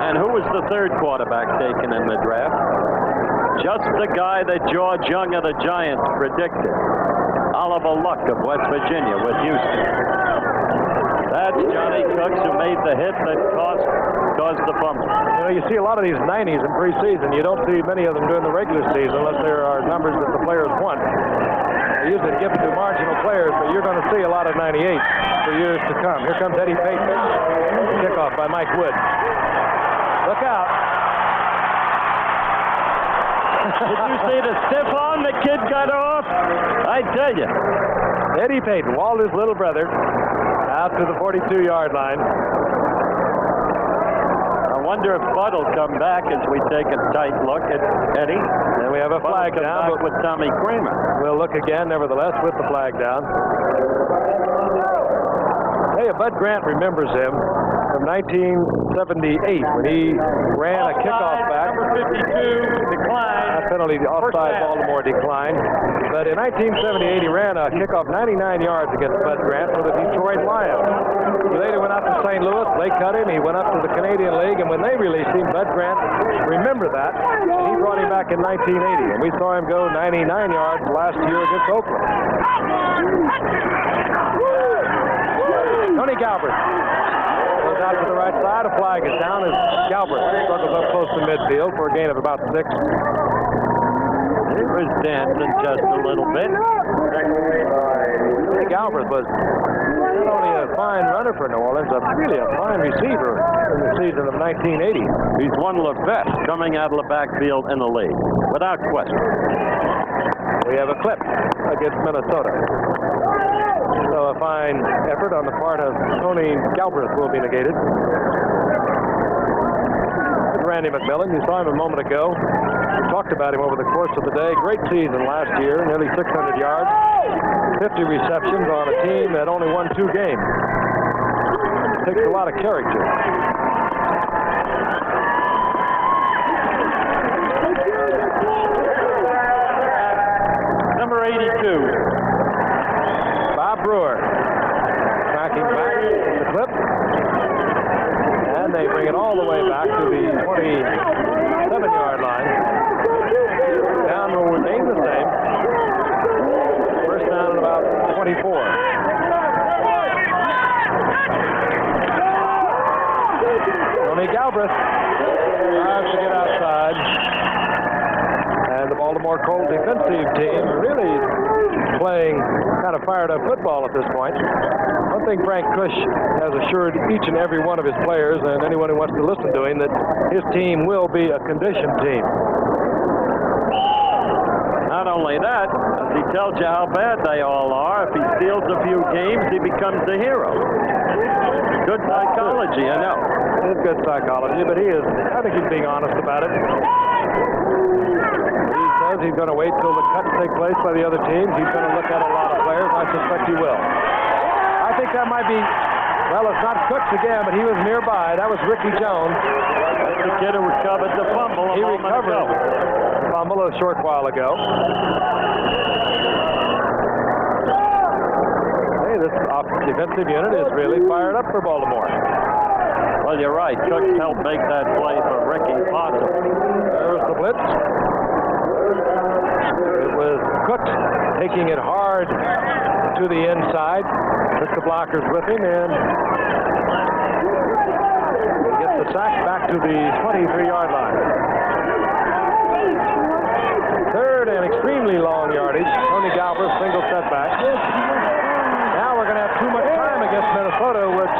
And who was the 3rd quarterback taken in the draft? Just the guy that George Young of the Giants predicted. Oliver Luck of West Virginia with Houston. That's Johnny Cooks who made the hit that caused the fumble. You know, you see a lot of these 90s in preseason. You don't see many of them during the regular season unless there are numbers that the players want. They usually give it to marginal players, but you're going to see a lot of 98 for years to come. Here comes Eddie Payton. Kickoff by Mike Wood. Look out. Did you see the stiff arm the kid got off? I tell you. Eddie Payton, Walter's little brother, out to the 42-yard line. I wonder if Bud will come back as we take a tight look at Eddie. And we have a flag down with Tommy Kramer. We'll look again, nevertheless, with the flag down. Hey, Bud Grant remembers him from 1978 when he ran a kickoff back. Number 52 declined. That penalty, offside Baltimore declined. But in 1978, he ran a kickoff 99 yards against Bud Grant for the Detroit Lions. He later went out to St. Louis. They cut him. He went up to the Canadian League, and when they released him, Bud Grant remembered that, and he brought him back in 1980. And we saw him go 99 yards last year against Oakland. Tony Galbraith goes out to the right side. A flag is down as Galbraith struggles up close to midfield for a gain of about 6. He was dancing just a little bit. Tony Galbraith was not only a fine runner for New Orleans, but really a fine receiver in the season of 1980. He's one of the best coming out of the backfield in the league, without question. We have a clip against Minnesota. So a fine effort on the part of Tony Galbraith will be negated. Randy McMillan, you saw him a moment ago. We talked about him over the course of the day. Great season last year, nearly 600 yards, 50 receptions on a team that only won 2 games. It takes a lot of character. Number 82. Bob Brewer tracking back the clip, and they bring it all the way back to the 27-yard line. Down will remain the same. First down at about 24. Tony Galbraith tries to get outside, and the Baltimore Colts defensive team really playing kind of fired up football at this point. One thing Frank Kush has assured each and every one of his players and anyone who wants to listen to him that his team will be a conditioned team. Not only that, he tells you how bad they all are. If he steals a few games, he becomes a hero. Good psychology, I know. It is good psychology, but I think he's being honest about it. He's going to wait till the cuts take place by the other teams. He's going to look at a lot of players. I suspect he will. I think that might be, well, it's not Cooks again, but he was nearby. That was Ricky Jones. That's the kid who recovered the fumble He recovered the fumble a short while ago. Hey, this defensive unit is really fired up for Baltimore. Well, you're right. Cooks helped make that play for Ricky possible. There's the blitz. It was Cooks taking it hard to the inside. Took the blockers with him, and he gets the sack back to the 23-yard line. extremely long yardage. Tony Galver, single setback. Now we're going to have too much time against Minnesota, which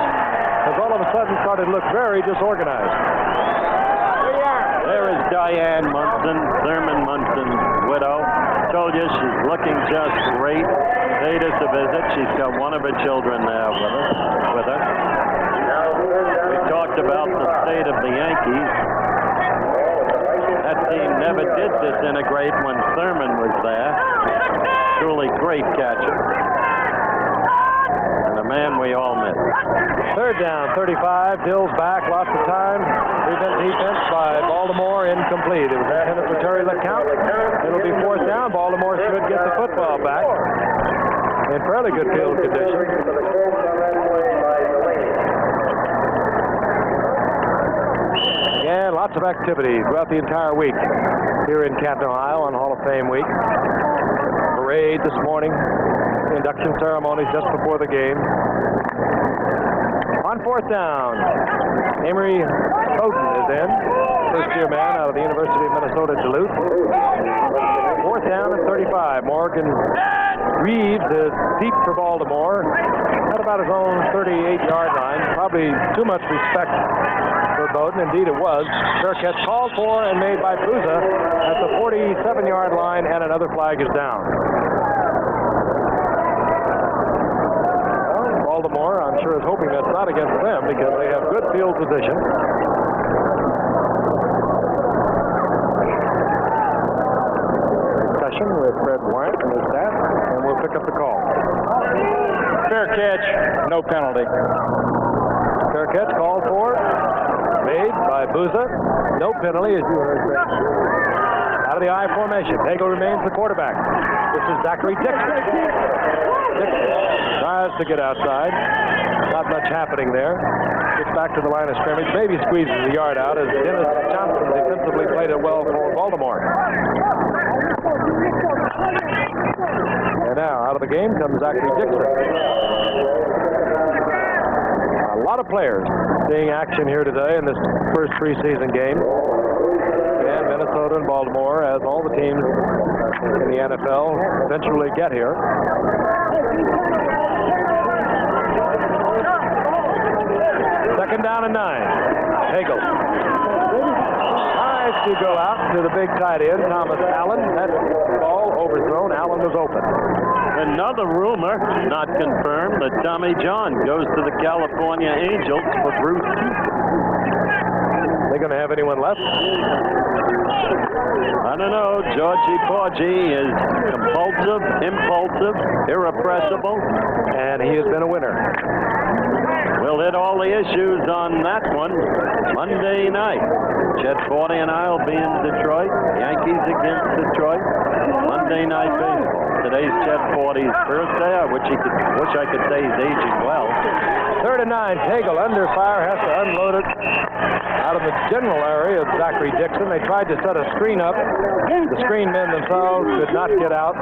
has all of a sudden started to look very disorganized. There is Diane Munson, Thurman Munson's widow. Told you she's looking just great. Paid us a visit. She's got one of her children there with her. We talked about the state of the Yankees. That team never did disintegrate when Thurman was there. Truly great catcher. And a man we all miss. Third down, 35. Dill's back, lots of time. Prevent defense by Baltimore, incomplete. It was intended for Terry LeCount. It'll be fourth down. Baltimore should get the football back in fairly good field condition. Again, lots of activity throughout the entire week here in Canton, Ohio on Hall of Fame week. Parade this morning. Induction ceremonies just before the game. On fourth down, Amory Bowden is in. First-year man out of the University of Minnesota Duluth. Fourth down and 35. Morgan Reeves is deep for Baltimore. At about his own 38-yard line. Probably too much respect for Bowden. Indeed, it was. Fair catch called for and made by Booza at the 47-yard line, and another flag is down. Baltimore, I'm sure, is hoping that's not against them because they have good field position. Discussion with Fred Bryant and his staff, and we'll pick up the call. Fair catch, no penalty. Fair catch called for, made by Booza. No penalty, as you heard. Out of the I formation, Hagel remains the quarterback. This is Zachary Dixon. Dixon tries to get outside. Not much happening there. Gets back to the line of scrimmage. Maybe squeezes the yard out as Dennis Johnson defensively played it well for Baltimore. And now, out of the game comes Zachary Dixon. A lot of players seeing action here today in this first preseason game. And Minnesota and Baltimore, as all the teams in the NFL eventually get here. Second down and 9. Hagel tries to go out to the big tight end, Thomas Allen. That ball overthrown. Allen was open. Another rumor, not confirmed, that Tommy John goes to the California Angels for Bruce Keith. They going to have anyone left? I don't know. Georgie Porgy is compulsive, impulsive, irrepressible, and he has been a winner. We'll hit all the issues on that one Monday night. Chet Forty and I will be in Detroit. Yankees against Detroit. Monday night baseball. Today's Chet Forty's birthday. I wish I could say he's aging well. Third and 9. Hagel under fire, has to unload it out of the general area of Zachary Dixon. They tried to set a screen up. The screen men themselves could not get out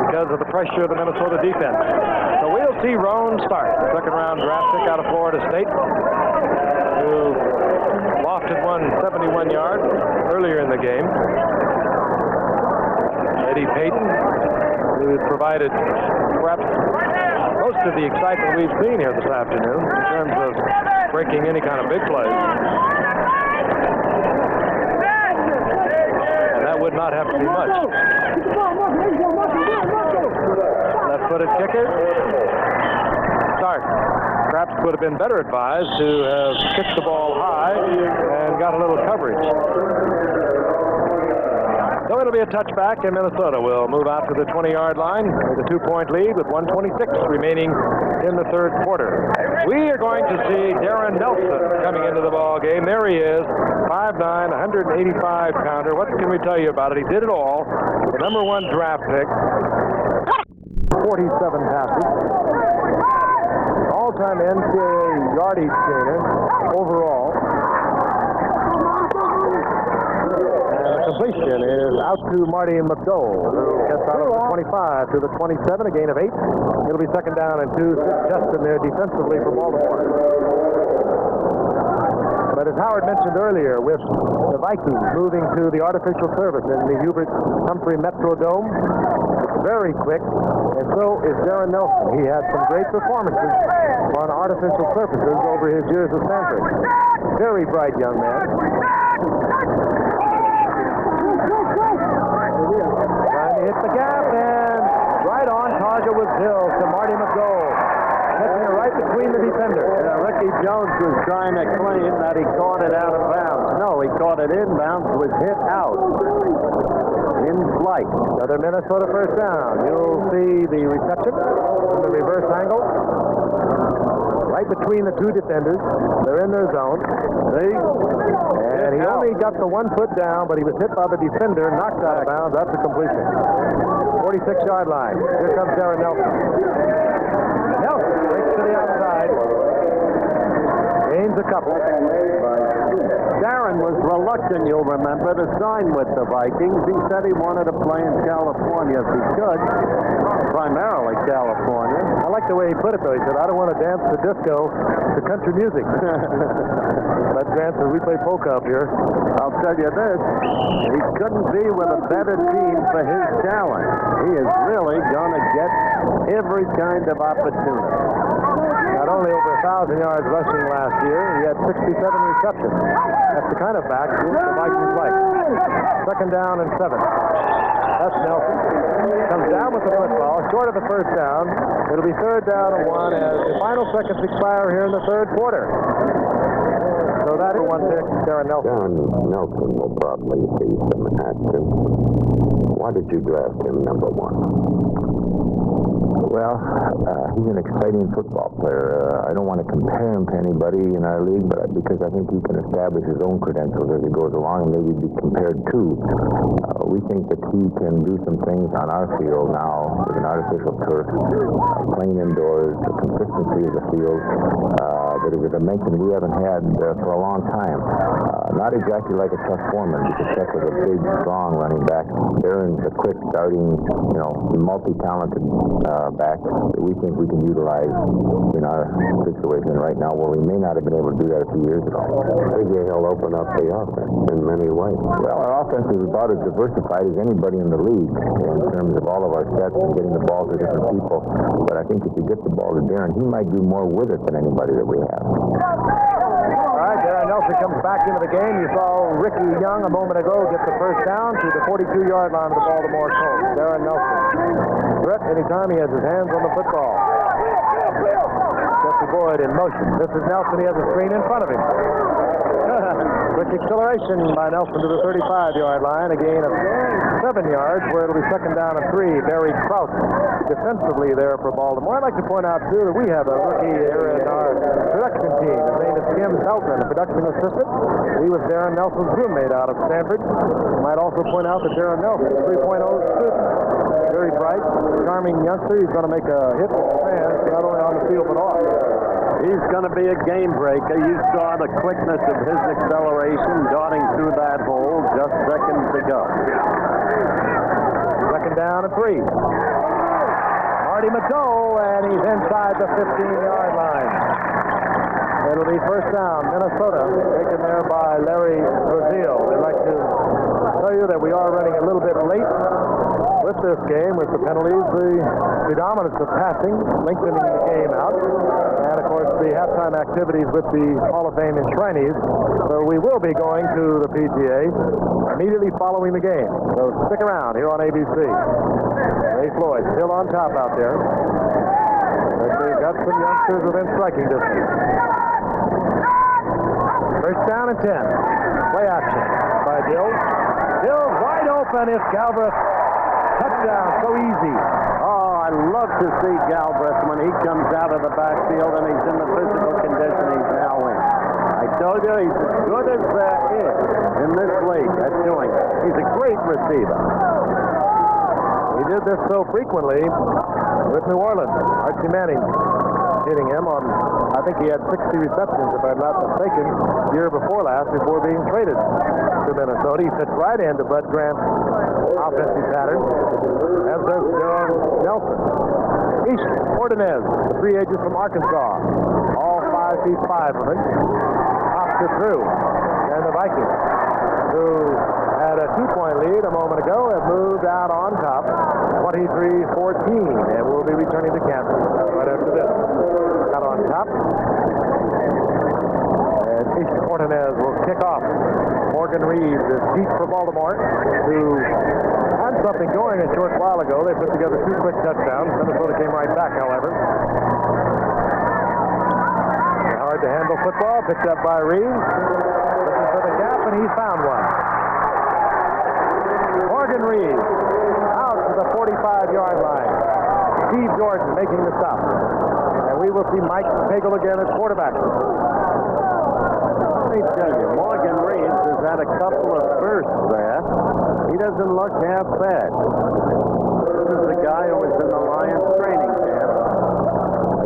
because of the pressure of the Minnesota defense. So we'll see Roan start. Second-round draft pick out of Florida State, who lofted one 71 yards earlier in the game. Eddie Payton, who provided perhaps most of the excitement we've seen here this afternoon in terms of breaking any kind of big plays. And that would not have to be much. Left-footed kicker. Start. Perhaps would have been better advised to have kicked the ball high and got a little coverage. So it'll be a touchback, and Minnesota will move out to the 20-yard line with a 2-point lead with 1:26 remaining in the third quarter. We are going to see Darren Nelson coming into the ball game. There he is, 5'9", 185-pounder. What can we tell you about it? He did it all. The number 1 draft pick, 47 passes. All-time NCAA yardage gainer overall. Completion is out to Marty McDowell, who gets out of the 25 to the 27, a gain of 8. It'll be second down and 2. Justin there defensively for Baltimore. But it's as Howard mentioned earlier, with the Vikings moving to the artificial service in the Hubert Humphrey Metrodome, it's very quick, and so is Darren Nelson. He had some great performances on artificial surfaces over his years at Stanford. Very bright young man. Trying to hit the gap, and right on target was Hill to Marty McDowell. Catching it right between the defenders. Ricky Jones was trying to claim that he caught it out of bounds. No, he caught it inbounds, was hit out in flight. Another Minnesota first down. You'll see the reception from the reverse angle. Right between the two defenders. They're in their zone. See? And he only got the 1 foot down, but he was hit by the defender, knocked out of bounds. That's a completion. 46-yard line. Here comes Darren Nelson. Nelson breaks to the outside. Gains a couple. Darren was reluctant, you'll remember, to sign with the Vikings. He said he wanted to play in California if he could. Primarily California. I like the way he put it, though. He said, I don't want to dance the disco to country music. Let's dance as we play polka up here. I'll tell you this, he couldn't be with a better team for his talent. He is really going to get every kind of opportunity. Not only over 1,000 yards rushing last year, he had 67 receptions. That's the kind of back the Vikings like. Second down and 7. That's Nelson. Comes down with the football, short of the first down. It'll be 3rd down and 1 as the final seconds expire here in the 3rd quarter. So that is 1 pick, Darren Nelson. Darren Nelson will probably see some action. Why did you draft him number 1? Well, he's an exciting football player. I don't want to compare him to anybody in our league, but because I think he can establish his own credentials as he goes along and maybe be compared to. We think that he can do some things on our field now with an artificial turf, playing indoors, the consistency of the field that is a dimension we haven't had for a long time. Not exactly like a Chuck Foreman, because Chuck was a big, strong running back. Darren's a quick, starting, multi-talented back that we think we can utilize in our situation right now, where we may not have been able to do that a few years ago. Maybe he'll open up the offense in many ways. Well, our offense is about as diversified as anybody in the league in terms of all of our sets and getting the ball to different people. But I think if you get the ball to Darren, he might do more with it than anybody that we have. All right, Darren Nelson comes back into the game. You saw Ricky Young a moment ago get the first down to the 42-yard line of the Baltimore Colts. Darren Nelson. Threat anytime he has his hands on the football. Jesse Boyd in motion. This is Nelson. He has a screen in front of him. Quick acceleration by Nelson to the 35-yard line. A gain of 7 yards, where it'll be 2nd down and 3. Barry Kraut defensively there for Baltimore. I'd like to point out, too, that we have a rookie here in our production team. His name is Jim Felton, a production assistant. He was Darren Nelson's roommate out of Stanford. I might also point out that Darren Nelson, 3.0 student. Very bright, charming youngster. He's going to make a hit with the fans, not only on the field but off. He's going to be a game breaker. You saw the quickness of his acceleration darting through that hole just seconds ago. 2nd down and 3. Marty McDowell, and he's inside the 15-yard line. It'll be 1st down, Minnesota, taken there by Larry Brazil. We'd like to tell you that we are running a little bit late with this game, with the penalties, the predominance of passing, lengthening the game out, and of course the halftime activities with the Hall of Fame enshrinees. So we will be going to the PGA immediately following the game. So stick around here on ABC. Ray Floyd still on top out there. But they've got some youngsters within striking distance. 1st down and 10. Play action by Dill. Dill wide open. It's Galbraith. Touchdown, so easy. Oh, I love to see Galbraith when he comes out of the backfield and he's in the physical condition he's now in. I told you he's as good as there is in this league at doing it. He's a great receiver. He did this so frequently with New Orleans. Archie Manning hitting him on, I think he had 60 receptions, if I'm not mistaken, the year before last, before being traded to Minnesota. He fits right into Bud Grant's offensive pattern, as does Darren Nelson. East Ordonez, the free agent from Arkansas. All 5 feet 5 of it. Top makes it through. And the Vikings, who had a 2-point lead a moment ago, have moved out on top, 23-14, and we'll be returning to Kansas right after this. Out on top. And Ish Ortonez will kick off. Morgan Reeves is deep for Baltimore, who had something going a short while ago. They put together 2 quick touchdowns. Minnesota came right back, however. Hard to handle football, picked up by Reeves. Looking for the gap, and he's found one. Morgan Reeves out to the 45-yard line. Steve Jordan making the stop. And we will see Mike Pagel again as quarterback. Let me tell you, Morgan Reeves has had a couple of bursts there. He doesn't look half bad. This is the guy who was in the Lions training camp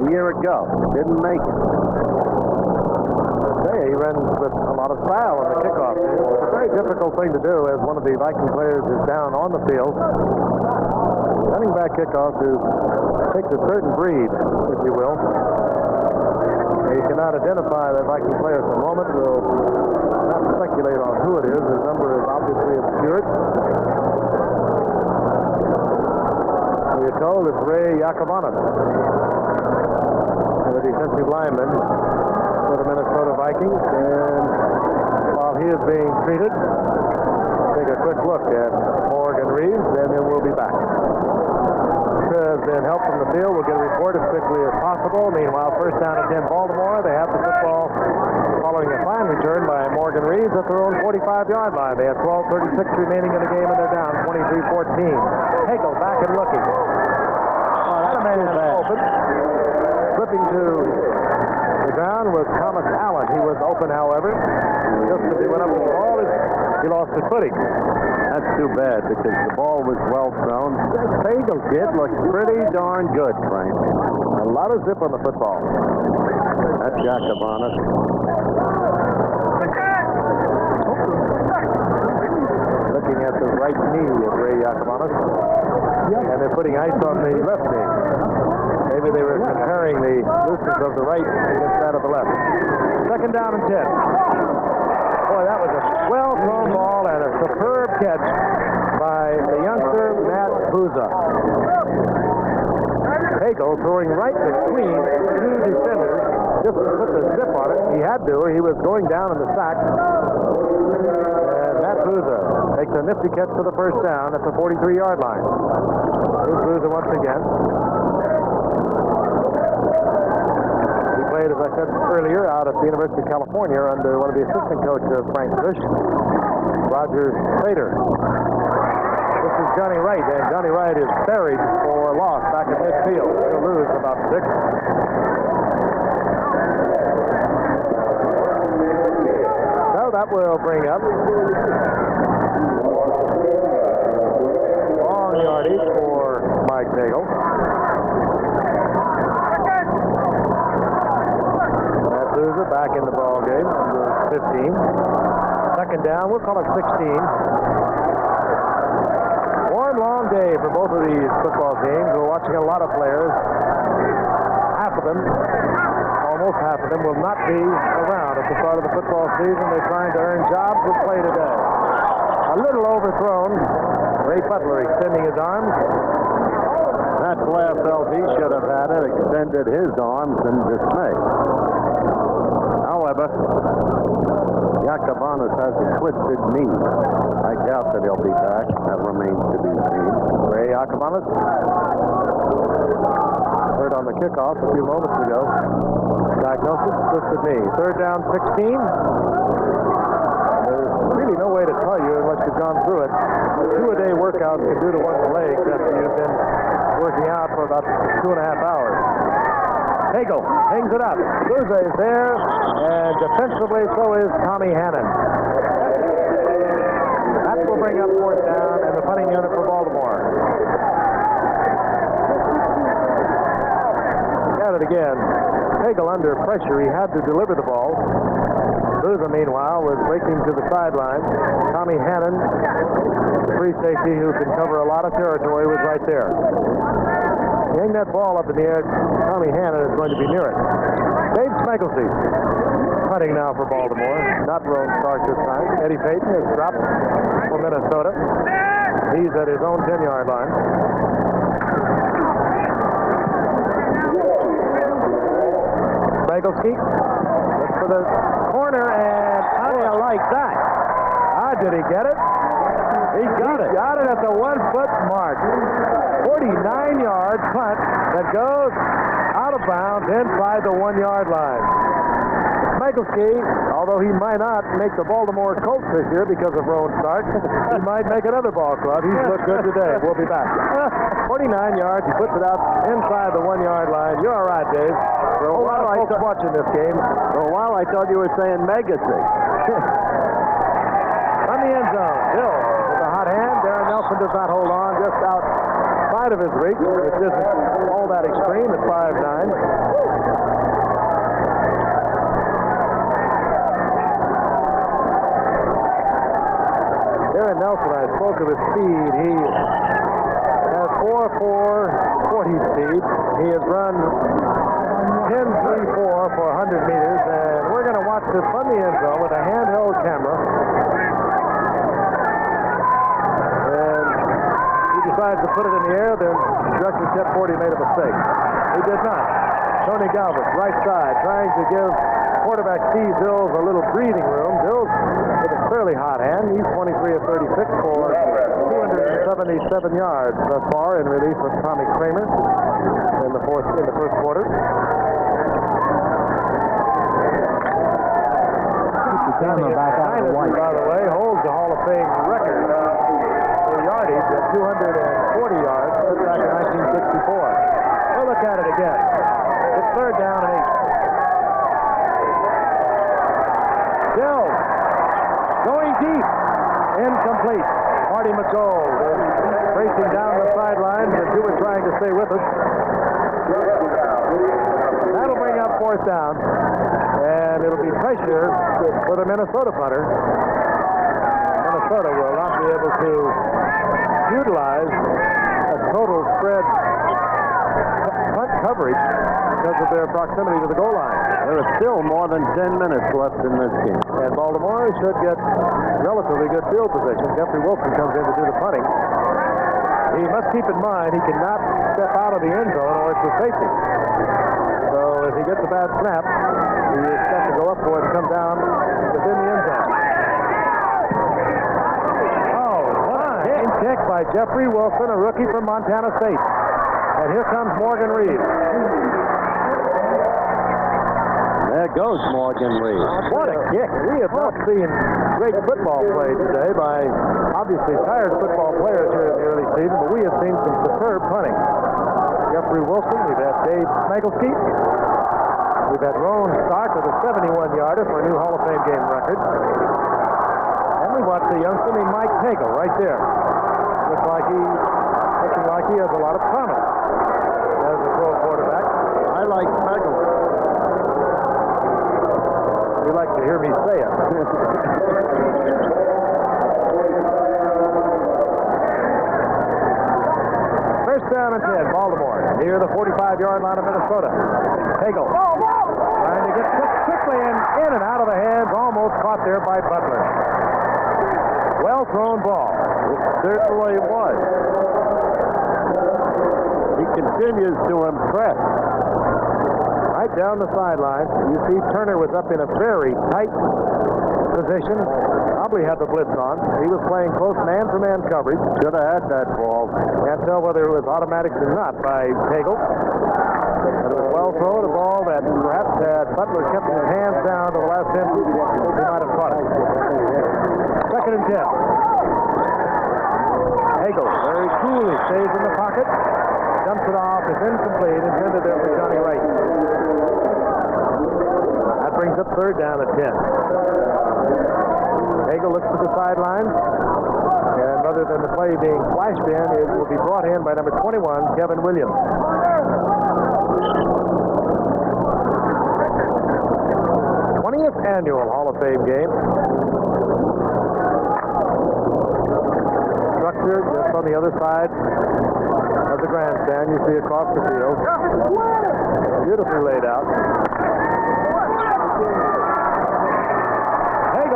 a year ago. Didn't make it. He runs with a lot of style on the kickoff. It's a very difficult thing to do as one of the Viking players is down on the field. Running back kickoff takes a certain breed, if you will. You cannot identify that Viking player for the moment. We'll not speculate on who it is. His number is obviously obscured. We're told it's Ray Yakovlev, the defensive lineman for the Minnesota Vikings. And while he is being treated, take a quick look at Morgan Reeves, and then we'll be back. Has been helped from the field. We'll get a report as quickly as possible. Meanwhile, first down at 10 Baltimore. They have the football following a fine return by Morgan Reeves at their own 45-yard line. They have 12:36 remaining in the game, and they're down 23-14. Hagel back and looking. That man is open. Flipping to the ground was Thomas Allen. He was open, however. Just as he went up to the ball, he lost his footing. That's too bad because the ball was well thrown. That Pagel kid looks pretty darn good, Frank. A lot of zip on the football. That's Yakovlev. Looking at the right knee of Ray Yakovlev. And they're putting ice on the left knee. Maybe they were comparing the looseness of the right against that of the left. Second down and 10. Boy, that was a well-thrown ball and a superb catch by the youngster, Matt Buza. Hagel throwing right between 2 defenders, just to put the zip on it. He had to. He was going down in the sack. And Matt Buza makes a nifty catch for the first down at the 43-yard line. Here's Buza once again. As I said earlier, out at the University of California under one of the assistant coaches of Frank Fish, Roger Prater. This is Johnny Wright, and Johnny Wright is buried for a loss back at midfield. He'll lose about 6. So that will bring up long yardage for Mike Pagel. Back in the ball game, number 15. Second down, we'll call it 16. One long day for both of these football games. We're watching a lot of players. Half of them, almost half of them, will not be around at the start of the football season. They're trying to earn jobs with play today. A little overthrown. Ray Butler extending his arms. That player felt he should have had it, extended his arms in dismay. However, Yakovlev has a twisted knee. I doubt that he'll be back. That remains to be seen. Ray Yakovlev heard on the kickoff a few moments ago. Diagnosis, twisted knee. Third down, 16. There's really no way to tell you unless you've gone through it. A 2-a-day workout can do to one's legs after you've been working out for about 2.5 hours. Hagel hangs it up. Buza is there, and defensively so is Tommy Hannon. That will bring up fourth down and the punting unit for Baltimore. At it again. Hagel under pressure. He had to deliver the ball. Buza, meanwhile, was breaking to the sideline. Tommy Hannon, the free safety who can cover a lot of territory, was right there. Hang that ball up in the air. Tommy Hannon is going to be near it. Dave Smigelsey Punting now for Baltimore. Not Roan Stark this time. Eddie Payton has dropped for Minnesota. He's at his own 10-yard line. Bagelski looks for the corner, and how do you like that? How did he get it? He got it at the 1-foot mark. 49-yard punt that goes out of bounds inside the 1-yard line. Bagelski, although he might not make the Baltimore Colts this year because of Roan Stark, he might make another ball club. He's looked good today. We'll be back. 49 yards. He puts it out inside the 1-yard line. You're all right, Dave. There are a lot of folks watching this game. For a while, I thought you were saying Megacy. On the end zone, Hill with a hot hand. Darren Nelson does not hold on, just outside of his reach, which isn't all that extreme at 5'9". Darren Nelson, I spoke of his speed. He has 4.40 speed. He has run 10.34 for 100 meters, and we're going to watch this from the end zone with a handheld camera. And he decides to put it in the air, then director Shepard made a mistake. He did not. Tony Galvin, right side, trying to give quarterback Steve Dills a little breathing room. Dills with a fairly hot hand. He's 23 of 36 for 277 yards thus far in relief of Tommy Kramer in the first quarter. Camera back out of the white. By the way, holds the Hall of Fame record for yardage at 240 yards, put back in 1964. We'll look at it again. It's third down and 8. Dills going deep, incomplete. Marty McGold is racing down the sidelines, and Hewitt trying to stay with us. That'll bring up fourth down, and it'll be pressure for the Minnesota punter. Minnesota will not be able to utilize a total spread punt coverage because of their proximity to the goal line. There is still more than 10 minutes left in this game. And Baltimore should get relatively good field position. Jeffrey Wilson comes in to do the punting. He must keep in mind he cannot step out of the end zone or it's a safety. So if he gets a bad snap, he is set to go up for it and come down within the end zone. Oh, fine kick by Jeffrey Wilson, a rookie from Montana State. And here comes Morgan Reeves. There goes Morgan Reeves. What a kick. We have not seen great football play today by obviously tired football players here in the early season, but we have seen some superb punting. Jeffrey Wilson, we've had Dave Smagelski, we've had Roan Stark with a 71-yarder for a new Hall of Fame game record. And we watched the youngster named Mike Tagle right there. Looking like he has a lot of promise as a pro quarterback. I like Tagle. You like to hear me say it. First down and 10, Baltimore, near the 45-yard line of Minnesota. Tagle trying to get quickly in and out of the hands, almost caught there by Butler. Well thrown ball. It certainly was. He continues to impress. Right down the sideline, you see Turner was up in a very tight position. Probably had the blitz on. He was playing close man-for-man coverage. Should have had that ball. Can't tell whether it was automatic or not by Tagle. But it was well thrown, a ball that perhaps had Butler kept his hands down to the last 10 feet, he might have caught it. Second and 10. Tagle very coolly stays in the pocket. Dumps it off. It's incomplete. Intended there for Johnny Wright. That brings up third down at 10. Tagle looks to the sidelines. And other than the play being flashed in, it will be brought in by number 21, Kevin Williams. 20th annual Hall of Fame game. Structure just on the other side of the grandstand. You see across the field. Beautifully laid out.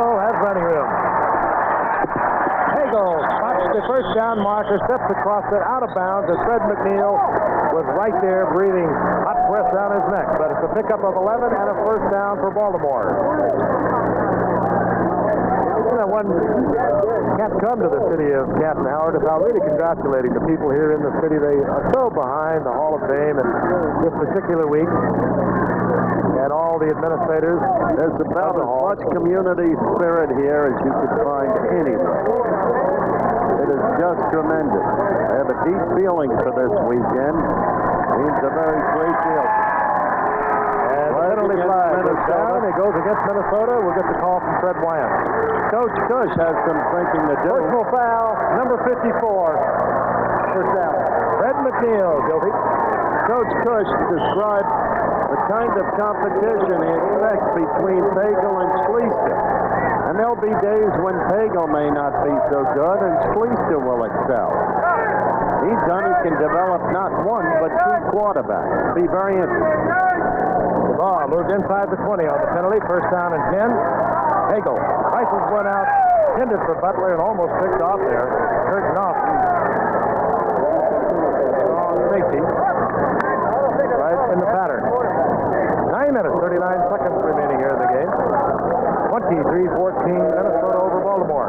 Hagel has running room. Hagel spots the first down marker, steps across it out of bounds, and Fred McNeil was right there breathing hot breath down his neck. But it's a pickup of 11 and a first down for Baltimore. You know, one can't come to the city of Canton, Howard, without really congratulating the people here in the city. They are so behind the Hall of Fame and this particular week. And all the administrators. There's about as much community spirit here as you could find anywhere. It is just tremendous. I have a deep feeling for this weekend. It means a very great deal. And the penalty flag goes down. It goes against Minnesota. We'll get the call from Fred Wyant. Coach Cush has some thinking to do. Personal foul, number 54. First down. Fred McNeil, guilty. Coach Cush described the kind of competition he expects between Pagel and Schleister. And there'll be days when Pagel may not be so good and Schleister will excel. He's done, he can develop not one, but two quarterbacks. It'll be very interesting. The ball moved inside the 20 on the penalty. First down and 10. Hagel prices one out, intended for Butler and almost picked off there. Curtain off. Strong safety. Right in the pattern. 9 minutes, 39 seconds remaining here in the game. 23-14, Minnesota over Baltimore.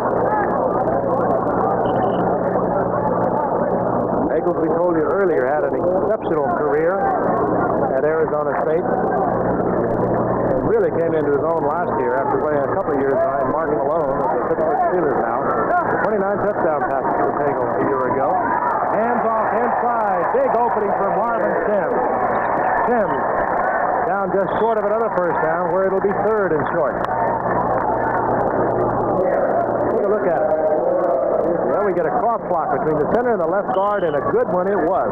Eagles, we told you earlier, had an exceptional career at Arizona State. Really came into his own last year after playing a couple of years behind Mark Malone with the Pittsburgh Steelers now. 29 touchdown passes for Eagles a year ago. Hands off inside. Big opening for Marvin Sims. Sims down just short of another first down where it'll be third and short. Take a look at it. Well, we get a cross block between the center and the left guard, and a good one it was.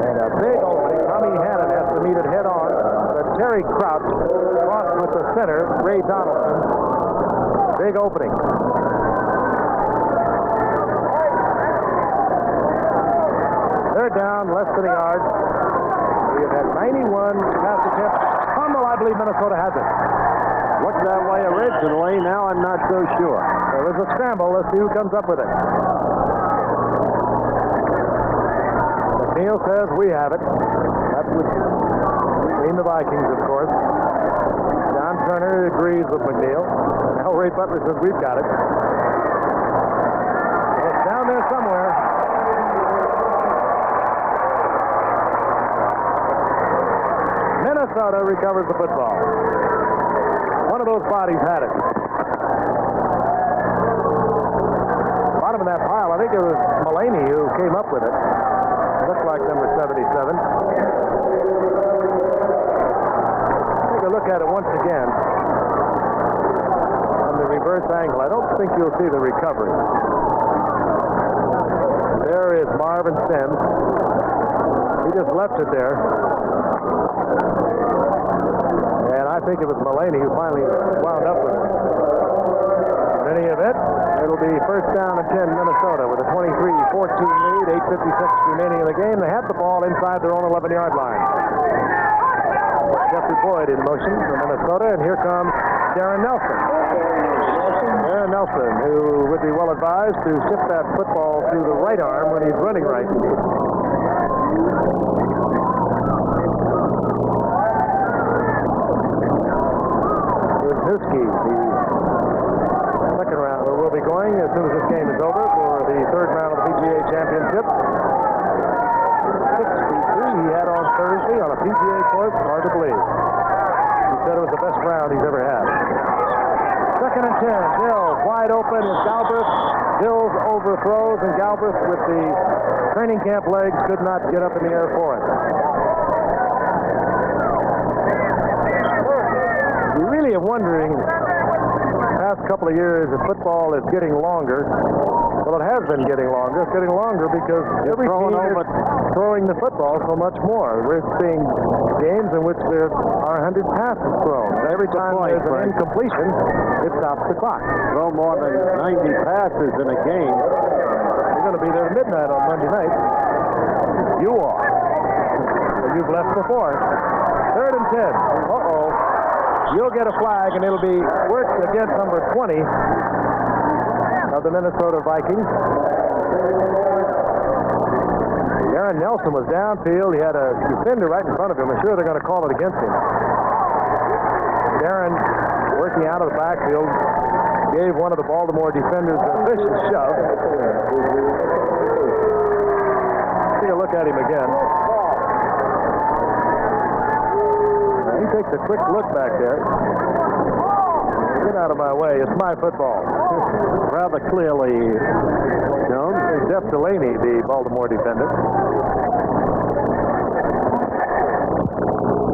And a big opening. Tommy Hannon has to meet it head on. But Terry Crouch crossed with the center, Ray Donaldson. Big opening. Third down, less than a yard. We have had 91 pass attempts. Hummel, I believe Minnesota has it. Looked that way originally. Now I'm not so sure. There was a scramble. Let's see who comes up with it. McNeil says we have it. That would mean the Vikings, of course. John Turner agrees with McNeil. Now Ray Butler says we've got it. It's down there somewhere. Minnesota recovers the football. One of those bodies had it. Bottom of that pile, I think it was Mullaney who came up with it. Looked like number 77. Take a look at it once again. On the reverse angle, I don't think you'll see the recovery. There is Marvin Sims. He just left it there. And I think it was Mullaney who finally wound up with it. In any event, it'll be first down and 10 Minnesota with a 23-14 lead, 8:56 remaining in the game. They had the ball inside their own 11-yard line. Jeffrey Boyd in motion for Minnesota, and here comes Darren Nelson. Darren Nelson, who would be well advised to shift that football to the right arm when he's running right. Husky, the second round, will be going as soon as this game is over for the third round of the PGA Championship. 63 he had on Thursday on a PGA course, hard to believe. He said it was the best round he's ever had. Second and 10, Dills wide open is Galbraith. Dills overthrows, and Galbraith with the training camp legs could not get up in the air for it. You really are wondering, the past couple of years, if football is getting longer. Well, it has been getting longer. It's getting longer because every team is throwing the football so much more. We're seeing games in which there are 100 passes thrown. And every time there's an incompletion, it stops the clock. Throw more than 90 passes in a game. You're going to be there at midnight on Monday night. You are. And you've left before. Third and 10. Uh-oh. You'll get a flag, and it'll be worked against number 20 of the Minnesota Vikings. Aaron Nelson was downfield. He had a defender right in front of him. I'm sure they're going to call it against him. Aaron, working out of the backfield, gave one of the Baltimore defenders a vicious shove. Take a look at him again. He takes a quick look back there. Get out of my way. It's my football. Rather clearly shown. There's Jeff Delaney, the Baltimore defender.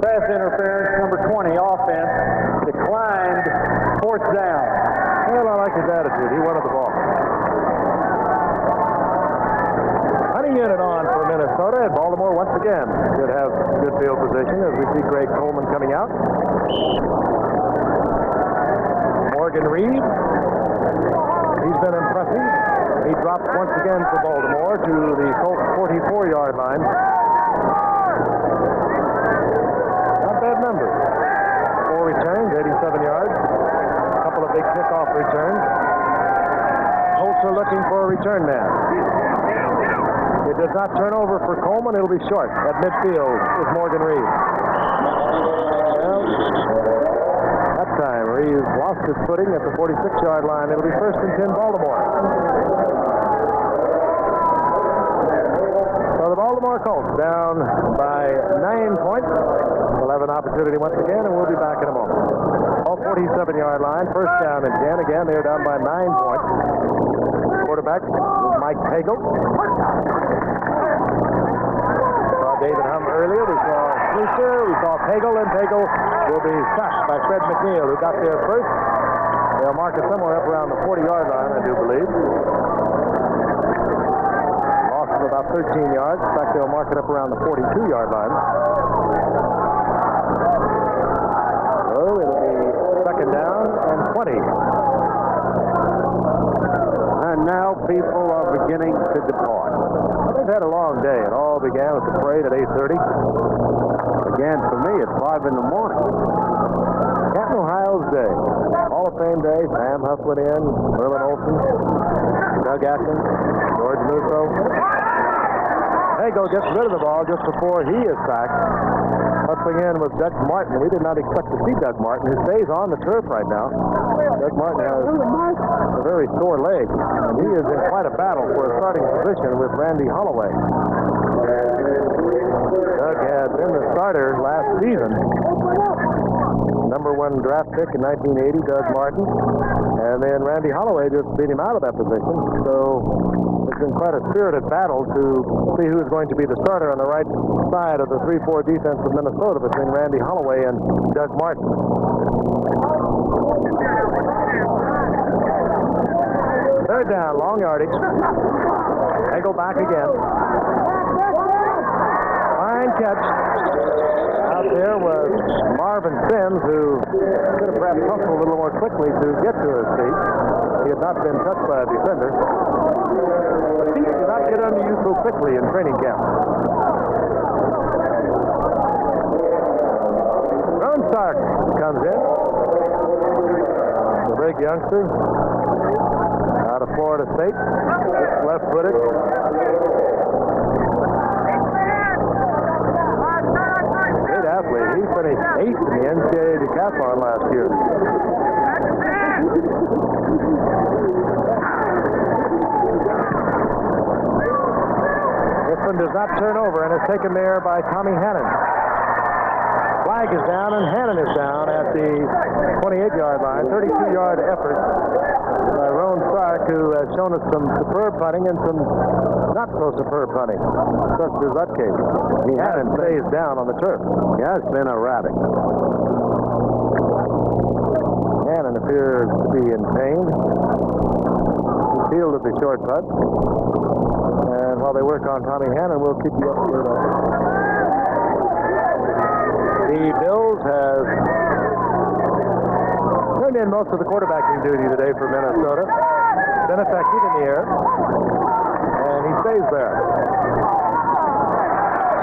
Pass interference, number 20, offense, declined, fourth down. Well, I like his attitude. He wanted the ball. Hunting unit on for Minnesota, and Baltimore once again should have good field position as we see Greg Coleman coming out. Morgan Reed, he's been impressive. He dropped once again for Baltimore to the Colts 44-yard line. Not bad numbers. 4 returns, 87 yards. A couple of big kickoff returns. Colts are looking for a return man. It does not turn over for Coleman. It'll be short at midfield with Morgan Reed. Well, that time Reed lost his footing at the 46-yard line. It'll be 1st and 10 Baltimore. So the Baltimore Colts down by 9 points. We'll have an opportunity once again, and we'll be back in a moment. All 47-yard line, 1st down and 10. Again, they're down by 9 points. Quarterback, Mike Pagel. Saw David Hum earlier. We saw Fleischer. We saw Pagel, and Pagel will be sacked by Fred McNeil, who got there first. They'll mark it somewhere up around the 40-yard line, I do believe. Lost of about 13 yards. In fact, they'll mark it up around the 42-yard line. So it'll be 2nd down and 20. And now people are beginning to depart. They've had a long day. It all began with the parade at 8:30. Again, for me, it's 5 in the morning. Canton, Ohio's day. Hall of Fame day. Sam Huff went in, Merlin Olsen, Doug Atkins, George Musso. Pagel gets rid of the ball just before he is sacked. Hustling in with Doug Martin. We did not expect to see Doug Martin, who stays on the turf right now. Doug Martin has a very sore leg, and he is in quite a battle for a starting position with Randy Holloway. Doug had been the starter last season. Number 1 draft pick in 1980, Doug Martin. And then Randy Holloway just beat him out of that position. So it's been quite a spirited battle to see who's going to be the starter on the right side of the 3-4 defense of Minnesota between Randy Holloway and Doug Martin. 3rd down, long yardage. Pagel back again. Fine catch. Out there was Marvin Sims, who could have perhaps hustled a little more quickly to get to his feet. He had not been touched by a defender. He did not get under you so quickly in training camp. Ron Stark comes in. The big youngster out of Florida State. Left-footed. Great athlete. He finished 8th in the NCAA decathlon last year. This one does not turn over and is taken there by Tommy Hannon. Flag is down and Hannon is down at the 28-yard line. 32-yard effort by Ron Stark, who has shown us some superb punting and some not so superb punting, such as that case. Hannon stays down on the turf. He has been erratic. Hannon appears to be in pain. He fielded the short putt. And while they work on Tommy Hannon, we'll keep you up to date. The Bills have turned in most of the quarterbacking duty today for Minnesota. Benefected in the air, and he stays there.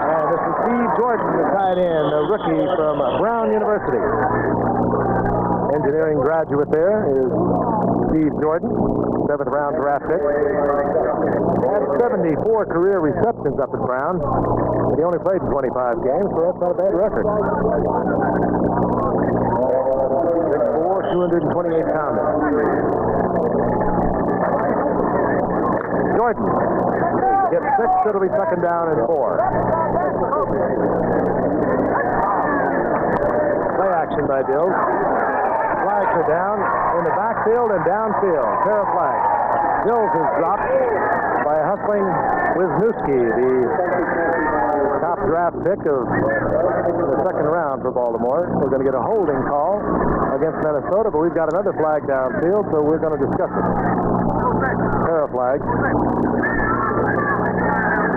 And this is Steve Jordan, the tight end, a rookie from Brown University. Engineering graduate there is Steve Jordan, 7th round draft pick. Had 74 career receptions up at Brown. But he only played in 25 games, so that's not a bad record. 6'4", 228 pounds. Jordan gets 6, it'll be second down and 4. Play action by Dills. Flags are down in the backfield and downfield. Pair of flags. Dills is dropped by a hustling Wisniewski, the top draft pick of the second round for Baltimore. We're going to get a holding call against Minnesota, but we've got another flag downfield, so we're going to discuss it. Pair of flags.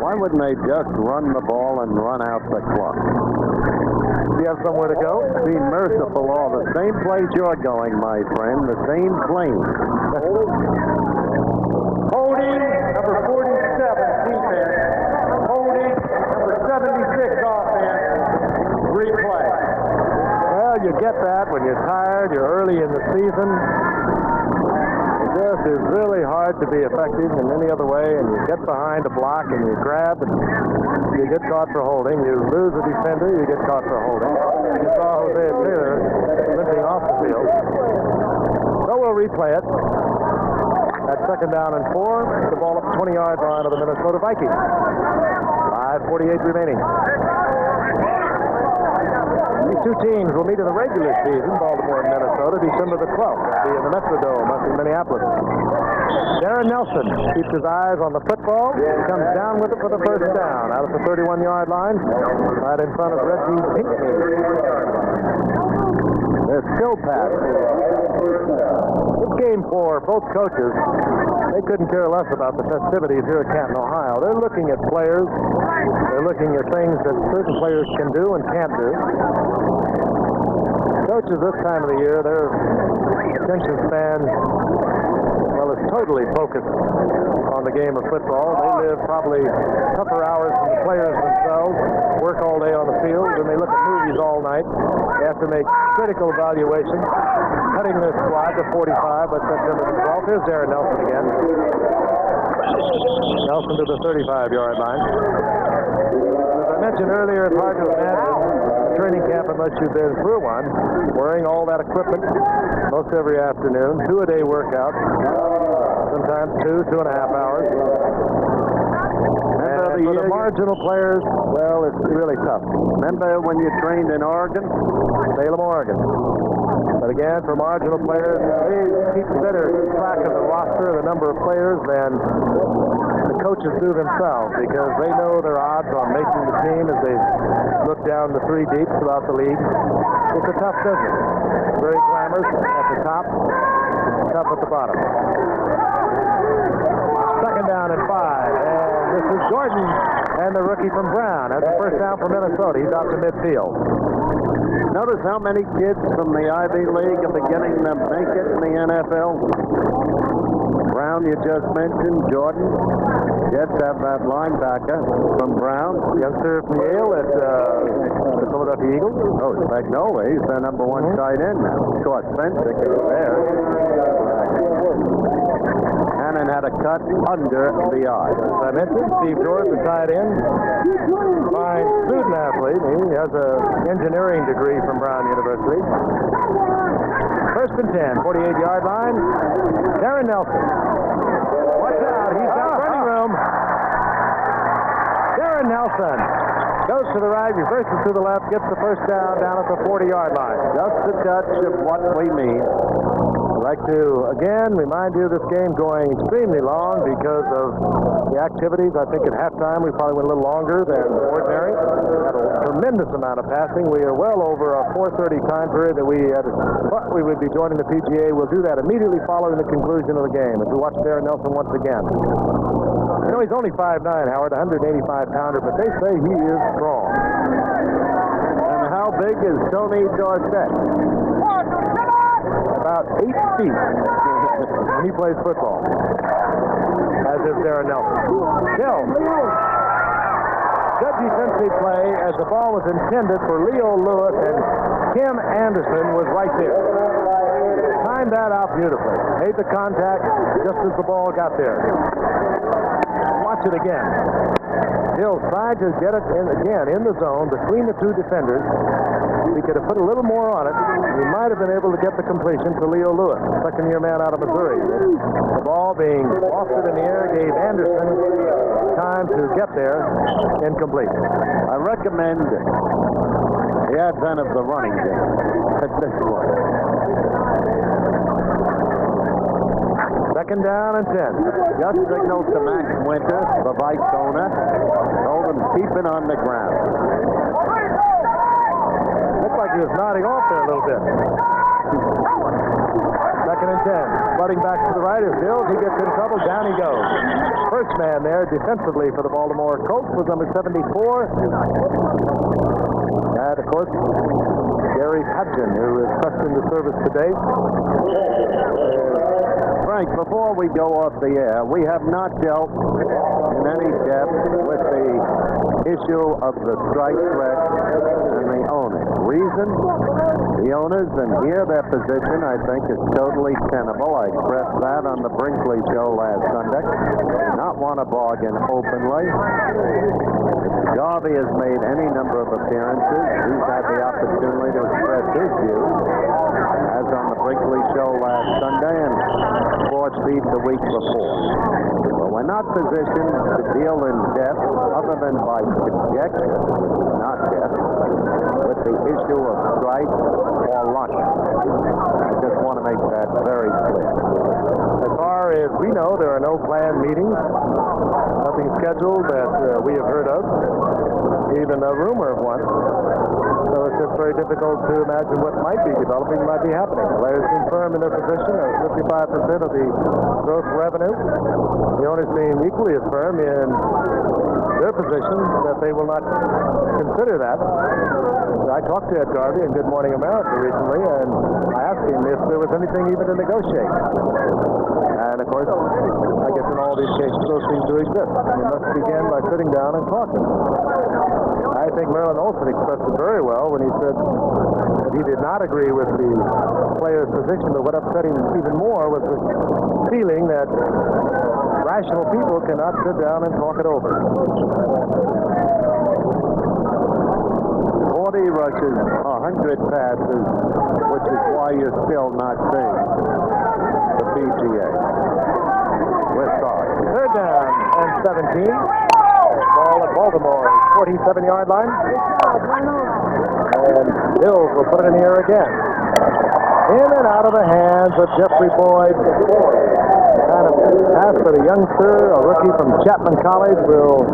Why wouldn't they just run the ball and run out the clock? Do you have somewhere to go? Be merciful all the same place you're going, my friend, the same plane. Holding, number 47, defense. Holding, number 76, offense. Replay. Well, you get that when you're tired, you're early in the season. It just is really hard to be effective in any other way, and you get behind a block and you grab and you get caught for holding. You lose a defender, you get caught for holding. You saw Hosea Taylor limping off the field. So we'll replay it. At second down and 4, the ball up the 20-yard line of the Minnesota Vikings. 5:48 remaining. These two teams will meet in the regular season, Baltimore and Minnesota, December the 12th. That'll be in the Metrodome up in Minneapolis. Darren Nelson keeps his eyes on the football. He comes down with it for the first down out of the 31-yard line, right in front of Reggie Pinckney. There's still pass. This game for both coaches, they couldn't care less about the festivities here at Canton, Ohio. They're looking at players. They're looking at things that certain players can do and can't do. Coaches this time of the year, their attention span, well, is totally focused on the game of football. They live probably tougher hours than the players themselves, work all day on the field, and they look at movies all night. They have to make critical evaluations, cutting their squad to 45 by September the 12th. Here's Darren Nelson again. Nelson to the 35-yard line. As I mentioned earlier, it's hard to imagine a training camp unless you've been through one, wearing all that equipment most every afternoon, 2-a-day workout, sometimes 2.5 hours. And for the marginal players, well, it's really tough. Remember when you trained in Oregon? Salem, Oregon. But again, for marginal players, they keep better track of the roster, the number of players, than the coaches do themselves, because they know their odds on making the team as they look down the 3 deep throughout the league. It's a tough business. Very glamorous at the top, tough at the bottom. Second down and 5, and this is Jordan and the rookie from Brown. That's the first down for Minnesota. He's out to midfield. Notice how many kids from the Ivy League are beginning to make it in the NFL. Brown, you just mentioned, Jordan. Jets have that linebacker from Brown. Youngster from Yale at the Philadelphia Eagles. Oh, Spagnola, he's their number 1 tight end now. Of course, Fensick is there. Hannon had a cut under the eye. As I mentioned, Steve Jordan, the tight end. Fine student athlete. He has an engineering degree from Brown University. First and 10, 48-yard line. Darren Nelson. Watch out, he's got running room. Darren Nelson goes to the right, reverses to the left, gets the first down at the 40-yard line. Just a touch of what we need. I'd like to, again, remind you of this game going extremely long because of the activities. I think at halftime we probably went a little longer than ordinary. We had a tremendous amount of passing. We are well over a 4:30 time period that we had thought we would be joining the PGA. We'll do that immediately following the conclusion of the game as we watch Darren Nelson once again. You know, he's only 5'9", Howard, 185-pounder, but they say he is strong. And how big is Tony Dorsett? About 8 feet when he plays football, as is Darren Nelson. Still, Good defensive play as the ball was intended for Leo Lewis, and Kim Anderson was right there. Timed that out beautifully. Made the contact just as the ball got there. Watch it again. Hills tried to get it in the zone between the two defenders. He could have put a little more on it. He might have been able to get the completion to Leo Lewis, second-year man out of Missouri. The ball being lofted in the air gave Anderson time to get there, incomplete. I recommend the advent of the running game at this point. Second down and 10. Just signaled to Max Winter, the vice owner, told him keep it on the ground. Looked like he was nodding off there a little bit. Second and 10. Flooding back to the right is Hills. He gets in trouble. Down he goes. First man there defensively for the Baltimore Colts was number 74. And, of course, Gary Hudson, who is pressed into service today. Frank, before we go off the air, we have not dealt in any depth with the issue of the strike threat and the owners. Reason? The owners, and here their position, I think, is totally tenable. I expressed that on the Brinkley show last Sunday. Do not want to bargain openly. Garvey has made any number of appearances. He's had the opportunity to express his view, as on the Brinkley show last Sunday and Sports Beat the week before. But we're not positioned to deal in depth, other than by conjecture, which is not depth, with the issue of strike or lunch. I just want to make that very clear. As far as we know, there are no planned meetings. Nothing scheduled that we have heard of. Even a rumor of one. So it's just very difficult to imagine what might be developing, might be happening. The players seem firm in their position at 55% of the gross revenue. The owners seem equally as firm in their position that they will not consider that. I talked to Ed Garvey in Good Morning America recently, and I asked him if there was anything even to negotiate. And, of course, I guess in all these cases, those seem to exist. You must begin by sitting down and talking. I think Merlin Olsen expressed it very well when he said that he did not agree with the player's position, but what upset him even more was the feeling that rational people cannot sit down and talk it over. 40 rushes, 100 passes, which is why you're still not seeing the PGA. We're sorry. Third down and 17. Ball at Baltimore, 47-yard line. And Hills will put it in the air again. In and out of the hands of Jeffrey Boyd. Kind of pass for the youngster, a rookie from Chapman College, will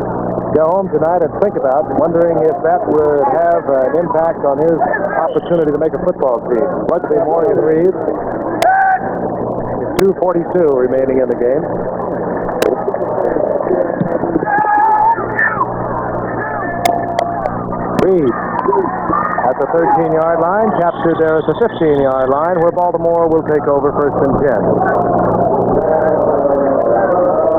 go home tonight and think about, wondering if that would have an impact on his opportunity to make a football team. Luckily, Morgan Reeves is 2:42 remaining in the game. Reeves at the 13-yard line, captured there at the 15-yard line, where Baltimore will take over first and 10.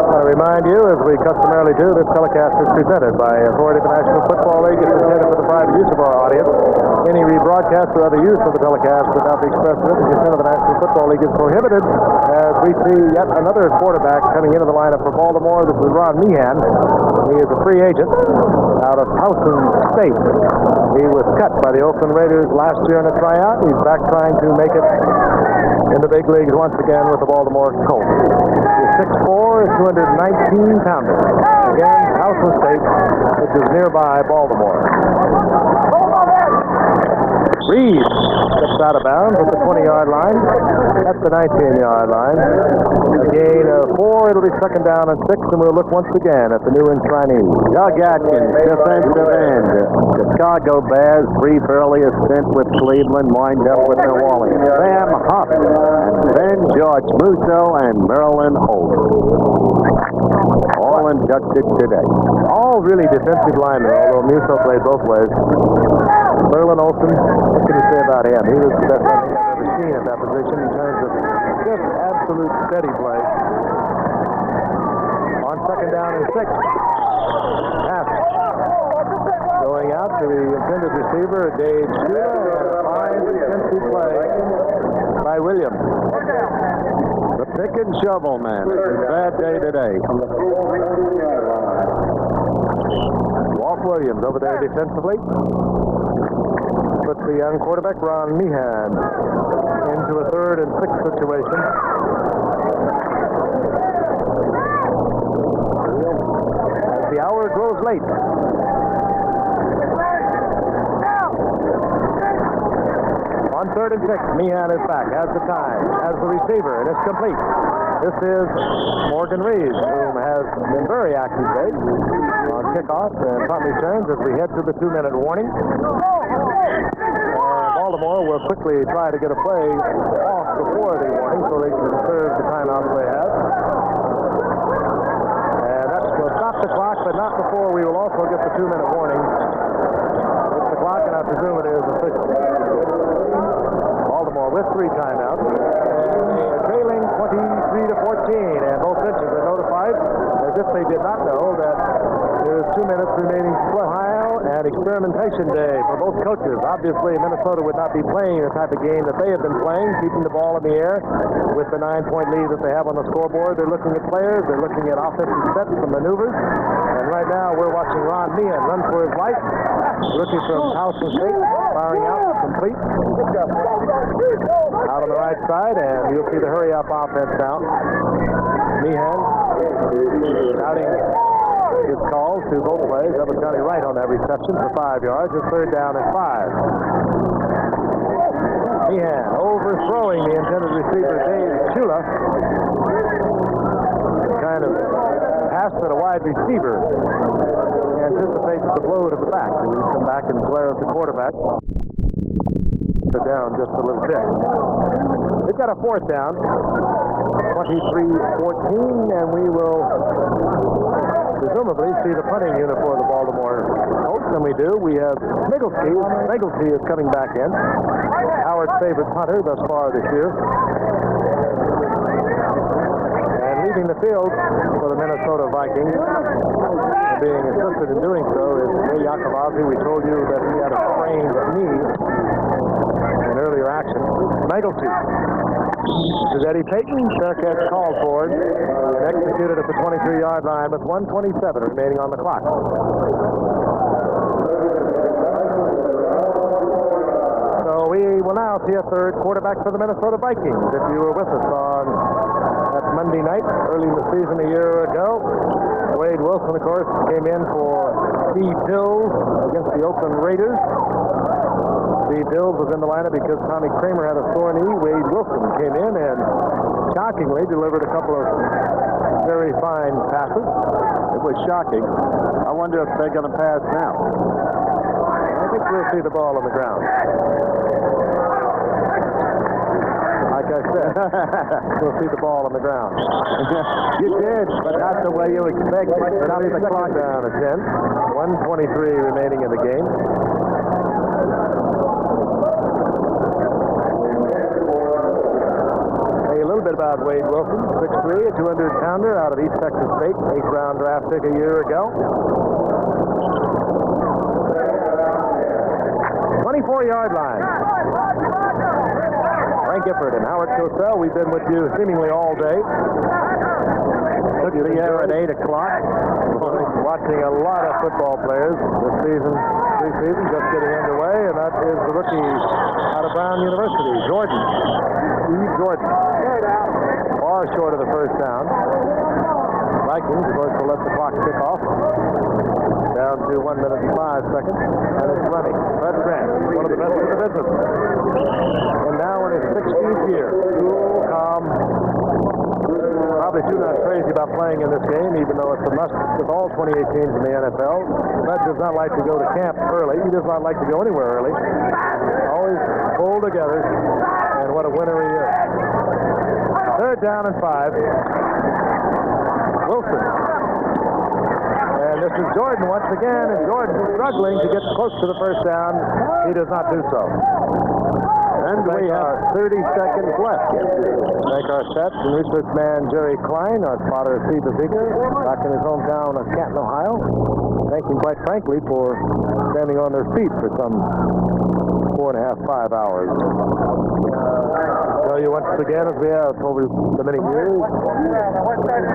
I remind you, as we customarily do, this telecast is presented by Authority of the National Football League. It's intended for the private use of our audience. Any rebroadcast or other use of the telecast without the express written consent of the National Football League is prohibited. As we see yet another quarterback coming into the lineup for Baltimore, this is Ron Meehan. He is a free agent out of Towson State. He was cut by the Oakland Raiders last year in a tryout. He's back trying to make it in the big leagues once again with the Baltimore Colts. He's 6'4", 219 pounder. Again, Towson State, which is nearby Baltimore. Reeves steps out of bounds at the 20-yard line. That's the 19-yard line. A gain of 4. It'll be second down and 6, and we'll look once again at the new ensignees. Doug Atkins, defensive end. Chicago Bears, brief earlier stint with Cleveland, wind up with New Orleans. Sam Huff, and then George Musso and Merlin Olsen. All inducted today. All really defensive linemen, although Musso played both ways. Merlin Olsen, what can you say about him? He was the best I've ever seen at that position in terms of just absolute steady play. On second down and 6. Pass. Going out to the intended receiver, Dave Shula, and a fine defensive play by Williams. The pick and shovel man. Bad day today. Walt Williams over there defensively. Puts the young quarterback, Ron Meehan, into a 3rd and 6 situation. As the hour grows late. On 3rd and 6, Meehan is back, has the time, has the receiver, and it's complete. This is Morgan Reeves, who has been very active today on kickoff and punt returns as we head to the 2-minute warning. Baltimore will quickly try to get a play off before the warning so they can serve the timeouts they have. And that will stop the clock, but not before we will also get the 2-minute warning. It's the clock, and I presume it is official. Baltimore with 3 timeouts. Trailing 23-14, and both benches are notified as if they did not know that there is 2 minutes remaining for Ohio and experimentation day for both coaches. Obviously, Minnesota would not be playing the type of game that they have been playing, keeping the ball in the air with the 9-point lead that they have on the scoreboard. They're looking at players, they're looking at offensive sets and maneuvers, and right now we're watching Ron Meehan run for his life. Rookie from Towson State, firing out, complete. Out on the right side, and you'll see the hurry-up offense now. Meehan shouting his calls to both plays. Douglas County right on that reception for 5 yards. It's 3rd down and 5. Meehan overthrowing the intended receiver, Dave Shula. Kind of pass to the wide receiver. Anticipates the blow to the back. He will come back and glare at the quarterback. Down just a little bit. They've got a 4th down. 23-14, and we will presumably see the punting unit for the Baltimore Colts, and we do. We have Migglesy. Migglesy is coming back in. Howard's favorite punter thus far this year. And leaving the field for the Minnesota Vikings, being assisted in doing so, is Ray Yakovozzi. We told you that he had a sprained knee in earlier action. Migglesy. This is Eddie Payton. Fair catch called for it and executed at the 23-yard line with 1:27 remaining on the clock. So we will now see a 3rd quarterback for the Minnesota Vikings. If you were with us on that Monday night early in the season a year ago, Wade Wilson, of course, came in for Steve Dills against the Oakland Raiders. Steve Dills was in the lineup because Tommy Kramer had a sore knee. Wade Wilson came in and shockingly delivered a couple of very fine passes. It was shocking. I wonder if they're going to pass now. I think we'll see the ball on the ground. Like I said, we'll see the ball on the ground. You did, but not the way you expected. Now the clock down at 10. 1:23 remaining in the game. A little bit about Wade Wilson, 6'3", a 200-pounder out of East Texas State, 8th-round draft pick a year ago. 24-yard line. Frank Gifford and Howard Cosell, we've been with you seemingly all day. Took the air at 8 o'clock. Watching a lot of football players this season, preseason, just getting underway, and that is the rookie out of Brown University, Jordan. Steve Jordan. Far short of the 1st down. Vikings, of course, will let the clock tick off. Down to 1 minute and 5 seconds, and it's running. Fred Grant, one of the best in the business. And now in his 16th year, cool, calm, probably too not crazy about playing in this game, even though it's a must with all 28 teams in the NFL. Fred does not like to go to camp early. He does not like to go anywhere early. Always pulled together, and what a winner he is. 3rd down and 5. Wilson. And this is Jordan once again, and Jordan struggling to get close to the 1st down. He does not do so. And we have 30 seconds left. Thank our stats and research man Jerry Klein, our spotter Steve Bazika, back in his hometown of Canton, Ohio. thanking quite frankly for standing on their feet for some 4.5, 5 hours. Tell you once again, as we have over so many years,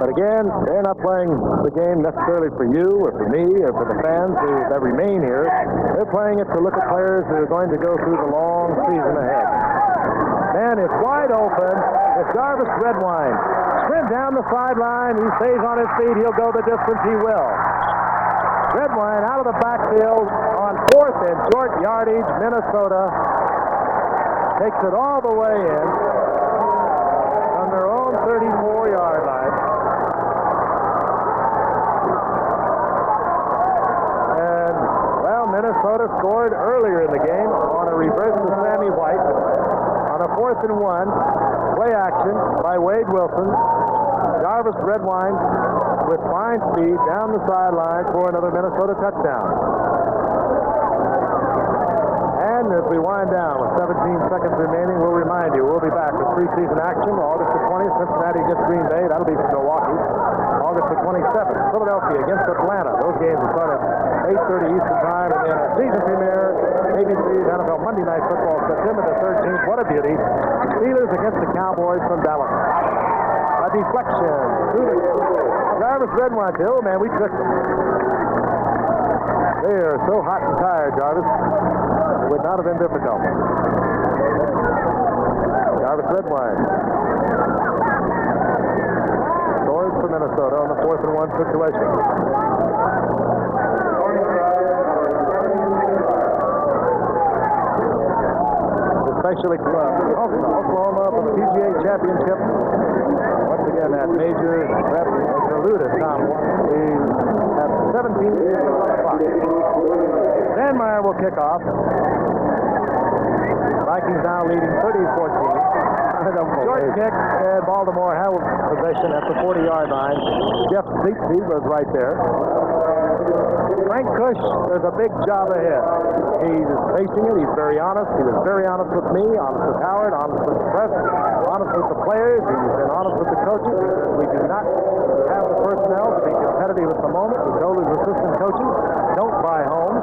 but again, they're not playing the game necessarily for you or for me or for the fans that remain here. They're playing it to look at players who are going to go through the long season ahead. Man is wide open. It's Jarvis Redwine. Sprint down the sideline. He stays on his feet. He'll go the distance. He will. Redwine out of the backfield on 4th and short yardage. Minnesota takes it all the way in from their own 34-yard line. And, well, Minnesota scored earlier in the game on a reverse to Sammy White on a 4th and 1. Play action by Wade Wilson. Jarvis Redwine with fine speed down the sideline for another Minnesota touchdown. And as we wind down with 17 seconds remaining, we'll remind you, we'll be back with preseason action August the 20th. Cincinnati against Green Bay. That'll be Milwaukee. August the 27th, Philadelphia against Atlanta. Those games will start at 8:30 Eastern Time. And then our season premiere, ABC's NFL Monday Night Football, September the 13th. What a beauty. Steelers against the Cowboys from Dallas. A deflection through the Jarvis Redwine. Oh, man, we tricked them. They are so hot and tired, Jarvis. It would not have been difficult. Jarvis Redwine. Scores for Minnesota on the 4th and 1 situation. Especially Oklahoma for the PGA Championship. Once again, that major rep has eluded Tom. We have 17 minutes on the clock. Sandmeyer will kick off. Vikings now leading 30-14. Short kick, and Baltimore held possession at the 40-yard line. Jeff Zeitze was right there. Frank Kush, there's a big job ahead. He's facing it. He's very honest. He was very honest with me, honest with Howard, honest with the press, honest with the players. He's been honest with the coaches. He says we do not have the personnel to be competitive at the moment. He told his assistant coaches, don't buy homes.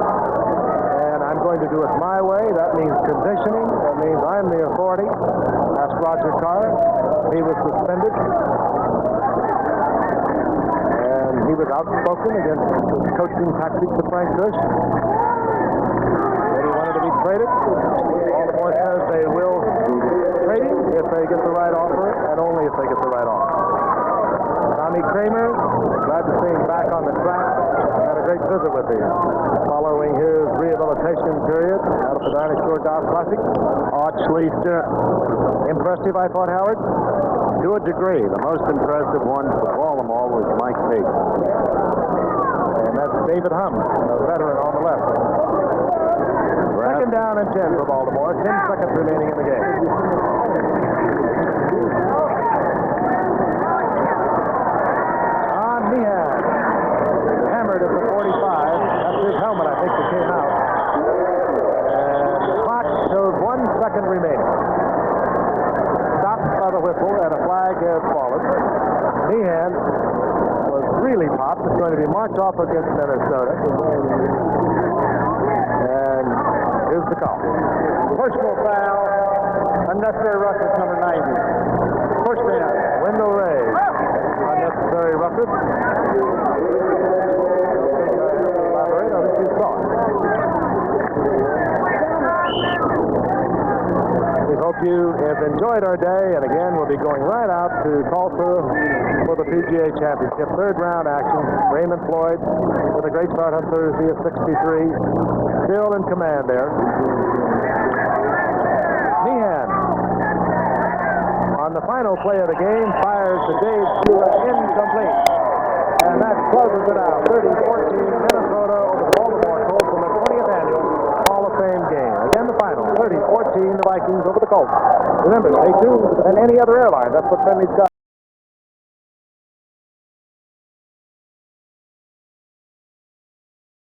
And I'm going to do it my way. That means conditioning. That means I'm the authority. Ask Roger Carr. He was suspended. He was outspoken against the coaching tactics of Frank Kush. And he wanted to be traded. Baltimore says they will trade him if they get the right offer, and only if they get the right offer. Tommy Kramer, glad to see him back on the track. Had a great visit with him following his rehabilitation period out of the Dynasty Shore Golf Classic. Actually, impressive, I thought, Howard. To a degree, the most impressive one for Baltimore was Mike Payton. And that's David Hum, a veteran on the left. Second down and 10 for Baltimore. 10 seconds remaining in the game. On Meehan. Hammered at the 45. That's his helmet, I think, that came out. And the clock shows 1 second remaining. By the whistle, and a flag has fallen. Meehan was really popped. It's going to be marched off against Minnesota. And here's the call. Personal foul. Unnecessary roughness, number 90. First down. Wendell Ray. Unnecessary roughness. Elaborate on this thought. We hope you have enjoyed our day, and again, we'll be going right out to Tulsa for the PGA Championship. 3rd round action. Raymond Floyd with a great start on Thursday at 63. Still in command there. Meehan, on the final play of the game, fires to Dave Shula, incomplete. And that closes it out. 30-14, Minnesota over the Baltimore Colts in the 20th annual Hall of Fame game. Again, the final, 30-14, the Vikings over the Colts. Remember, stay tuned, and any other airline. That's what Finley's got.